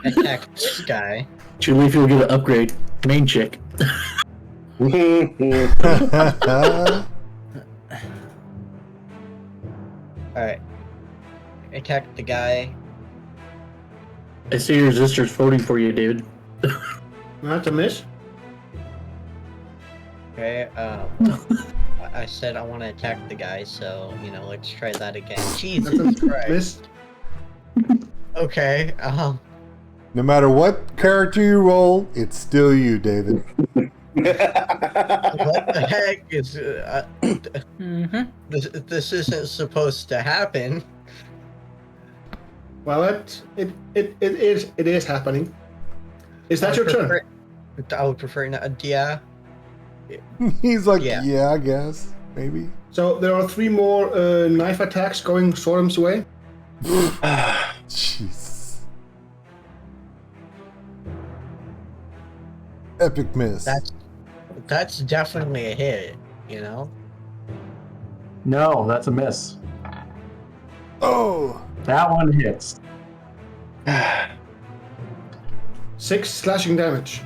and attack this guy. Chalifi will get an upgrade. Main chick. Alright. Attack the guy. I see your sister's voting for you, David. That's a miss. Okay, I said I want to attack the guy, so, let's try that again. Jesus That's a Christ. miss. Okay, No matter what character you roll, it's still you, David. what the heck is... Mm-hmm. This isn't supposed to happen. Well, it is happening. Is that your turn? I would prefer not. Yeah. He's like, Yeah. yeah, I guess. Maybe. So there are 3 more knife attacks going Soren's way. Jeez. Epic miss. That's definitely a hit, No, that's a miss. Oh! That one hits. 6 slashing damage.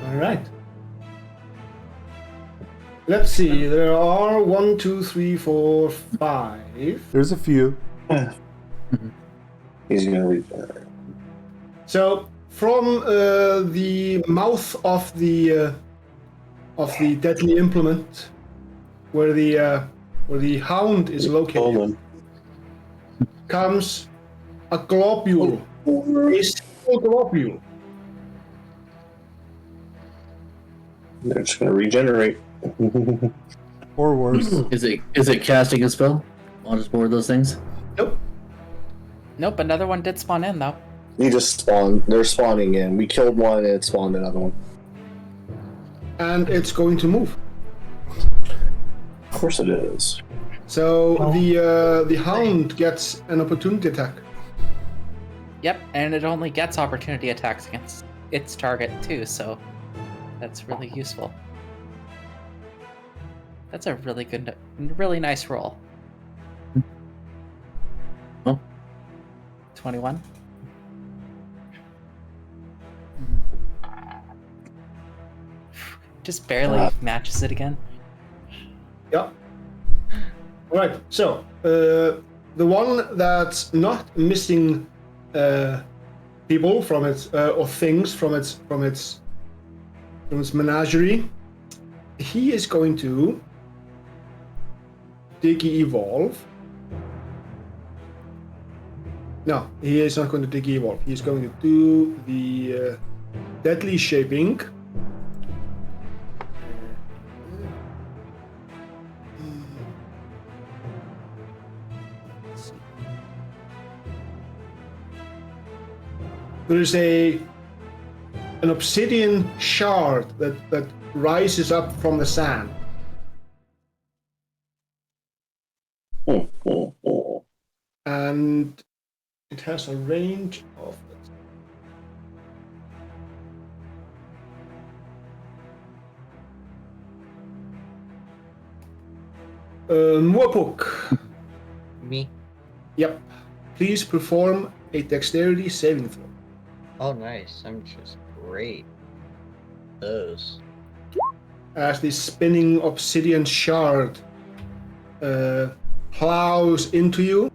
All right. Let's see. There are 1, 2, 3, 4, 5. There's a few. He's gonna read. So from the mouth of the deadly implement, where the hound is located, comes a globule, a single globule. They're just gonna regenerate. Or worse. Is it casting a spell? On just more of those things? Nope. Nope, another one did spawn in, though. He just spawned. They're spawning in. We killed one and it spawned another one. And it's going to move. Of course it is. So the hound gets an opportunity attack. Yep, and it only gets opportunity attacks against its target, too, so that's really useful. That's a really good, really nice roll. Oh. 21. Just barely matches it again. Yeah. All right. So the one that's not missing people from its or things from its menagerie, he is going to Diggy evolve No, he is not going to de-evolve. He's going to do the deadly shaping. There is an obsidian shard that rises up from the sand. And it has a range of... Moapuk. Me? Yep. Please perform a dexterity saving throw. Oh, nice. I'm just great. Those. As the spinning obsidian shard plows into you.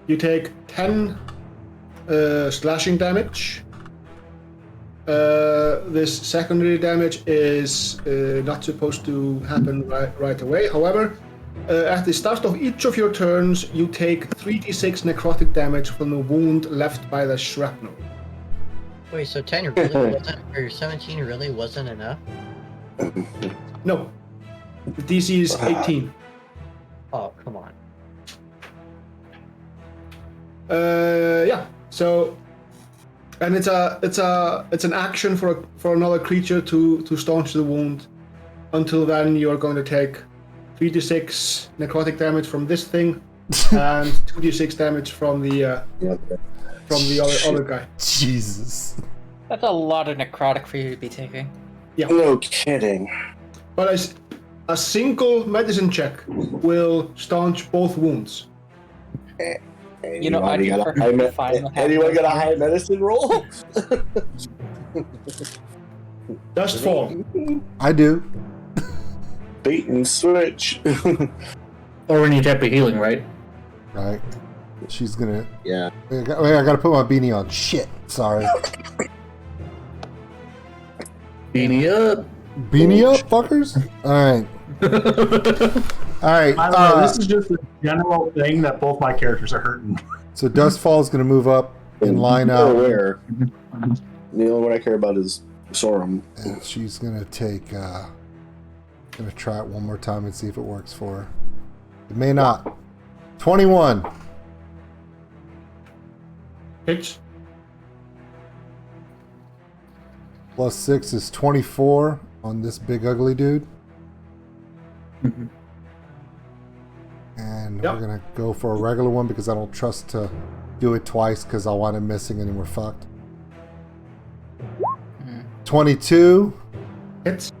You take 10 slashing damage. This secondary damage is not supposed to happen right away. However, at the start of each of your turns, you take 3d6 necrotic damage from the wound left by the shrapnel. Wait, so 10 really wasn't, or 17 really wasn't enough? No. The DC is 18. Oh, come on. Yeah. So, and it's an action for another creature to staunch the wound. Until then, you are going to take 3d6 necrotic damage from this thing, and 2d6 damage from the other guy. Jesus. That's a lot of necrotic for you to be taking. Yeah. No kidding. But a single medicine check will staunch both wounds. You know, I'd be perfectly fine with having anyone got a those. high medicine roll? Dust fall. I do. Bait and switch. Or any type of healing, right? Right. She's gonna. Yeah. Wait, I gotta put my beanie on. Shit. Sorry. Beanie up. Beanie up, fuckers. All right. All right. By the way, this is just a general thing that both my characters are hurting. So Dustfall is gonna move up and line You're up, aware. The only one I care about is Sorum. and she's gonna take. Gonna try it one more time and see if it works for her. It may not. 21. Hits. Plus 6 is 24 on this big ugly dude. And Yep. we're gonna go for a regular one because I don't trust to do it twice because I'll wind up missing and then we're fucked. 22 Hits.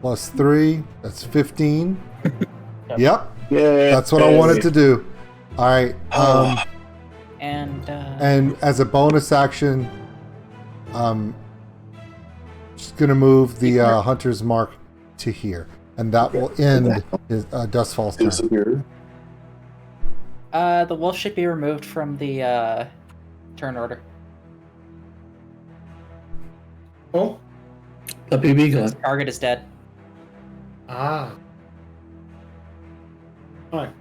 plus 3, that's 15. Yep, Yeah. that's what I wanted to do. All right. And And as a bonus action, just gonna move the Hunter's Mark to here, and that will end his Dustfall's turn. Disappear. the wolf should be removed from the turn order. Oh. A BB gun. Target is dead. Ah. Alright.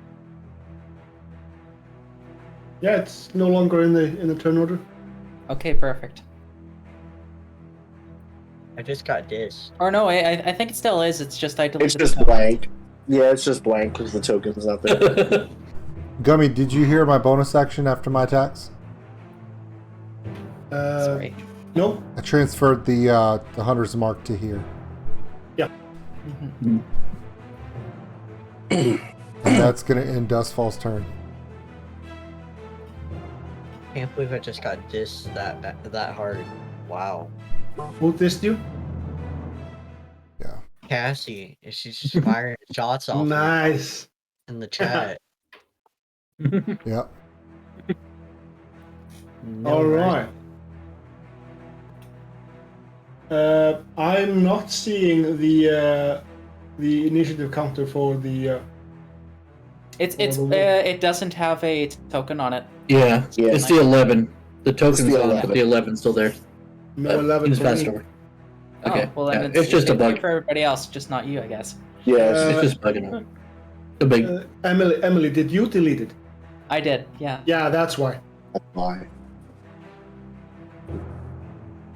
Yeah, it's no longer in the turn order. Okay, perfect. I just got this. Or no, I think it still is. It's just I deleted It's just the token. blank. Yeah, it's just blank because the token's not there. Gummy, did you hear my bonus action after my attacks? Sorry. Nope. I transferred the Hunter's Mark to here, Mhm. and that's gonna end Dustfall's turn. Can't believe I just got this that hard. Wow. Who dissed you? Yeah. Cassie, she's just firing shots off Nice. in the chat. Yep. No All mercy. right. I'm not seeing the initiative counter for the. It doesn't have a token on it. Yeah, Yeah. it's the 11. The token's the on, 11. but the 11's still there. No 11 He's for passed me. over. Okay. Oh, well then Yeah, it's just a bug. for everybody else, just not you, I guess. Yes. It's just bugging out. The big. Emily, did you delete it? I did, yeah. Yeah, that's why. That's why.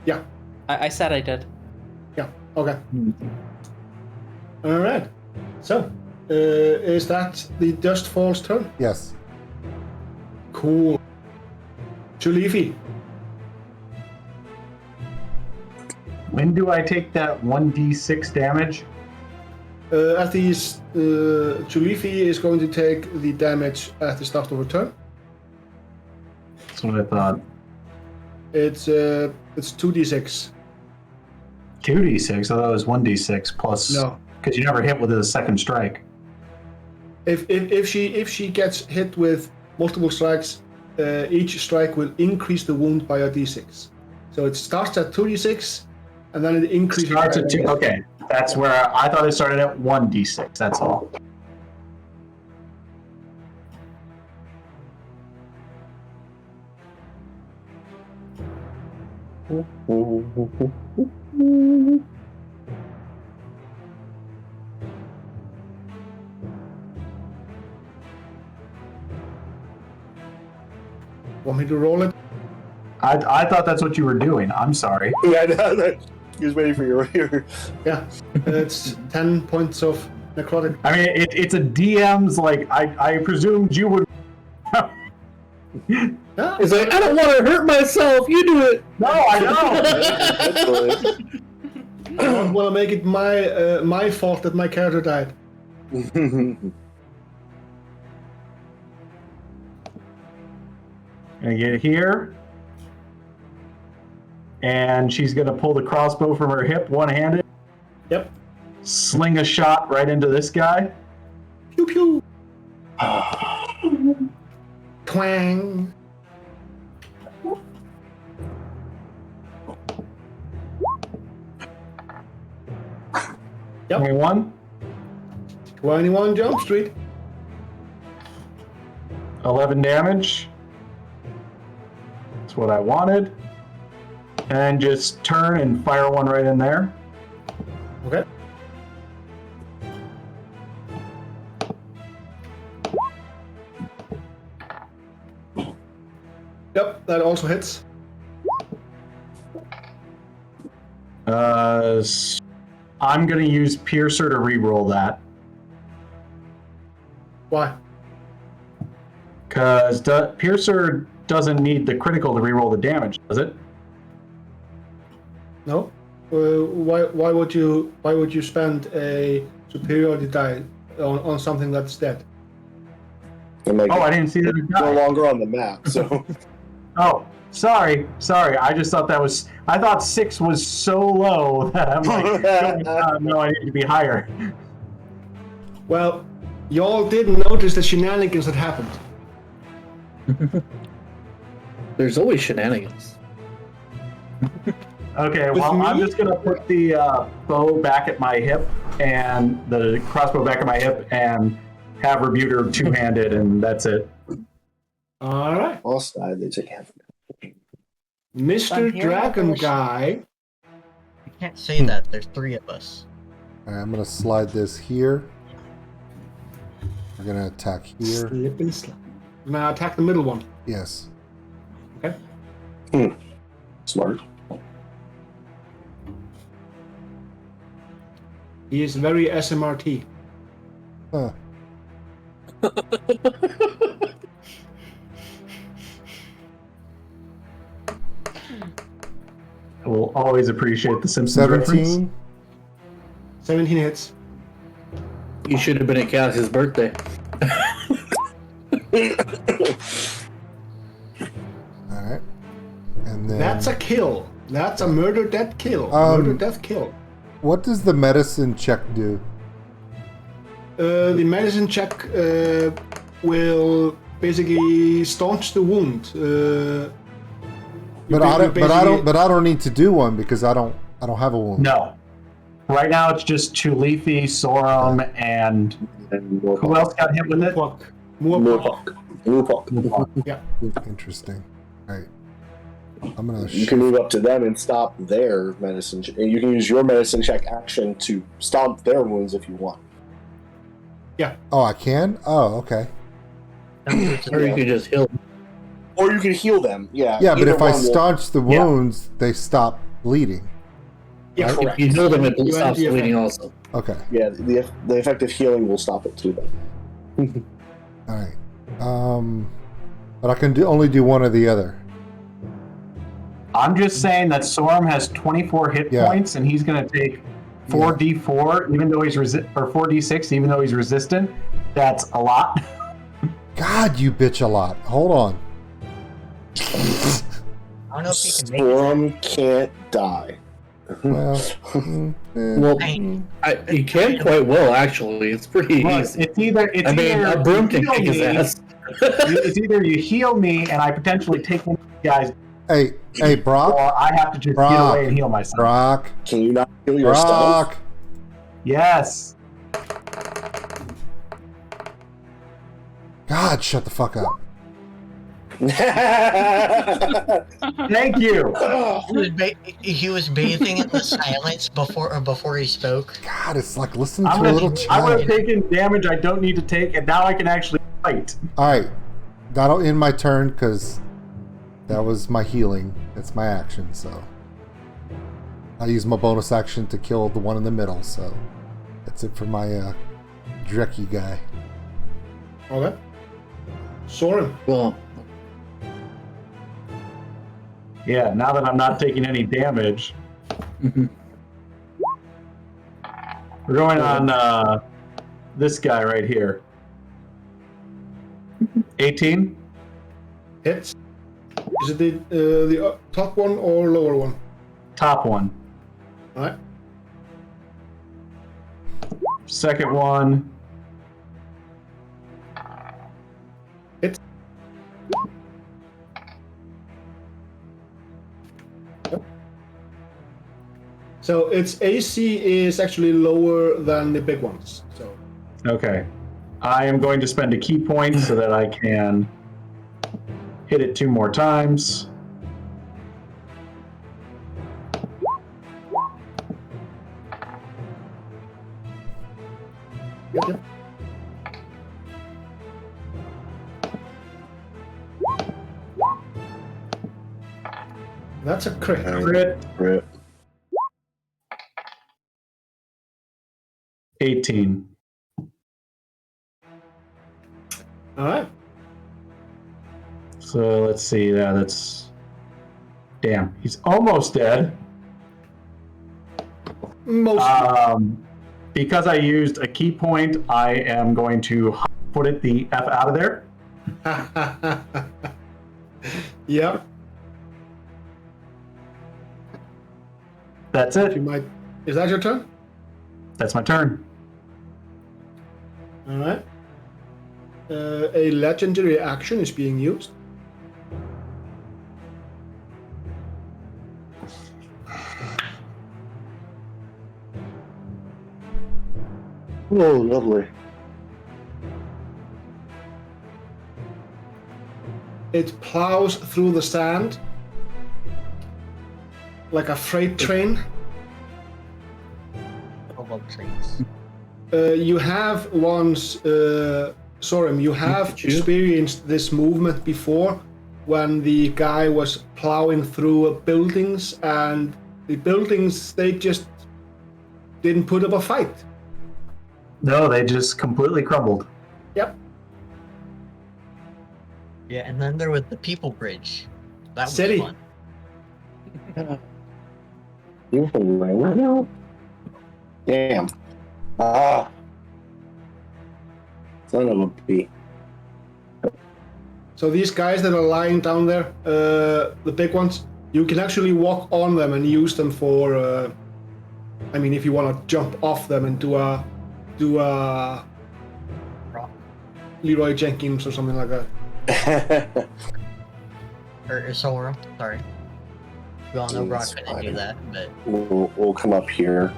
Yeah. I said I did. Yeah. Okay. All right. So, is that the Dust Falls turn? Yes. Cool. Julefi. When do I take that 1d6 damage? At these, Julefi is going to take the damage at the start of her turn. That's what I thought. It's 2d6. 2d6? I thought it was 1d6 plus. No. Because you never hit with a second strike. If she gets hit with multiple strikes, each strike will increase the wound by a d6. So it starts at 2d6, and then it increases. Starts at 2. Okay, that's where I thought it started at 1d6. That's all. Want me to roll it? I thought that's what you were doing. I'm sorry. Yeah, no, he was waiting for your. Yeah. It's 10 points of necrotic. I mean, it's a DM's, like, I presumed you would. Yeah. He's like, I don't want to hurt myself. You do it. No, I know. I don't want to make it my fault that my character died. Gonna get here. And she's gonna pull the crossbow from her hip, one-handed. Yep. Sling a shot right into this guy. Pew pew. Twang. Yep. 21. 21 Jump Street. 11 damage. That's what I wanted. And just turn and fire one right in there. Okay. Yep, that also hits. I'm going to use Piercer to reroll that. Why? Because Piercer doesn't need the critical to reroll the damage, does it? No. Why would you spend a superiority die on something that's dead? Like, Oh, I didn't see that. It no died. longer on the map, so. Oh, sorry. I just thought I thought 6 was so low that I'm like, no, I need to be higher. Well, y'all didn't notice the shenanigans that happened. There's always shenanigans. Okay, With well, I'm me? just gonna put the bow back at my hip and the crossbow back at my hip and have Rebuter two-handed, and that's it. All right, Lost side, they take half. Mr. I'm here. Dragon Guy. You can't say that. There's 3 of us. All right, I'm going to slide this here. We're going to attack here. Slip and slide. Now attack the middle one. Yes. Okay. Smart. He is very SMRT. Huh. I will always appreciate the Simpsons reference. 17. 17 hits. You should have been at Cass's birthday. All right. And then That's a kill. That's a murder death kill. Um, Murder death kill. what does the medicine check do? The medicine check will basically staunch the wound. But I don't need to do one because I don't have a wound. No. Right now it's just Chulefi, Sorum, and who else got hit with it? Moorpok. Moorpok. Yeah. Interesting. All right. I'm gonna. You can move up to them and stop their medicine. And you can use your medicine check action to stomp their wounds if you want. Oh, I can. Oh, okay. Or you could just heal. Or you can heal them. Yeah. Yeah, but either if I one will- staunch the wounds, they stop bleeding. Yeah, Right? correct. If you heal them, it You stops end the bleeding effect. also. Okay. Yeah, the effective healing will stop it too. Then. All right. But I can only do one or the other. I'm just saying that Sorum has 24 hit Yeah. points, and he's going to take 4d4, even though he's or 4d6, even though he's resistant. That's a lot. God, you bitch a lot. Hold on. I don't know if you can make it. Storm can't die. Well, Well, you can quite well, actually. It's pretty Look, easy. it's either a broom can you heal kick his me- ass. It's either you heal me and I potentially take one of you guys, hey, Brock. or I have to just Brock. get away and heal myself. Brock. Can you not heal yourself? Brock. Yes. God, shut the fuck up. Thank you. He was bathing in the silence before he spoke. God, it's like listening I to a would little have child. taken damage I don't need to take, and now I can actually fight. All right, that'll end my turn because that was my healing. That's my action. So I use my bonus action to kill the one in the middle. So that's it for my Drecky guy. Okay. Soren. Well, Yeah, now that I'm not taking any damage, mhm. we're going on this guy right here. 18? Hits. Is it the top one or lower one? Top one. Alright. Second one. Hits. So its AC is actually lower than the big ones. So Okay. I am going to spend a key point so that I can hit it 2 more times. yep. That's a crit. Crit. Rip. 18. Alright. So let's see. Yeah, that's. Damn, he's almost dead. Most Because I used a key point, I am going to put it the F out of there. yeah. That's You it. might. Is that your turn? That's my turn. Alright. A legendary action is being used. Oh, lovely. It plows through the sand like a freight train. You have once, Sorum, you have experienced this movement before when the guy was plowing through buildings and the buildings, they just didn't put up a fight. No, they just completely crumbled. Yep. Yeah, and then there was the People Bridge. That was City. fun. You from right now? Damn. Ah. Son of a bee. So these guys that are lying down there, the big ones, you can actually walk on them and use them for, I mean, if you want to jump off them and do a Leroy Jenkins or something like that. Or Sorum, sorry. We all know Brock couldn't do that, but we'll come up here.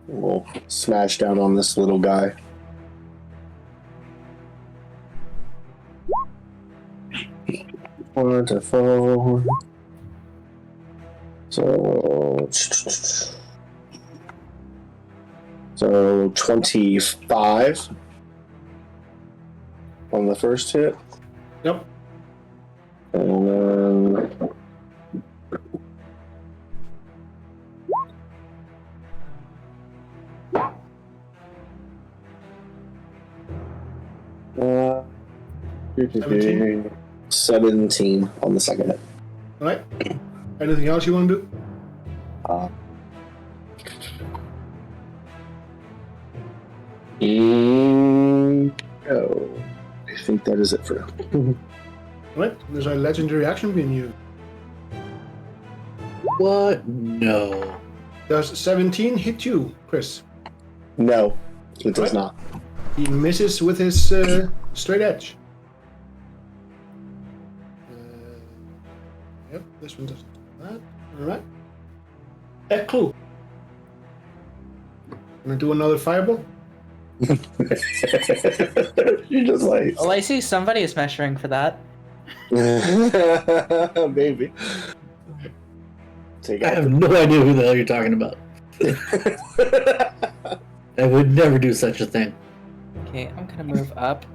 We'll smash down on this little guy. Wonderful. So 25 on the first hit. Yep. And then uh, 17 on the second hit. All right. Anything else you want to do? Oh, I think that is it for now. All right. There's a legendary action being used. What? No. Does 17 hit you, Chris? No, it does Right. not. He misses with his straight edge. Yep, this one doesn't do that. Alright. Eklu. Gonna do another fireball? You're just like, Well, I see somebody is measuring for that. maybe. Take I out have no idea who the hell you're talking about. I would never do such a thing. Okay, I'm gonna move up.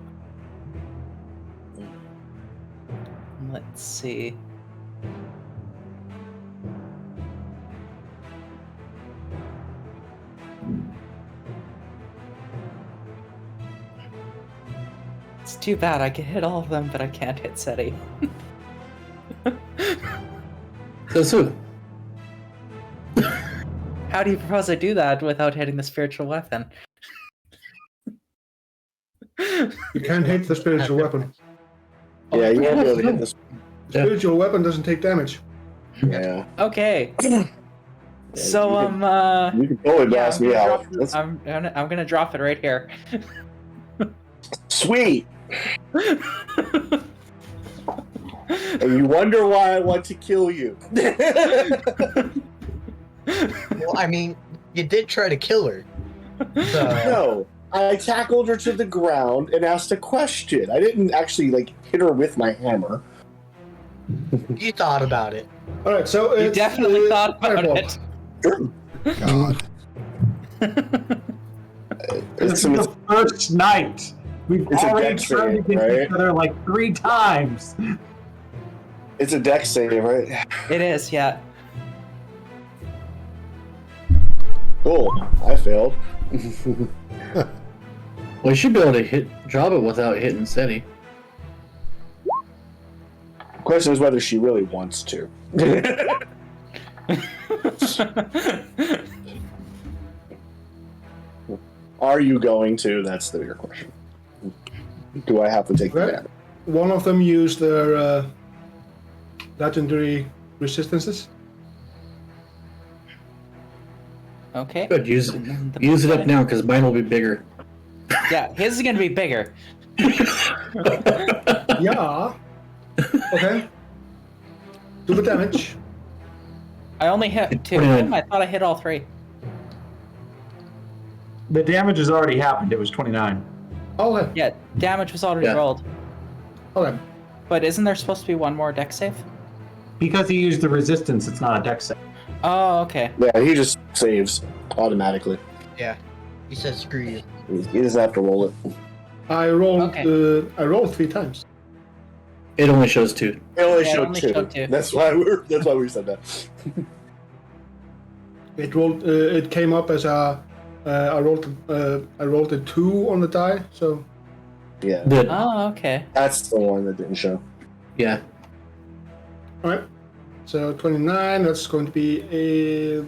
Let's see. It's too bad. I can hit all of them, but I can't hit SETI. So, How do you propose I do that without hitting the spiritual weapon? You can't hit the spiritual weapon. Yeah, you won't be able to hit this. Yeah. Spiritual weapon doesn't take damage. Yeah. Okay. So you You can totally blast me out. That's I'm gonna drop it right here. sweet. And you wonder why I want to kill you. Well, I mean, you did try to kill her. So, No, I tackled her to the ground and asked a question. I didn't actually hit her with my hammer. you thought about it. Alright, so You it's, definitely thought about fireball. it. God. This is the first night. We've It's a already dex turned save, against right? each other like 3 times. It's a dex save, right? It is, yeah. Cool. I failed. well, you should be able to drop it without hitting SETI. Question is whether she really wants to. Are you going to? That's the bigger question. Do I have to take the Right. damage? One of them used their legendary resistances. Okay. Good, use And then the it up button- now because mine will be bigger. Yeah, his is gonna be bigger. Yeah. Okay. Do the damage. I only hit 2 of 29. them. I thought I hit all 3. The damage has already happened. It was 29. Okay. Yeah, damage was already Yeah. rolled. Okay. But isn't there supposed to be one more dex save? Because he used the resistance, it's not a dex save. Oh, okay. Yeah, he just saves automatically. Yeah. He said, screw you. He doesn't have to roll it. I rolled. Okay. I rolled 3 times. It only shows 2. It only Yeah, it showed only 2. showed 2. That's why we said that. It rolled. It came up as a. I rolled a 2 on the die. So Yeah, Oh, okay. that's the one that didn't show. Yeah. all right. So 29. That's going to be a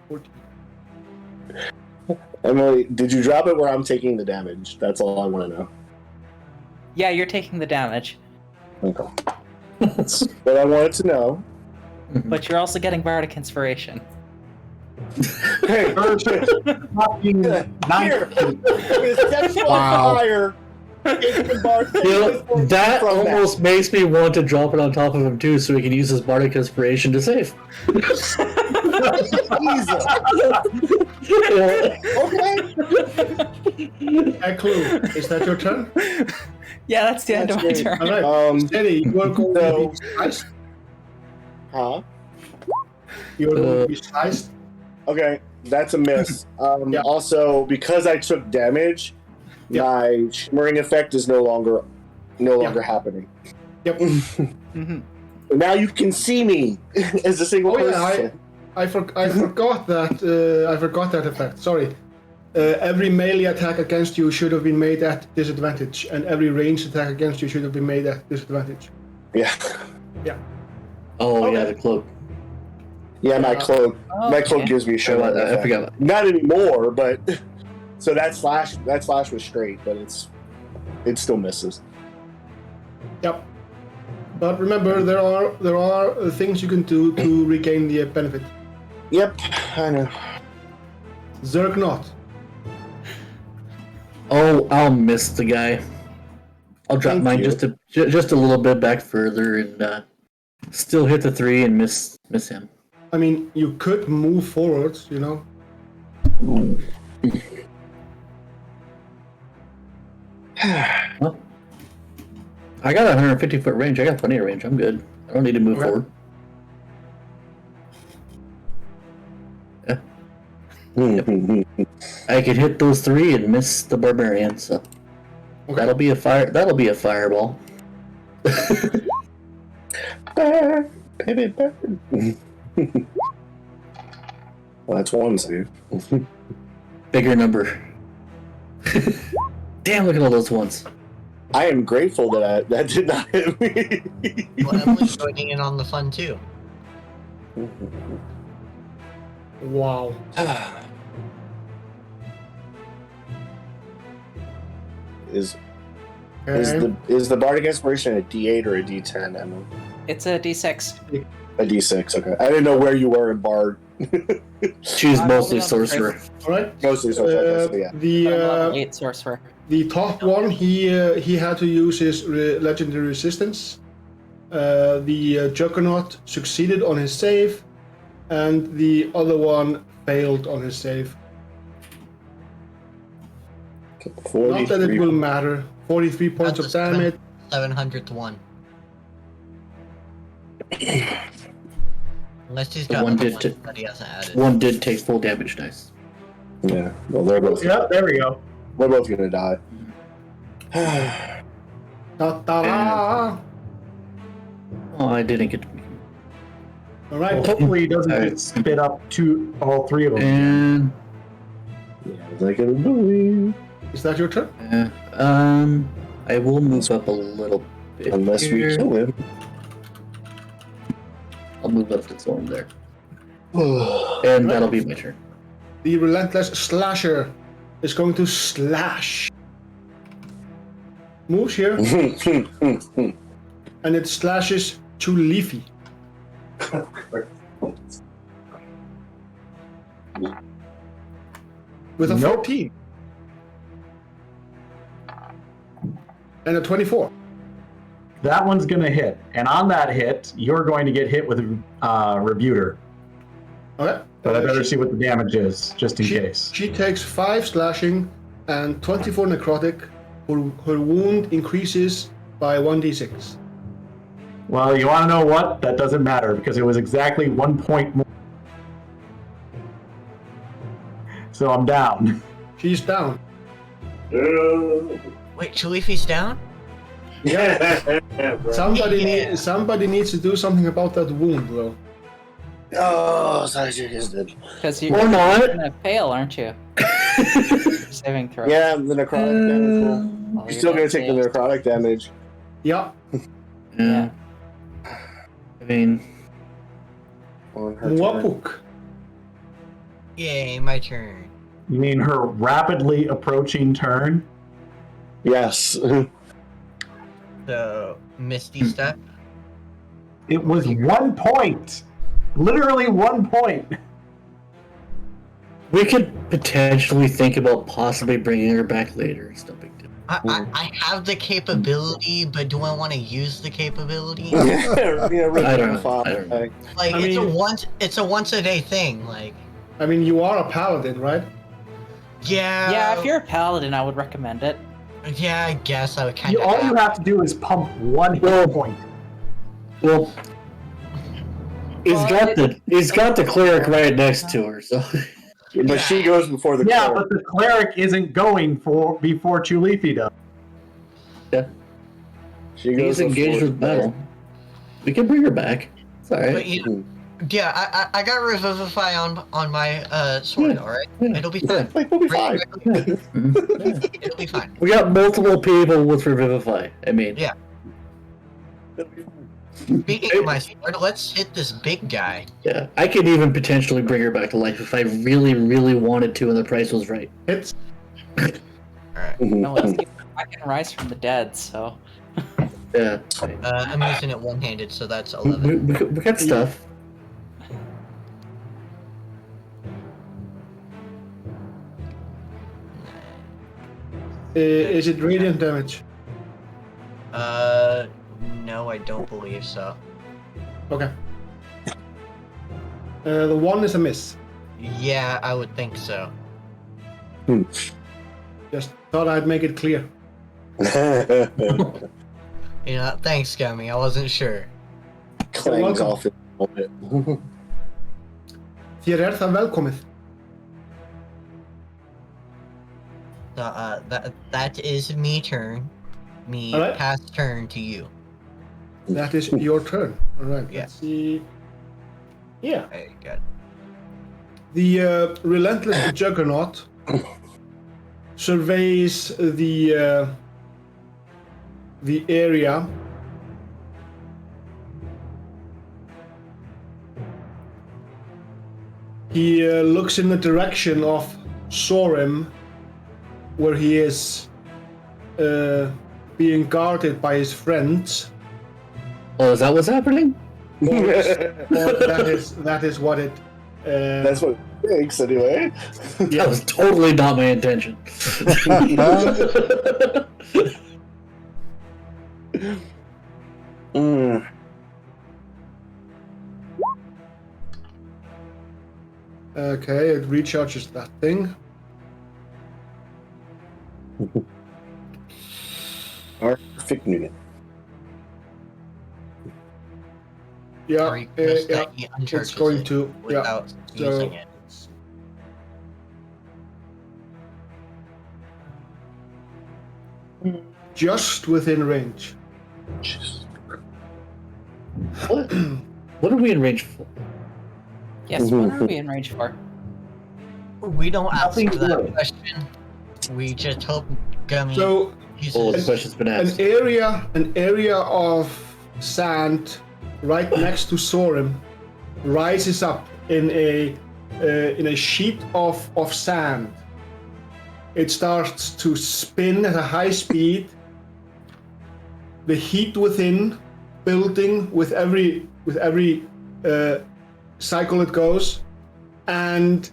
14. Emily, did you drop it where I'm taking the damage? That's all I want to know. Yeah, you're taking the damage, Okay. But I wanted to know. but you're also getting bardic inspiration. Hey, Fucking here, 19. with sexual Wow. fire, it can bar- You know, that from almost makes me want to drop it on top of him too, so he can use his bardic inspiration to save. Jesus. Yeah. Okay. Eklu, is that your turn? Yeah, that's the end of my That's turn. great. Alright, Steady, you are going to So- be sliced. Huh? You are going to be sliced. Okay, that's a miss. Yeah. Also, because I took damage, Yeah. my shimmering effect is no longer happening. Yep. Mhm. Now you can see me as a single Oh yeah, person. I forgot that. I forgot that effect. Sorry. Every melee attack against you should have been made at disadvantage, and every ranged attack against you should have been made at disadvantage. Yeah. Oh yeah, Okay. the cloak. Yeah, my cloak. My cloak Okay. gives me shimmering I effect. forgot about Not anymore, but so that slash was straight, but it still misses. Yep. But remember, there are things you can do to regain the benefit. Yep, I know. Zerg not. Oh, I'll miss the guy. I'll drop Thank mine you. just a little bit back further and still hit the 3 and miss him. I mean, you could move forward, you know. Well, I got a 150-foot range. I got plenty of range. I'm good. I don't need to move Okay. forward. I could hit those 3 and miss the barbarian. So Okay. that'll be a fireball. Well, that's one save. Bigger number. Damn! Look at all those ones. I am grateful that that did not hit me. Well, Emily's joining in on the fun too. Wow. Is Okay. the bardic inspiration a D8 or a D10? Emma? It's a D6. A D6. Okay, I didn't know where you were in bard. She's I'm mostly holding on to sorcerer. All right. Mostly so. So yeah. I'm level The 8 sorcerer. top one, he had to use his legendary resistance. The Juggernaut succeeded on his save, and the other one failed on his save. Not that it will matter. 43 points of That's damage. 700 to 1. Unless he's The got one other did ones t- that he hasn't added. One did take full damage. Nice. Yeah. Well, they're both. Yep, there we go. We're both gonna die. Ta-da! Oh, I didn't get to. All Well, right. hopefully he doesn't Alright. just spit up all 3 of them. And Yeah, like a movie. Is that your turn? I will move up a little bit. Unless we here. kill him. I'll move up the thorn there, and that'll be my turn. The Relentless Slasher is going to slash. Moves here, and it slashes to Leafy. With a Nope. 14. And a 24. That one's gonna hit, and on that hit, you're going to get hit with Rebuter. Okay. But I better she, see what the damage is, just in she, case. she takes 5 slashing and 24 necrotic. Her wound increases by 1d6. Well, you want to know what? That doesn't matter because it was exactly 1 point more. So I'm down. She's down. Wait, Chalifi's down? Somebody needs to do something about that wound, though. Oh, Sajik is dead. Because you're Or not. gonna fail, aren't you? Saving throw. Yeah, the necrotic damage. Will. Well, You're still gonna take the dead necrotic damage. Yeah. Yeah. I mean, On her turn. Mwapuk. Yay, my turn. You mean her rapidly approaching turn? Yes. So, Misty Step. It was 1 point. Literally 1 point. we could potentially think about possibly bringing her back later. It's no big deal. I have the capability, but do I want to use the capability? Yeah, I don't know. Like, I it's a once a day thing. Like, I mean, you are a paladin, right? Yeah, if you're a paladin, I would recommend it. Yeah, I guess I would kind of. All you have to do is pump one hit point. Well, he's got the cleric right next to her, so. But she goes before the Yeah, cleric. but the cleric isn't going before Chulifi does. Yeah. She goes He's engaged before with battle. We can bring her back. It's alright. But yeah, I got Revivify on my sword. Yeah. All right, Yeah. it'll be fine. Like, we'll be fine. It'll be fine. We got multiple people with Revivify. I mean, Yeah. Speaking of my sword, let's hit this big guy. yeah. I could even potentially bring her back to life if I really, really wanted to and the price was right. Hits. All right. No, I can rise from the dead, so. Yeah. I'm using it one-handed, so that's 11. We got stuff. Is it radiant damage? No, I don't believe so. Okay. The 1 is a miss. Yeah, I would think so. Just thought I'd make it clear. You know, thanks, Gummy. I wasn't sure. Clangs off in a little bit. Þér það velkomið. That is me turn. Me Alright. pass turn to you. That is your turn. All right. Yeah. Let's see. Yeah. Very good. The Relentless Juggernaut surveys the area. He looks in the direction of Sorim, where he is being guarded by his friends. Oh, is that what's happening? That is what it. That's what it thinks, anyway. That was totally not my intention. Okay, it recharges that thing. Perfect Nugget. Yeah, Or you can just yeah. let you uncharge It's going it to. Yeah. without So. using it. Just within range. What are we in range for? Yes, what are we in range for? We don't ask Nothing that good. question. We just hope Gummy So uses Oh, the question's been an asked. area of sand right next to Sorim rises up in a sheet of sand. It starts to spin at a high speed. The heat within building with every cycle it goes, and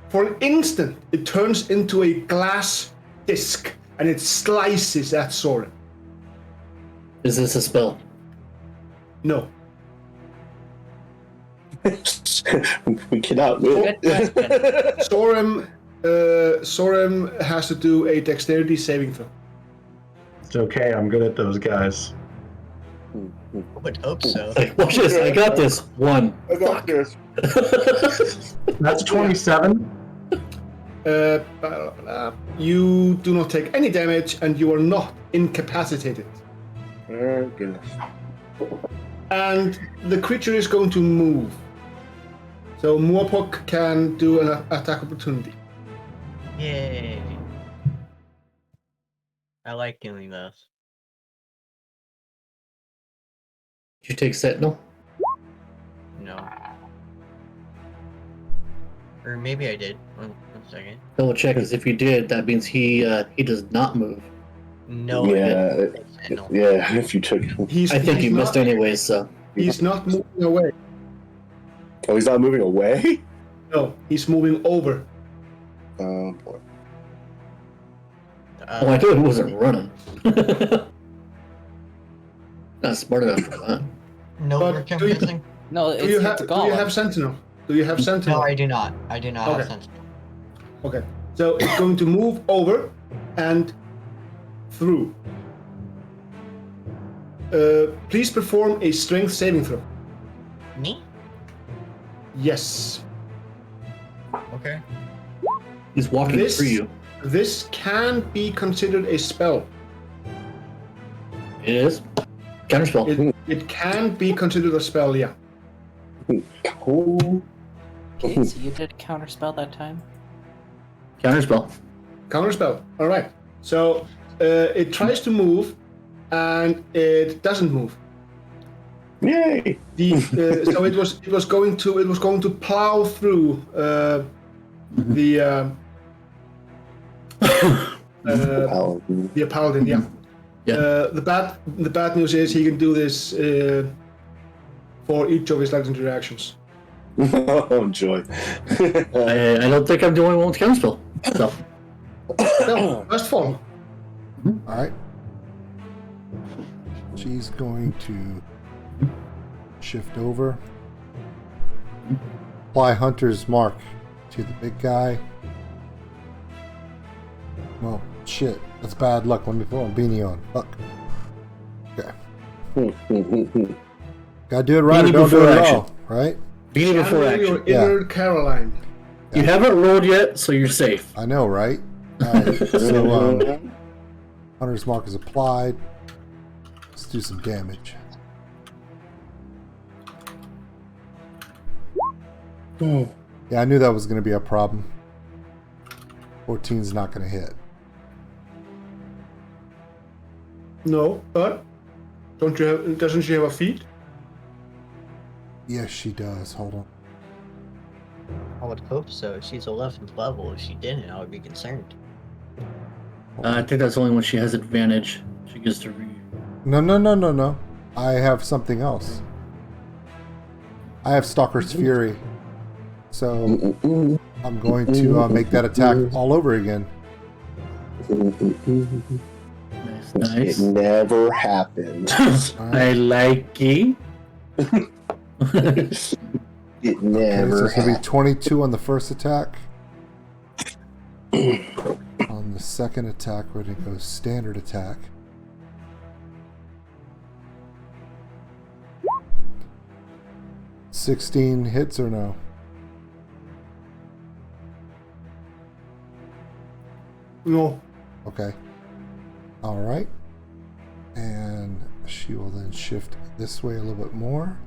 for an instant it turns into a glass disc and it slices at Sorin. Is this a spell? No. We cannot win. Good question. Sorim has to do a dexterity saving throw. It's okay, I'm good at those guys. I would hope so. Like, watch this. I got this. 1. I got this. That's 27. You do not take any damage and you are not incapacitated. Oh, goodness. And the creature is going to move. So Muapok can do an attack opportunity. Yay. I like doing those. Did you take Sentinel? No. Or maybe I did. One second. Double check, because if you did, that means he does not move. No, Yeah, I didn't. yeah, if you took. I think you missed anyways, so. He's not moving away. Oh, he's not moving away? No, he's moving over. Oh, boy. Oh, I knew it wasn't running. Not smart enough for that. No, But we're do you- confusing. No, Do you it's have a do you have golem. Sentinel? Do you have Sentinel? No, I do not. I do not Okay. have Sentinel. Okay. So it's going to move over and through. Please perform a strength saving throw. Me? Yes. Okay. He's walking This- through you. This can be considered a spell. It is. Counterspell. It can be considered a spell, yeah. Cool. Okay, so you did counterspell that time? Counterspell. Counterspell. All right. So it tries to move, and it doesn't move. Yay! So it was going to plow through the paladin. Yeah. Yeah. The bad news is he can do this for each of his legendary reactions. Oh, joy. I don't think I'm the only one with counterspell. So. No, last fall. All right. She's going to shift over. Apply Hunter's Mark to the big guy. Well, shit. That's bad luck. Let me throw a beanie on. Fuck. Okay. Gotta do it right Beanie or don't do before it at action. all, right? Being before Channel action. your inner Caroline. You haven't rolled yet, so you're safe. I know, right? Alright, so Hunter's Mark is applied. Let's do some damage. Yeah, I knew that was going to be a problem. 14's not going to hit. No, but doesn't she have a feat? Yes, she does. Hold on. I would hope so. She's 11th level. If she didn't, I would be concerned. I think that's only when she has advantage. She gets to No. I have something else. I have Stalker's Fury. So I'm going to make that attack all over again. Nice. It never happened. I like it. It Okay, so never it's going to be happened. 22 on the first attack. On the second attack, we're going to go standard attack. $16 hits or no? No. Okay. All right. And she will then shift this way a little bit more.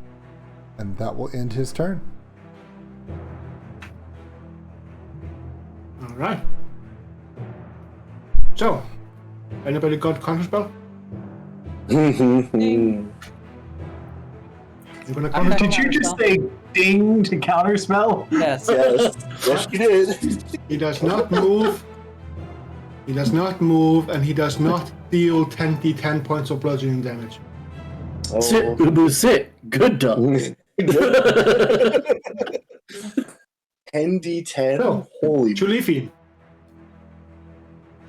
And that will end his turn. All right. So, anybody got counterspell? I'm gonna I'm counter. Did you just say ding to counterspell? Yes. Yes, yes, you did. He does not move. He does not move, and he does not deal 10 points of bludgeoning damage. Sit, boo boo, sit. Good dog. 10d10. No. Holy. Chulifi.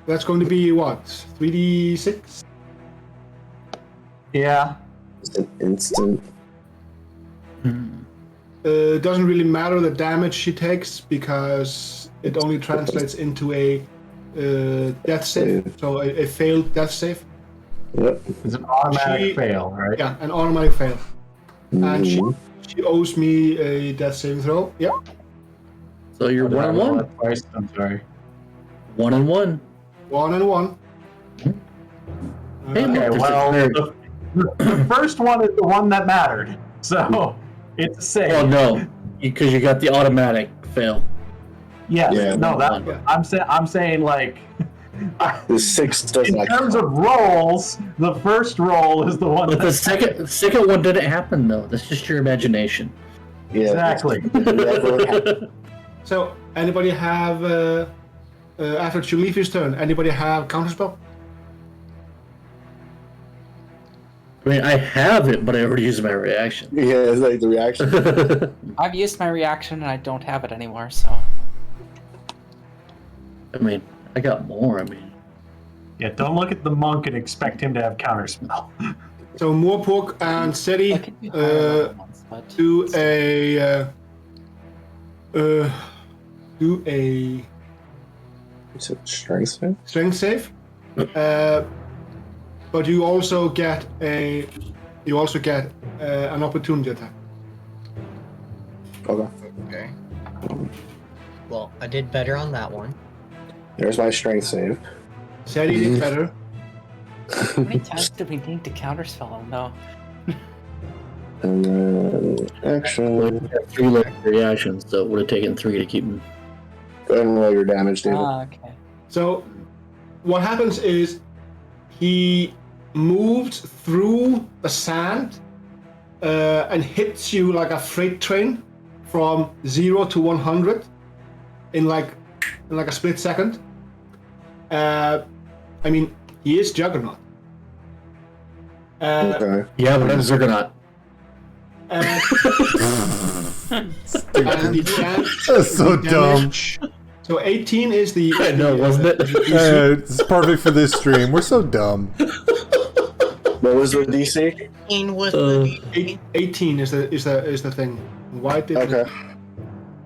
That's going to be what? 3d6? Yeah. Just an instant. Doesn't really matter the damage she takes because it only translates into a death save. So a failed death save. Yep. It's an automatic She- fail, right? Yeah, an automatic fail. And Mhm. she owes me a death saving throw. Yep. So you're Did I 1 and roll 1. that twice? I'm sorry. 1 and 1. 1 and 1. Hey, Okay, There's a well, cleric. the first one is the one that mattered. So it's a save. Oh no, because you got the automatic fail. Yes. Yeah, no, that yeah. I'm saying like The 6 does in not terms count. of rolls, the first roll is the one But the that second one didn't happen though. That's just your imagination. Yeah, exactly. never happened. So, anybody have, after Chulifi's turn, anybody have counterspell? I mean, I have it, but I already used my reaction. Yeah, it's like the reaction. I've used my reaction and I don't have it anymore, so. I mean, I got more. I mean, Yeah, don't look at the monk and expect him to have counterspell. So, Moorpork and I Seti could do higher level ones, but. do a It's a strength save. Strength save. But you also get an opportunity attack. Okay. Okay. Well, I did better on that one. There's my strength save. Sadie did better. How many times do we need to counterspell him? No. And then action. Well, you have 3 left reactions, so it would have taken 3 to keep him. Go ahead and roll your damage, David. Okay. So, what happens is he moves through the sand and hits you like a freight train from 0 to 100 in like a split second. I mean, he is Juggernaut. Okay. Yeah, but I'm Zergonaut. And the That's so dumb. So 18 is the. I know, wasn't it? It's perfect for this stream. We're so dumb. What was the DC? 18 was the 18 is the thing. Why did Okay.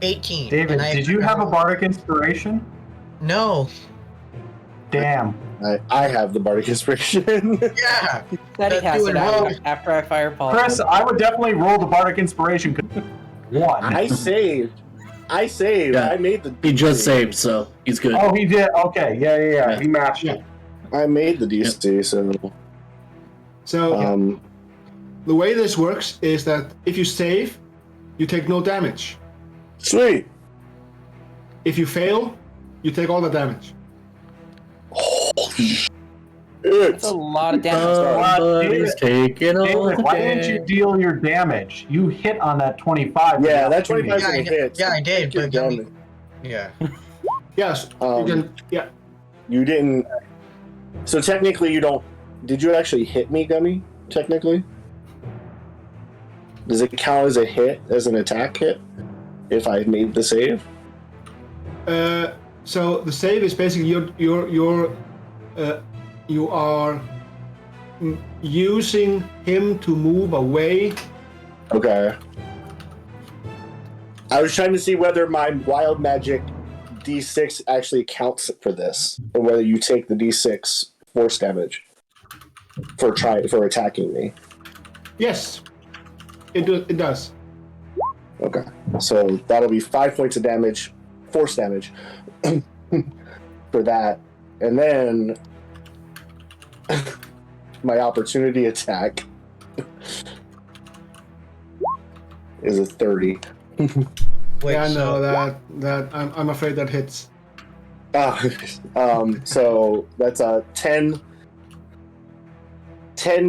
18. David, and I- did you have a bardic inspiration? No. Damn. I have the bardic inspiration. Yeah. Daddy has doing it well. after I fireball. Chris, I would definitely roll the bardic inspiration. 1. I saved. Yeah. I made the. He just saved, so he's good. Oh, he did. Okay. Yeah. He matched it. I made the DC, so. So the way this works is that if you save, you take no damage. Sweet. If you fail, you take all the damage. That's a lot of damage. Somebody's taking all David, the why didn't you damage. deal your damage? You hit on that 25. Yeah, that 25 is Yeah, I gonna did. hit. Yeah, I did, Take but your Gummy- damage. Yeah. Yes. You can, yeah. You didn't. So technically, you don't. Did you actually hit me, Gummy? Technically, does it count as a hit, as an attack hit, if I made the save? So the save is basically you are using him to move away. Okay. I was trying to see whether my wild magic D6 actually counts for this, or whether you take the D6 force damage for attacking me. Yes, it does. Okay, so that'll be 5 points of damage, force damage, for that, and then my opportunity attack is a 30. Wait, Yeah, so no, that I'm afraid that hits. So that's a 10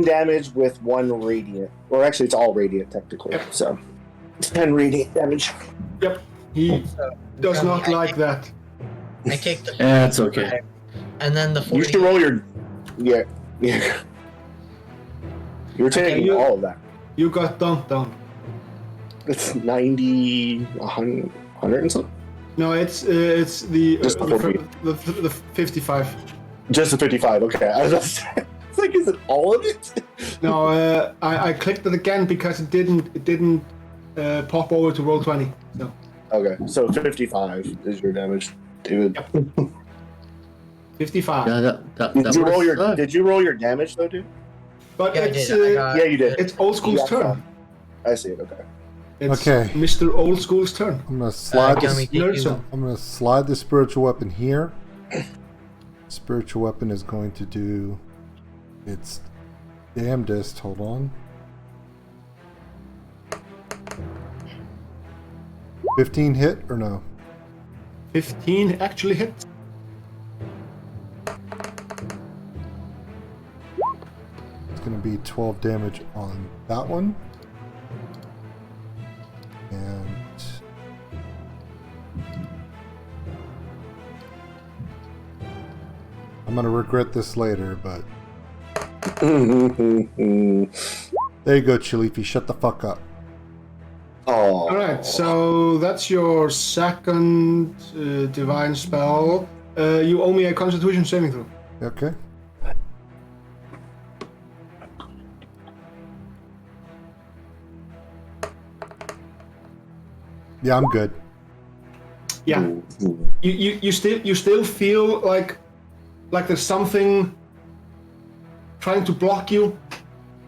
damage with 1 radiant, or actually it's all radiant technically. Yep. So 10 radiant damage. Yep, he does Gummy, not like that. I take the That's okay. and then the 40. You should roll your yeah. You're taking you- all of that. You got dumped down. It's 90, 100 and something. No, it's the Just the 40. the 55. Just the 55. Okay, I was just it's like, is it all of it? No, I clicked it again because it didn't pop over to roll 20. No. Okay, so 55 is your damage, David. 55. Yeah, that Did you roll would've sucked. Did you roll your damage though, dude? But Yeah, I it's did. I got- Yeah, you did. it's old school's Yeah, turn. I see it. Okay. It's Okay. Mr. Old School's turn. I'm gonna slide Gummy, this. take nerd you- zone. I'm gonna slide the spiritual weapon here. Spiritual weapon is going to do its damnedest. Hold on. 15 hit or no? 15 actually hits. It's gonna be 12 damage on that one. And I'm gonna regret this later, but there you go, Chilifi. Shut the fuck up. Oh. Alright, so that's your second divine spell. You owe me a constitution saving throw. Okay. Yeah, I'm good. Yeah. You still feel like there's something trying to block you,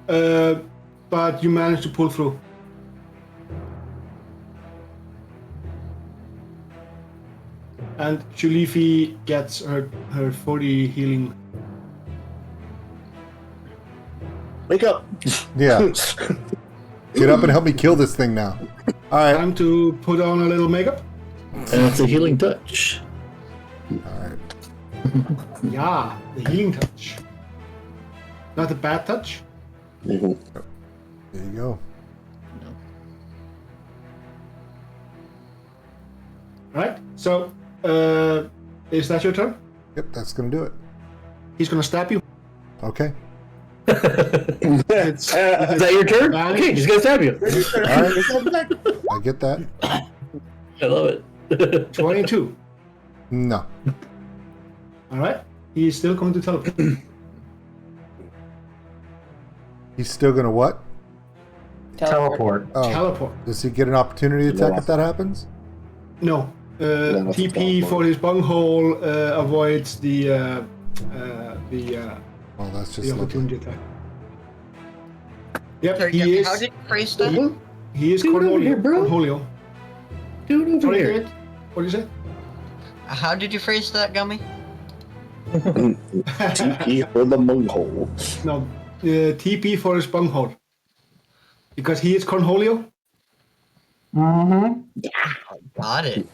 but you manage to pull through. And Julifi gets her 40 healing. Wake up! Yeah. Get up and help me kill this thing now. All right. Time to put on a little makeup. And it's a healing touch. All right. Yeah, the healing touch. Not a bad touch. Mhm. There you go. Right? So, is that your turn? Yep, that's gonna do it. He's gonna stab you. Okay. Is that your turn? Okay, he's gonna stab you. All right. I get that. I love it. 22. No. Alright. He is still going to teleport. He's still gonna what? Teleport. Oh. Teleport. Does he get an opportunity attack if that happens? No. that's a TP teleport. for his bunghole avoids the Well, that's just opportunity lucky. attack. Yep, Sorry, he Gabby, is. how did you phrase that? He is Dude, over Cornholio. here, bro. Cornholio. Dude, over Sorry, here. David. What did you say? How did you phrase that, Gummy? TP for the munghole. No, TP for his bunghole. Because he is Cornholio. Mm-hmm. Got it.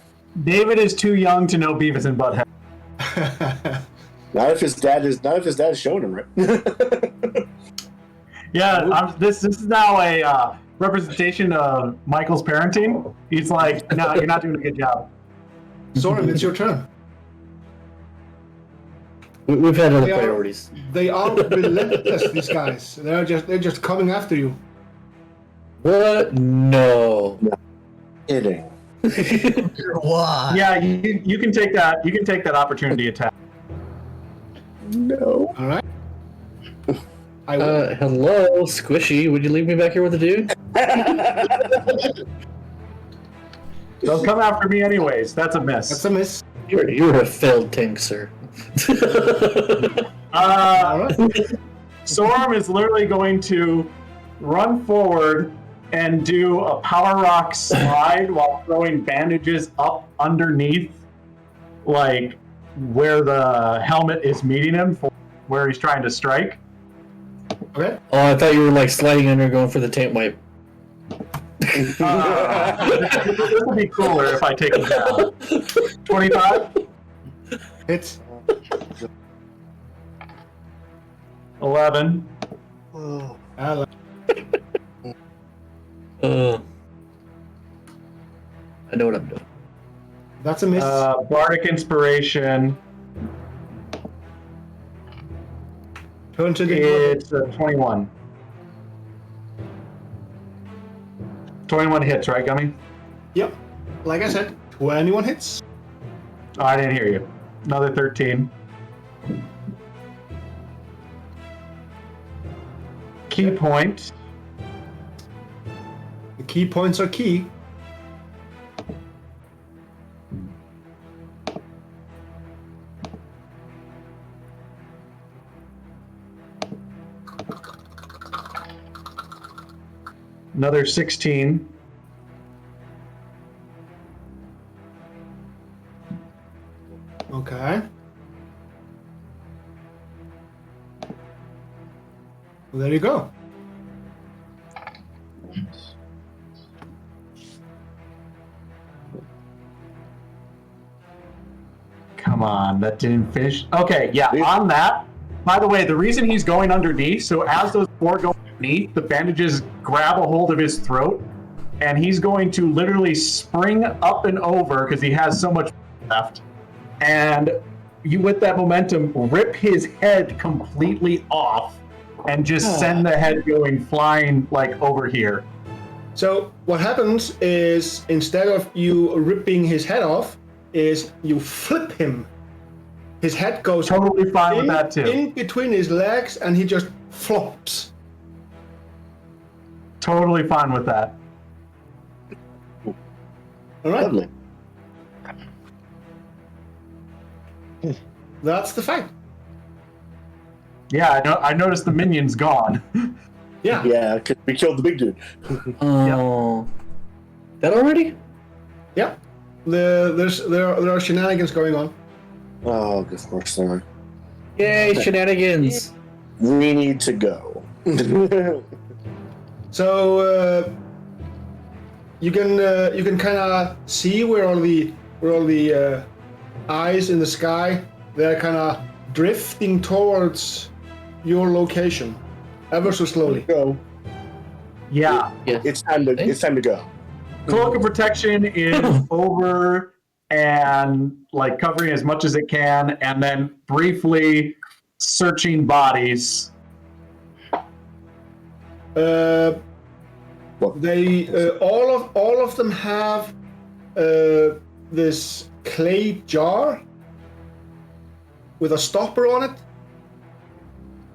David is too young to know Beavis and Butthead. Not if his dad is showing him, right? Yeah, this is now a representation of Michael's parenting. He's like, no, you're not doing a good job. Soren, it's your turn. We've had other They are- priorities. They are relentless, these guys. They're just coming after you. What? No. Kidding. Why? Yeah, you can take that. You can take that opportunity attack. No. All right. I will. Hello, Squishy. Would you leave me back here with the dude? They'll come after me anyways. That's a miss. That's a miss. You're a failed tank, sir. All right. Storm is literally going to run forward and do a power rock slide while throwing bandages up underneath, like where the helmet is meeting him, for where he's trying to strike. Okay. Oh, I thought you were like sliding under going for the tank wipe. This would be cooler if I take him down. 25, Hits. 11, I I know what I'm doing. That's a miss. Bardic Inspiration. Turn to the. It's 21. 21 hits, right, Gummy? Yep. Like I said, 21 hits. Oh, I didn't hear you. Another 13. Key point. The key points are key. Another 16. Okay. Well, there you go. Come on, that didn't finish. Okay, yeah, on that. By the way, the reason he's going underneath, so as those four go underneath, the bandages grab a hold of his throat, and he's going to literally spring up and over because he has so much left. And you, with that momentum, rip his head completely off and just send the head going flying like over here. So what happens is, instead of you ripping his head off, is you flip him. His head goes Totally fine with that too. in between his legs, and he just flops. Totally fine with that. All right. Lovely. that's the fight. Yeah, I noticed the minion's gone. Yeah. Yeah, 'cause we killed the big dude. Oh, that already? Yeah. There are shenanigans going on. Oh, of course there are. Yay, shenanigans! We need to go. So you can kind of see where all the eyes in the sky, they're kind of drifting towards your location, ever so slowly. Go. Yeah. Yeah. It's time to go. Cloak of Protection is over and like covering as much as it can, and then briefly searching bodies. They all of them have this clay jar with a stopper on it,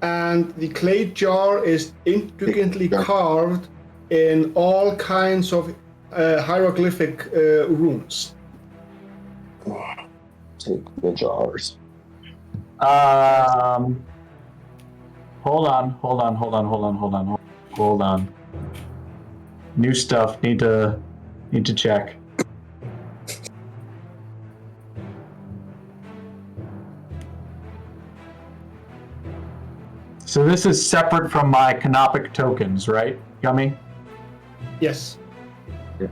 and the clay jar is intricately carved in all kinds of hieroglyphic runes. Take the jars. Hold on. New stuff. Need to check. So this is separate from my canopic tokens, right, Gummy? Yes.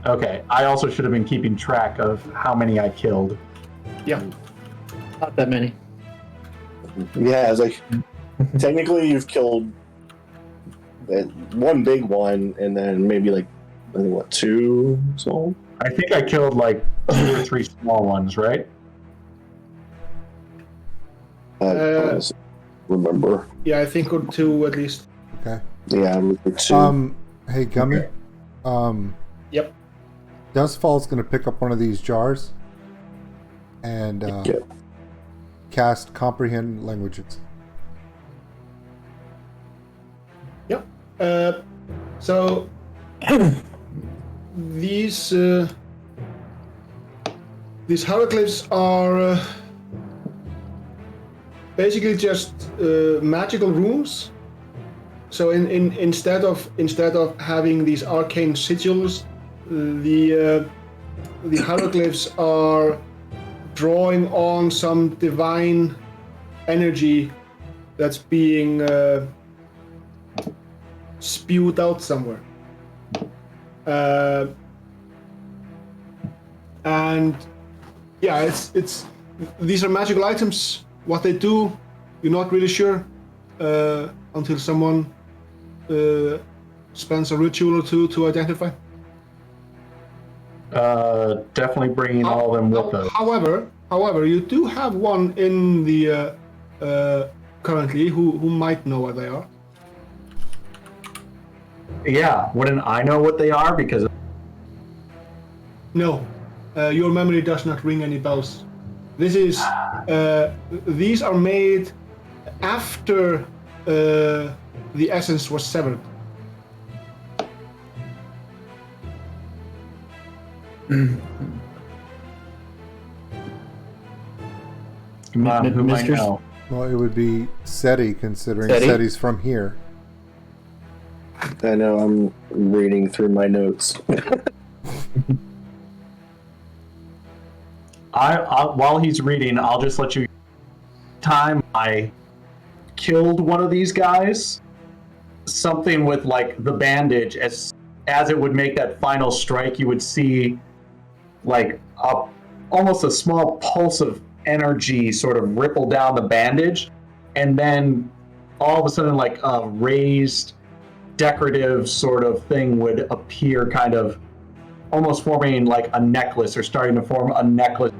Okay. I also should have been keeping track of how many I killed. Yeah. Not that many. Yeah, it's like technically you've killed one big one, and then maybe like I think what, 2 small. I think I killed like 2 or 3 small ones, right? I don't remember. Yeah, I think 2 at least. Okay. Yeah, I'm with 2. Hey, Gummy. Yep. Dustfall's gonna pick up one of these jars and cast Comprehend Languages. Yep. So these hieroglyphs are basically just magical runes. So instead of having these arcane sigils, the hieroglyphs are drawing on some divine energy that's being spewed out somewhere. And yeah, it's these are magical items. What they do, you're not really sure until someone spends a ritual or 2 to identify. Definitely bringing all of them with us. However, you do have one in the currently who might know what they are. Yeah, wouldn't I know what they are? Because No, your memory does not ring any bells. This is these are made after the essence was severed. who might Mr. know? Well, it would be SETI, considering SETI? SETI's from here. I know. I'm reading through my notes. While he's reading, I'll just let you. Time I killed one of these guys, something with like the bandage, as it would make that final strike, you would see like almost a small pulse of energy sort of ripple down the bandage, and then all of a sudden like a raised decorative sort of thing would appear, kind of almost forming like a necklace, or starting to form a necklace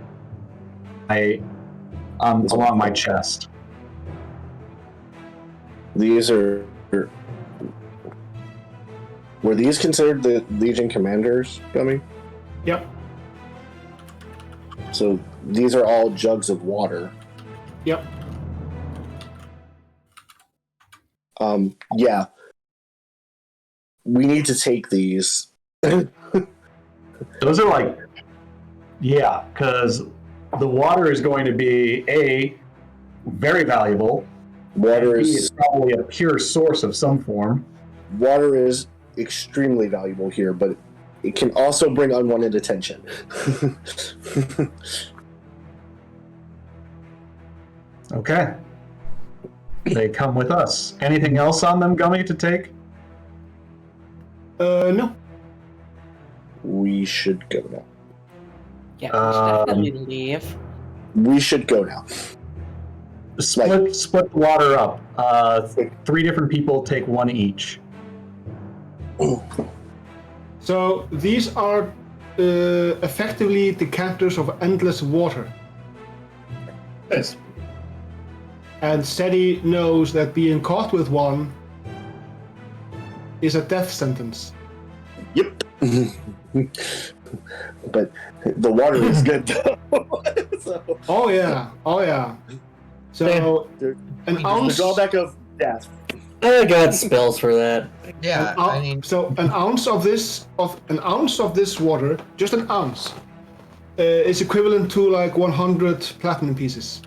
along my chest. These are. Were these considered the Legion commanders, Gummy? Yep. So these are all jugs of water. Yep. Yeah. We need to take these. Those are like, yeah, because the water is going to be very valuable. Water B, is it's probably a pure source of some form. water is extremely valuable here, but it can also bring unwanted attention. Okay. They come with us. Anything else on them, Gummy, to take? No. We should go now. Yeah, we should definitely leave. We should go now. Split the water up. 3 different people take 1 each. So these are effectively decanters of endless water. Yes. And Seti knows that being caught with one is a death sentence. Yep. But the water is good though. So, Oh yeah. So an the ounce. drawback of death. I got spells for that. Yeah, I mean, So an ounce of this water, just an ounce, is equivalent to like 100 platinum pieces.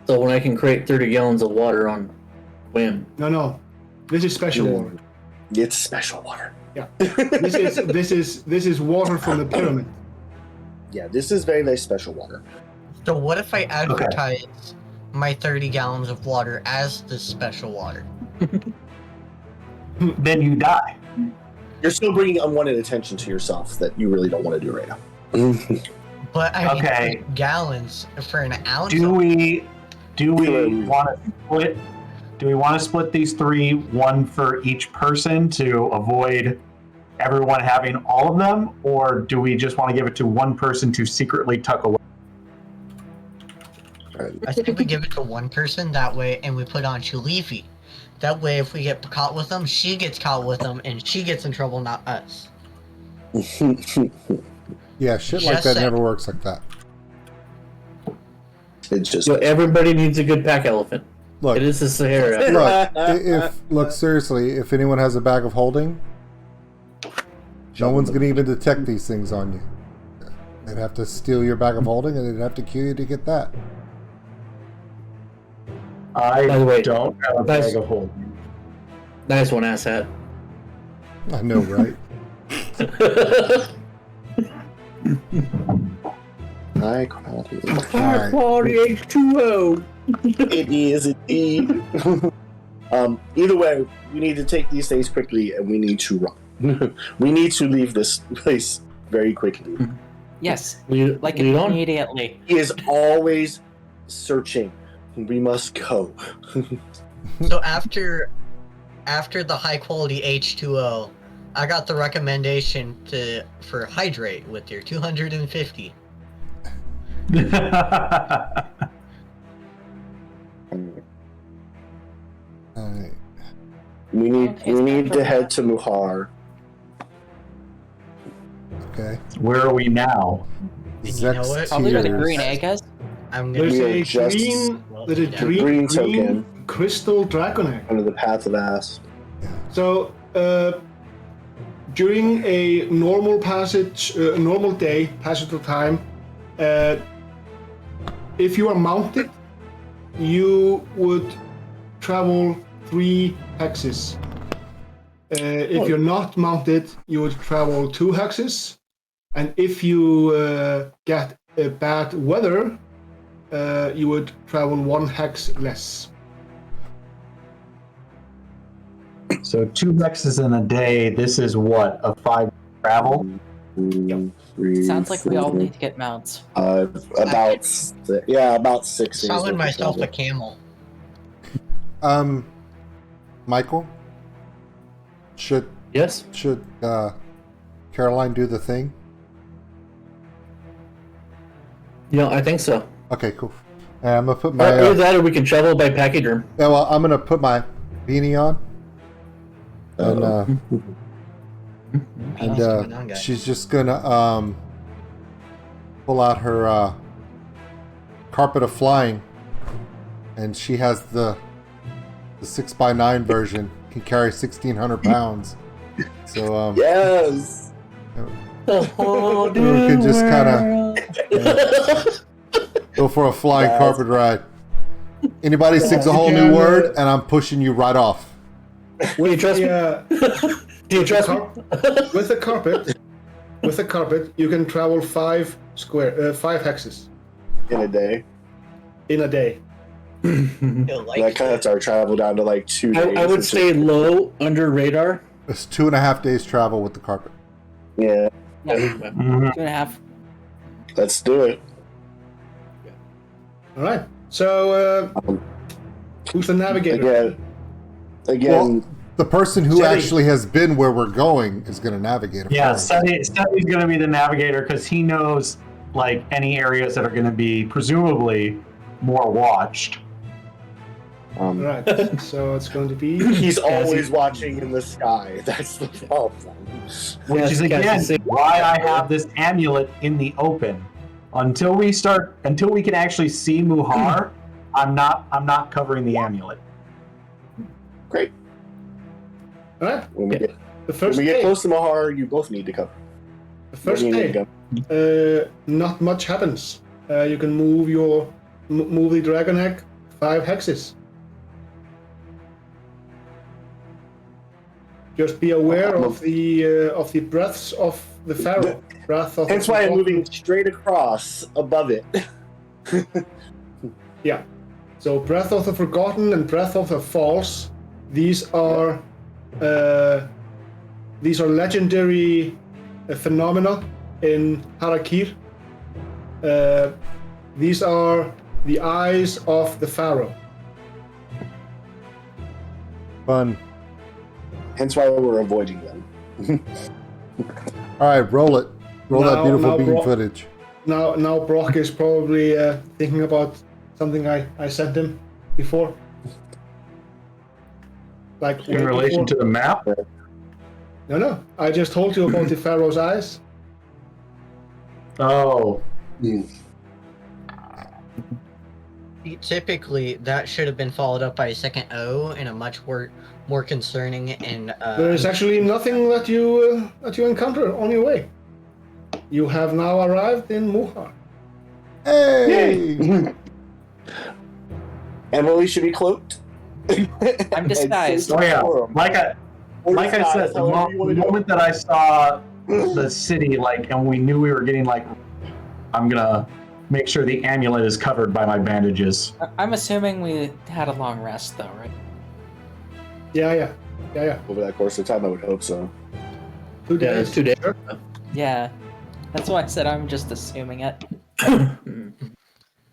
So when I can create 30 gallons of water on whim. No, this is special water. It's special water. Yeah, this is water from the pyramid. Yeah, this is very, very special water. so what if I advertise my 30 gallons of water as the special water? Then you die. You're still bringing unwanted attention to yourself that you really don't want to do right now. But I mean, Okay. gallons for an ounce. Do we want to split? Do we want to split these 3, 1 for each person to avoid everyone having all of them, or do we just want to give it to one person to secretly tuck away? I think we give it to one person that way, and we put on Chulefi. That way, if we get caught with them, she gets caught with them, and she gets in trouble, not us. Yeah, shit like Just that saying. never works like that. It's just So everybody needs a good pack elephant. Look, It is the Sahara. look seriously, if anyone has a bag of holding, no one's gonna even detect these things on you. They'd have to steal your bag of holding, and they'd have to kill you to get that. I By the way, don't have a that's- bag of holding. Nice one, asshat. I know, right? high quality. Alright. Quality H2O. It is indeed. Either way, we need to take these things quickly, and we need to run. We need to leave this place very quickly. Yes, Lead on. immediately. He is always searching. We must go. So after the high quality H2O, I got the recommendation for hydrate with your 250. Alright. We need Okay, we need so- to head to Muhar. Okay. Where are we now? And you know Zex what? Probably where the tears. green egg is. I'm gonna There's We are a just- green green token. crystal dragon egg. Under the path of ass. So during a normal day, passage of time, if you are mounted, you would travel 3 hexes. If you're not mounted, you would travel 2 hexes, and if you get bad weather, you would travel 1 hex less. So 2 hexes in a day. This is what, a 5 travel? 2, 3, Sounds like we all 4, need to get mounts. about 6 days. selling worth of myself a travel. camel. Michael? Should Yes. Caroline do the thing? I think so. Okay, cool. I'm gonna put my Either that or we can travel by pachyderm. yeah, well, I'm gonna put my beanie on, and What's going on, guys? she's just gonna pull out her carpet of flying, and she has the 6x9 version. Can carry 1,600 pounds. So Yes. The whole we can just kind of Go for a flying Guys. carpet ride. Anybody sings a whole Again, new word, and I'm pushing you right off. Will you trust me? Do you trust me? With the carpet, you can travel 5 hexes In a day. in a day. That cuts our travel down to like 2 days. I would stay low under radar. It's 2.5 days travel with the carpet. Yeah, Yeah, Mhm. 2.5. let's do it. All right. So, who's the navigator? Again, Well, the person who Jenny. actually has been where we're going is going to navigate it. Yeah, for us. Steady's going to be the navigator because he knows like any areas that are going to be presumably more watched. All right. So it's going to be. he's always watching in the sky. That's the problem. Which is again why I have this amulet in the open. Until we can actually see Muhar, I'm not covering the amulet. Great. All right. When we get The when first we get day. close to Mahar, you both need to cover. The first Where do you need day. to go? Not much happens. You can move the dragon egg 5 hexes. Just be aware of the breaths of the Pharaoh. Breath of Hence the why I'm forgotten. moving straight across above it. Yeah. So breath of the forgotten and breath of the false. These are legendary phenomena in Har'Akir. These are the eyes of the Pharaoh. Fun. Hence why we're avoiding them. All right, roll it. Roll that beautiful now, beam Brock- footage. Now Brock is probably thinking about something I sent him before. Like In relation to the map? No. I just told you about the Pharaoh's eyes. Oh. Typically, that should have been followed up by a second O and a much more concerning and. There is actually nothing that you encounter on your way. You have now arrived in Muhar. Hey! Emily should be cloaked. I'm disguised. Oh yeah. Like I said, the moment that I saw the city, like, and we knew we were getting like, I'm gonna make sure the amulet is covered by my bandages. I'm assuming we had a long rest, though, right? Yeah. Over that course of time, I would hope so. 2 Yeah, days. it's 2 days. Yeah. That's why I said I'm just assuming it.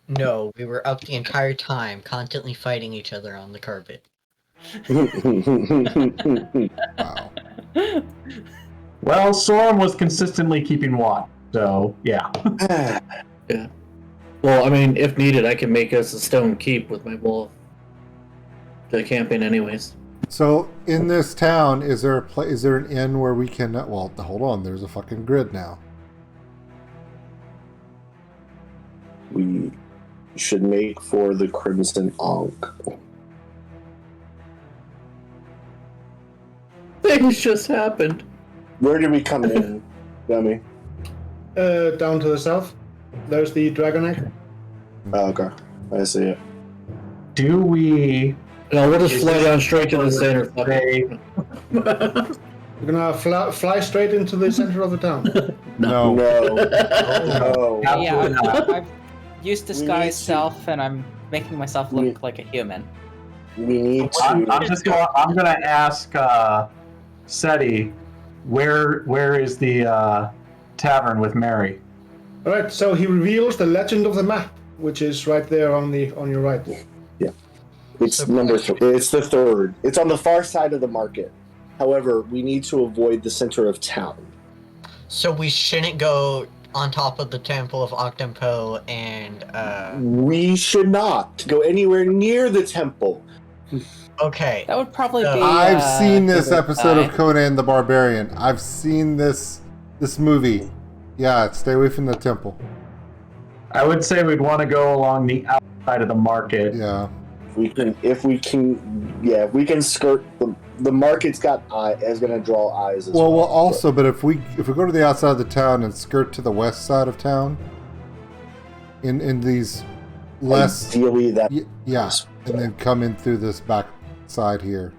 No, we were up the entire time, constantly fighting each other on the carpet. Wow. Well, Sorum was consistently keeping watch, so yeah. Yeah. Well, I mean, if needed, I can make us a stone keep with my wall. To camp in, anyways. So in this town, is there an inn where we can? Well, hold on. There's a fucking grid now. We should make for the Crimson Ankh. Things just happened. Where did we come in, Dummy? Down to the south. There's the dragon egg. Oh, okay. I see it. Do we? No, we'll just fly down straight to the center. Say, We're gonna fly straight into the center of the town. No. No. No. Yeah, absolutely not. I've used We disguise need to- self, and I'm making myself look like a human. We need I'm to. gonna ask Seti, where is the tavern with Mary? All right. So he reveals the legend of the map, which is right there on your right. It's number 3. It's the 3rd. It's on the far side of the market. However, we need to avoid the center of town. So we shouldn't go on top of the Temple of Octampo and. We should not go anywhere near the temple. Okay. That would probably be. I've seen this episode of fine. Conan the Barbarian. I've seen this movie. Yeah, stay away from the temple. I would say we'd want to go along the outside of the market. Yeah. If we can skirt the market's got is going to draw eyes as Well, well. also, but if we go to the outside of the town and skirt to the west side of town, in these less. Ideally, that Yeah, and then come in through this back side here.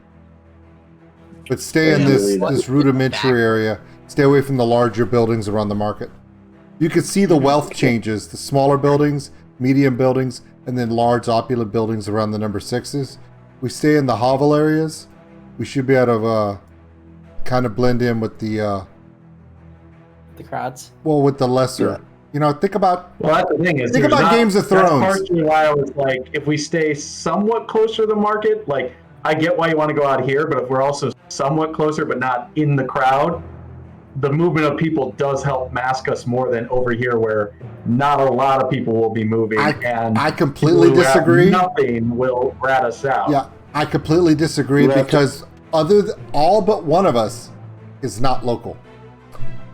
But stay in this rudimentary area. Stay away from the larger buildings around the market. You can see the wealth changes. The smaller buildings, medium buildings, and then large opulent buildings around the number 6s. We stay in the hovel areas. We should be able to kind of blend in with the crowds. Well, with the lesser. Yeah. You know, think about. Well, that's the thing is, Think about Games of Thrones. That's partially why I was like, if we stay somewhat closer to the market, like I get why you want to go out here, but if we're also somewhat closer but not in the crowd, the movement of people does help mask us more than over here, where not a lot of people will be moving. I completely people who have disagree. Nothing will rat us out. Yeah, I completely disagree because all but one of us is not local.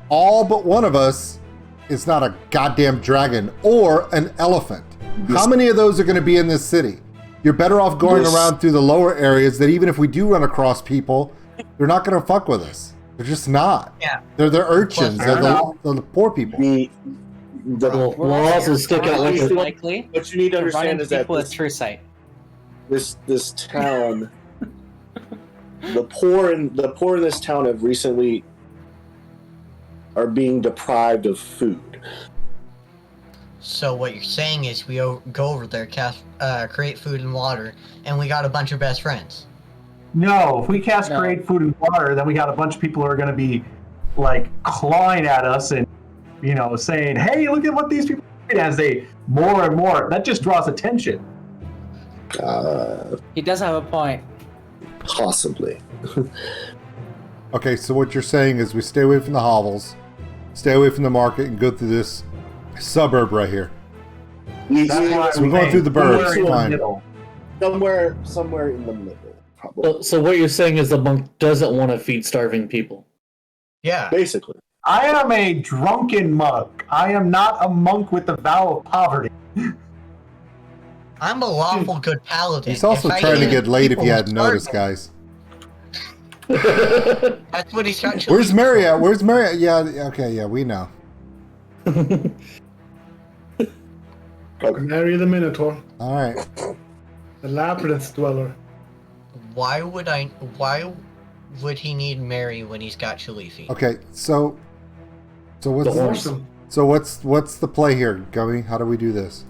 All but one of us is not a goddamn dragon or an elephant. How many of those are going to be in this city? You're better off going around through the lower areas that even if we do run across people, they're not going to fuck with us. They're just not. Yeah. They're the urchins. They're the poor people. We'll also stick out like a... likely. What you need to understand is that people with true sight. this town, the poor in this town have recently are being deprived of food. So what you're saying is we go over there, create food and water, and we got a bunch of best friends. No, if we cast create food and water, then we got a bunch of people who are going to be like clawing at us and, you know, saying, "Hey, look at what these people did," as they more and more. That just draws attention. He does have a point. Possibly. Okay, so what you're saying is we stay away from the hovels, stay away from the market, and go through this suburb right here. That's we're going through the burbs. Fine. Somewhere in the middle, probably. So what you're saying is the monk doesn't want to feed starving people. Yeah. Basically. I am a drunken monk. I am not a monk with the vow of poverty. I'm a lawful good paladin. He's also trying to get laid if you hadn't noticed, guys. That's what he's trying to. Where's Mary at? Where's Mary at? Yeah, okay, yeah, we know. Marry the Minotaur, All right. the labyrinth dweller. Why would he need Mary when he's got Shalifi? Okay, so Divorce them. what's the play here, Gummy? How do we do this?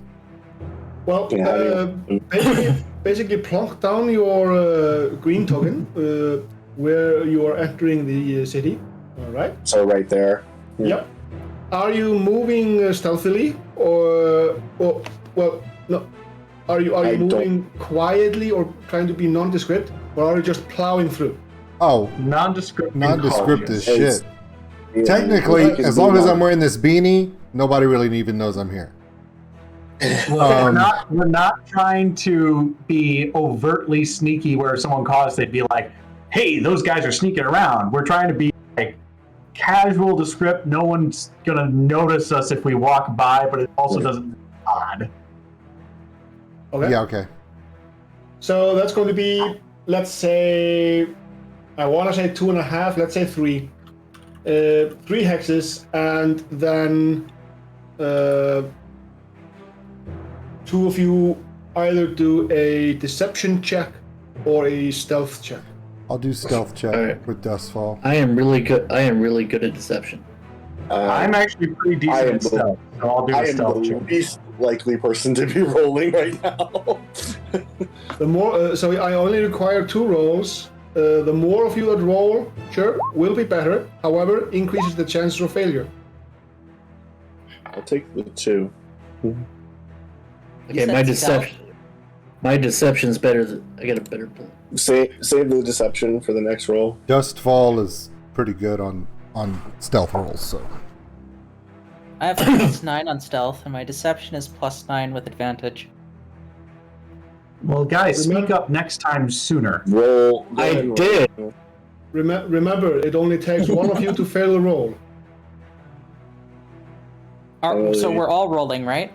Well, basically plonk down your green token where you are entering the city. All right. So right there. Yep. Are you moving stealthily or well, no? Are you moving quietly or trying to be nondescript, or are you just plowing through? Oh, Nondescript. is shit. Yeah, Technically, as long as I'm wearing this beanie, nobody really even knows I'm here. Well, we're not trying to be overtly sneaky where someone caught us, they'd be like, "Hey, those guys are sneaking around." We're trying to be like casual, descript. No one's gonna notice us if we walk by, but it also doesn't odd. Okay. Yeah, okay. So that's going to be, let's say, I want to say 2.5. Let's say 3. 3 hexes, and then 2 of you either do a deception check or a stealth check. I'll do stealth check Alright. with Dustfall. I am really good at deception. I'm actually pretty decent at stealth, so I'll do I a am stealth the check. least likely person to be rolling right now. The more, so I only require 2 rolls. The more of you that roll, sure, will be better. However, increases the chances of failure. I'll take the 2. Okay, my deception's better. I get a better pull. Save the deception for the next roll. Dustfall is pretty good on stealth rolls, so. I have +9 on stealth, and my deception is +9 with advantage. Well, guys, speak up next time sooner. Roll. I did. Remember, it only takes one of you to fail the roll. So we're all rolling, right?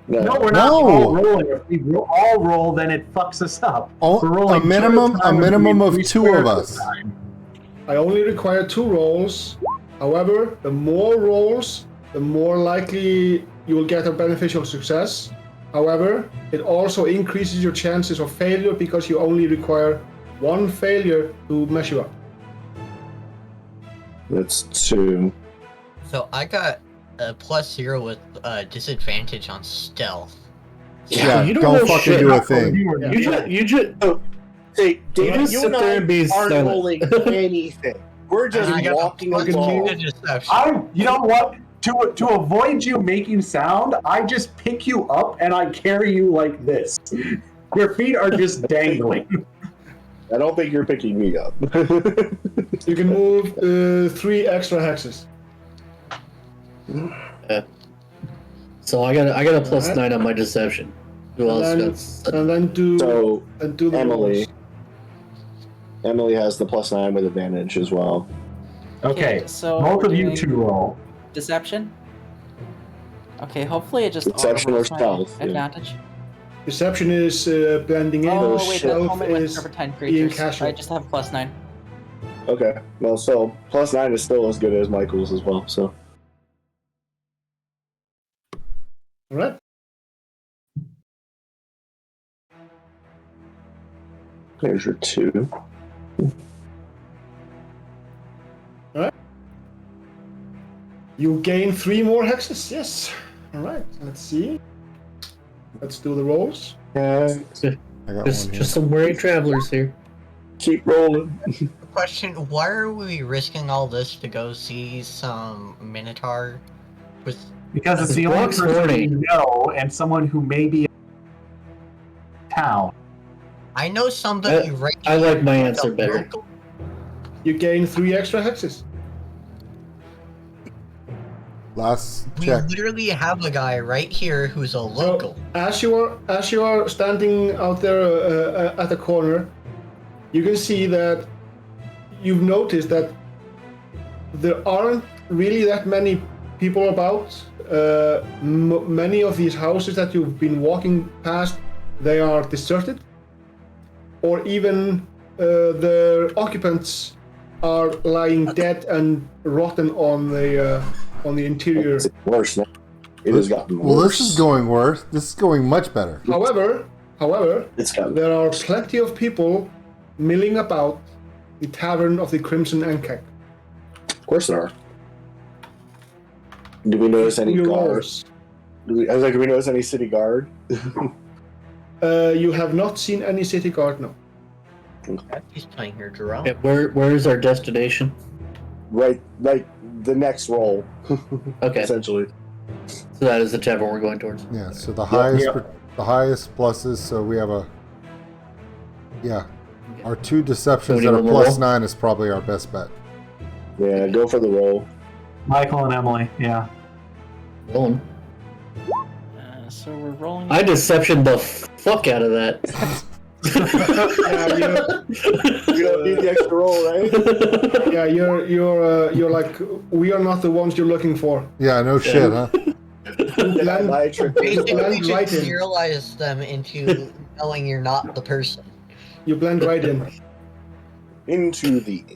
No, we're not all rolling. If we all roll, then it fucks us up. We're A rolling minimum 2 at a time, of we 2 square of at a us. time. I only require 2 rolls. However, the more rolls, the more likely you will get a beneficial success. However, it also increases your chances of failure because you only require 1 failure to mess you up. That's 2. So I got a +0 with disadvantage on stealth. Yeah, you don't don't know fucking shit. do a thing. You just Hey, David, just you sit and there I and be aren't silent. rolling anything. We're just I got walking a +2 along. to deception. You know what? To avoid you making sound, I just pick you up and I carry you like this. Your feet are just dangling. I don't think you're picking me up. You can move 3 extra hexes. So I got a +9 Alright. on my deception. Who else got? And then do So, the Emily. rolls. Emily has the +9 with advantage as well. Okay, so both of we're you doing two roll. Deception? Okay, hopefully it just Deception or auto-rolls my stealth, yeah. advantage. Deception is blending in. Oh, wait, that's Stealth only with is serpentine being creatures. casual. I just have +9. Okay. Well, so +9 is still as good as Michael's as well. So. All right. There's your 2. You gain 3 more hexes. Yes. All right. Let's see. Let's do the rolls. Yeah. I got Just one here. just some weary travelers here. Keep rolling. Question: why are we risking all this to go see some Minotaur? With Because it's the only Brock's person horny. you know and someone who may be in town. I know somebody right. I like my here, answer the better. local- You gain 3 extra hexes. Last We check. literally have a guy right here who's a local. As you are standing out there at the corner, you can see that you've noticed that there aren't really that many people about. Many of these houses that you've been walking past, they are deserted, or even their occupants are lying dead and rotten on the interior. It's worse now. It has gotten worse. Well, this is going worse. This is going much better. However, It's gotten. there are plenty of people milling about the Tavern of the Crimson Ankh. Of course there are. Do we notice any Your guards? rolls. I was like, do we notice any city guard? You have not seen any city guard, no. He's playing here, Jerome. Okay, where is our destination? Right, like the next roll, Okay, so essentially. that is the tavern we're going towards. Yeah. So the highest, yeah. the highest pluses. So we have a. Yeah, our 2 deceptions Do we that are need one more +9 is probably our best bet. Yeah, go for the roll. Michael and Emily, yeah. Rolling. So we're rolling. I deception the fuck out of that. You don't need the extra roll, right? Yeah, you're like, we are not the ones you're looking for. Yeah. No shit, huh? You blend, My trick. Basically, blend you right in. serialize them into knowing you're not the person. You blend right in.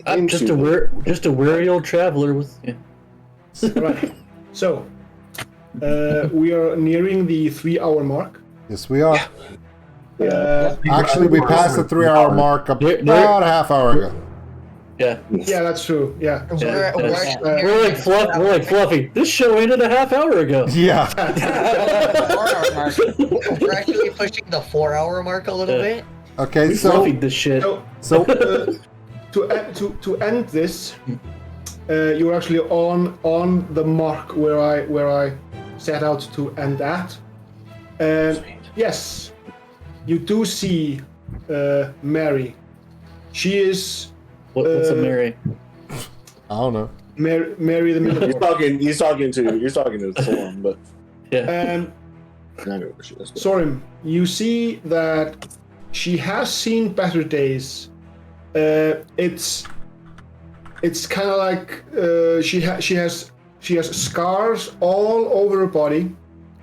I'm just a weary old traveler with. Yeah. Right. So, we are nearing the 3-hour mark. Yes, we are. Uh, Actually, we passed the 3-hour mark about a half hour ago. Yeah. yeah, that's true. Yeah. Yeah, We're that's- actually We're like Fluffy. This show ended a half hour ago. Yeah. 4-hour mark. We're actually pushing the 4-hour mark a little bit. Okay. We So fluffied this shit. So, so to end this, you're actually on the mark where I set out to end at. And yes, you do see Mary. She is What's a Mary? I don't know. Mary the Minotaur. He's talking to Storm, but Yeah. I know where she is. Sorim, you see that she has seen better days. It's kind of like she has scars all over her body,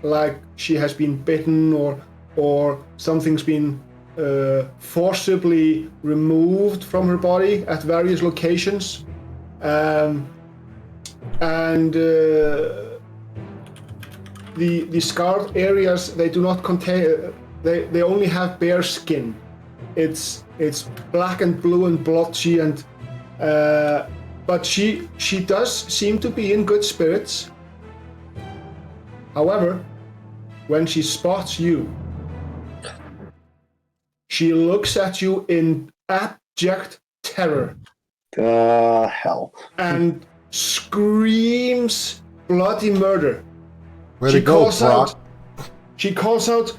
like she has been bitten or something's been forcibly removed from her body at various locations, and the scarred areas, they do not contain. They only have bare skin. It's black and blue and blotchy, and but she does seem to be in good spirits. However, when she spots you, she looks at you in abject terror. Hell. And screams bloody murder. Way to go, Brock. She calls out,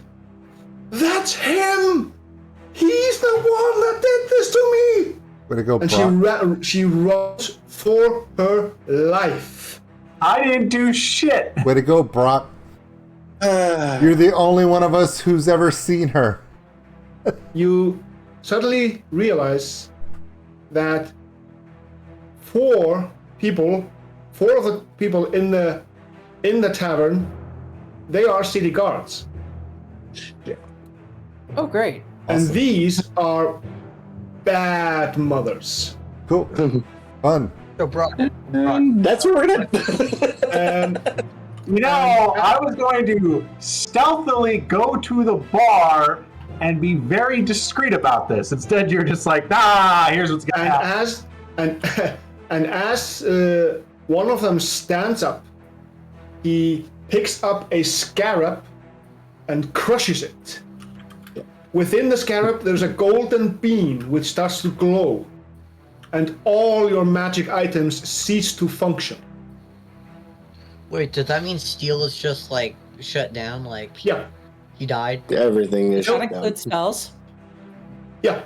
"That's him! He's the one that did this to me!" Way to go, and Brock. she runs for her life. I didn't do shit. Way to go, Brock. You're the only one of us who's ever seen her. You suddenly realize that four of the people in the tavern, they are city guards. Oh, great. And these are bad mothers. Cool. Fun. So, Brock, That's what we're gonna. I was going to stealthily go to the bar and be very discreet about this. Instead, you're just like, here's what's gonna happen. And as one of them stands up, he picks up a scarab and crushes it. Within the scarab, there's a golden beam which starts to glow, and all your magic items cease to function. wait, does that mean Steel is just like shut down? Like, Yeah, he died? Everything is Does that shut down. include spells? yeah,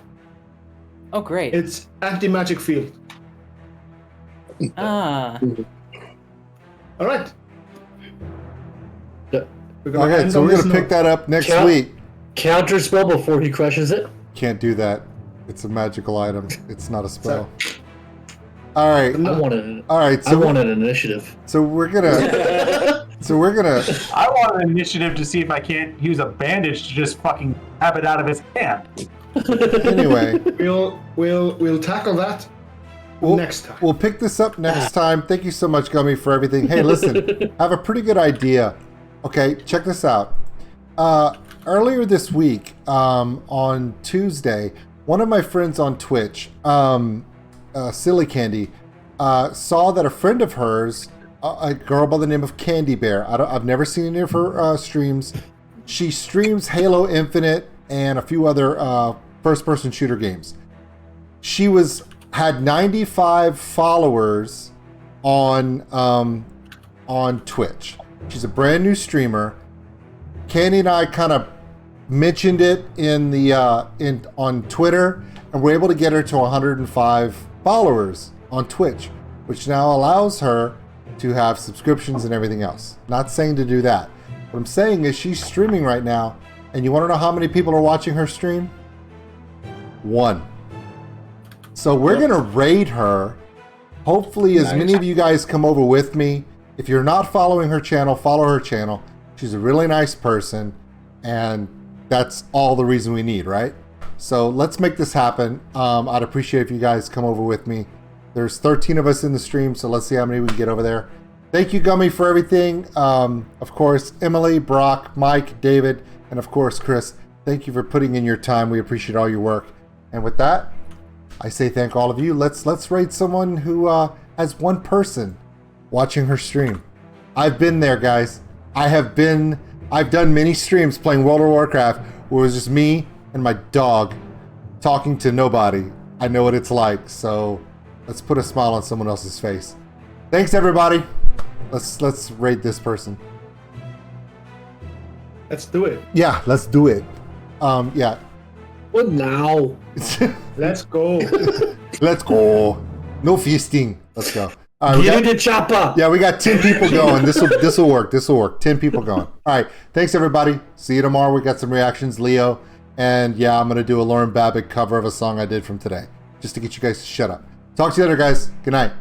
Oh, great. it's anti-magic field. Ah. All right. Yeah. Okay, so we're going to pick that up next week. Counter spell before he crushes it. Can't do that. It's a magical item. It's not a spell. All right. I wanted. All right. I So wanted initiative. So we're gonna. So we're gonna. I want an initiative to see if I can't use a bandage to just fucking grab it out of his hand. Anyway, We'll tackle that next time. We'll pick this up next time. Thank you so much, Gummy, for everything. Hey, listen, I have a pretty good idea. Okay, check this out. Earlier this week, on Tuesday, one of my friends on Twitch, Silly Candy, saw that a friend of hers, a girl by the name of Candy Bear, I've never seen any of her streams. She streams Halo Infinite and a few other first-person shooter games. She had 95 followers on Twitch. She's a brand new streamer. Candy and I kind of mentioned it on Twitter, and we're able to get her to 105 followers on Twitch, which now allows her to have subscriptions and everything else. Not saying to do that. What I'm saying is she's streaming right now, and you want to know how many people are watching her stream? 1. So we're going to raid her. Hopefully as many of you guys come over with me. If you're not following her channel, follow her channel. She's a really nice person, and that's all the reason we need, right? So let's make this happen. I'd appreciate if you guys come over with me. There's 13 of us in the stream, so let's see how many we can get over there. Thank you, Gummy, for everything. Of course, Emily, Brock, Mike, David, and of course, Chris. Thank you for putting in your time. We appreciate all your work. And with that, I say thank all of you. Let's raid someone who has one person watching her stream. I've been there, guys. I've done many streams playing World of Warcraft where it was just me and my dog talking to nobody. I know what it's like, so let's put a smile on someone else's face. Thanks, everybody. Let's raid this person. Let's do it. Yeah, let's do it. Yeah. What now? Let's go. Let's go. No feasting. Let's go. All right, Get the chopper. Yeah, we got 10 people going. This will work. This will work. 10 people going. All right. Thanks, everybody. See you tomorrow. We got some reactions, Leo. And yeah, I'm going to do a Lauren Babbitt cover of a song I did from today, just to get you guys to shut up. Talk to you later, guys. Good night.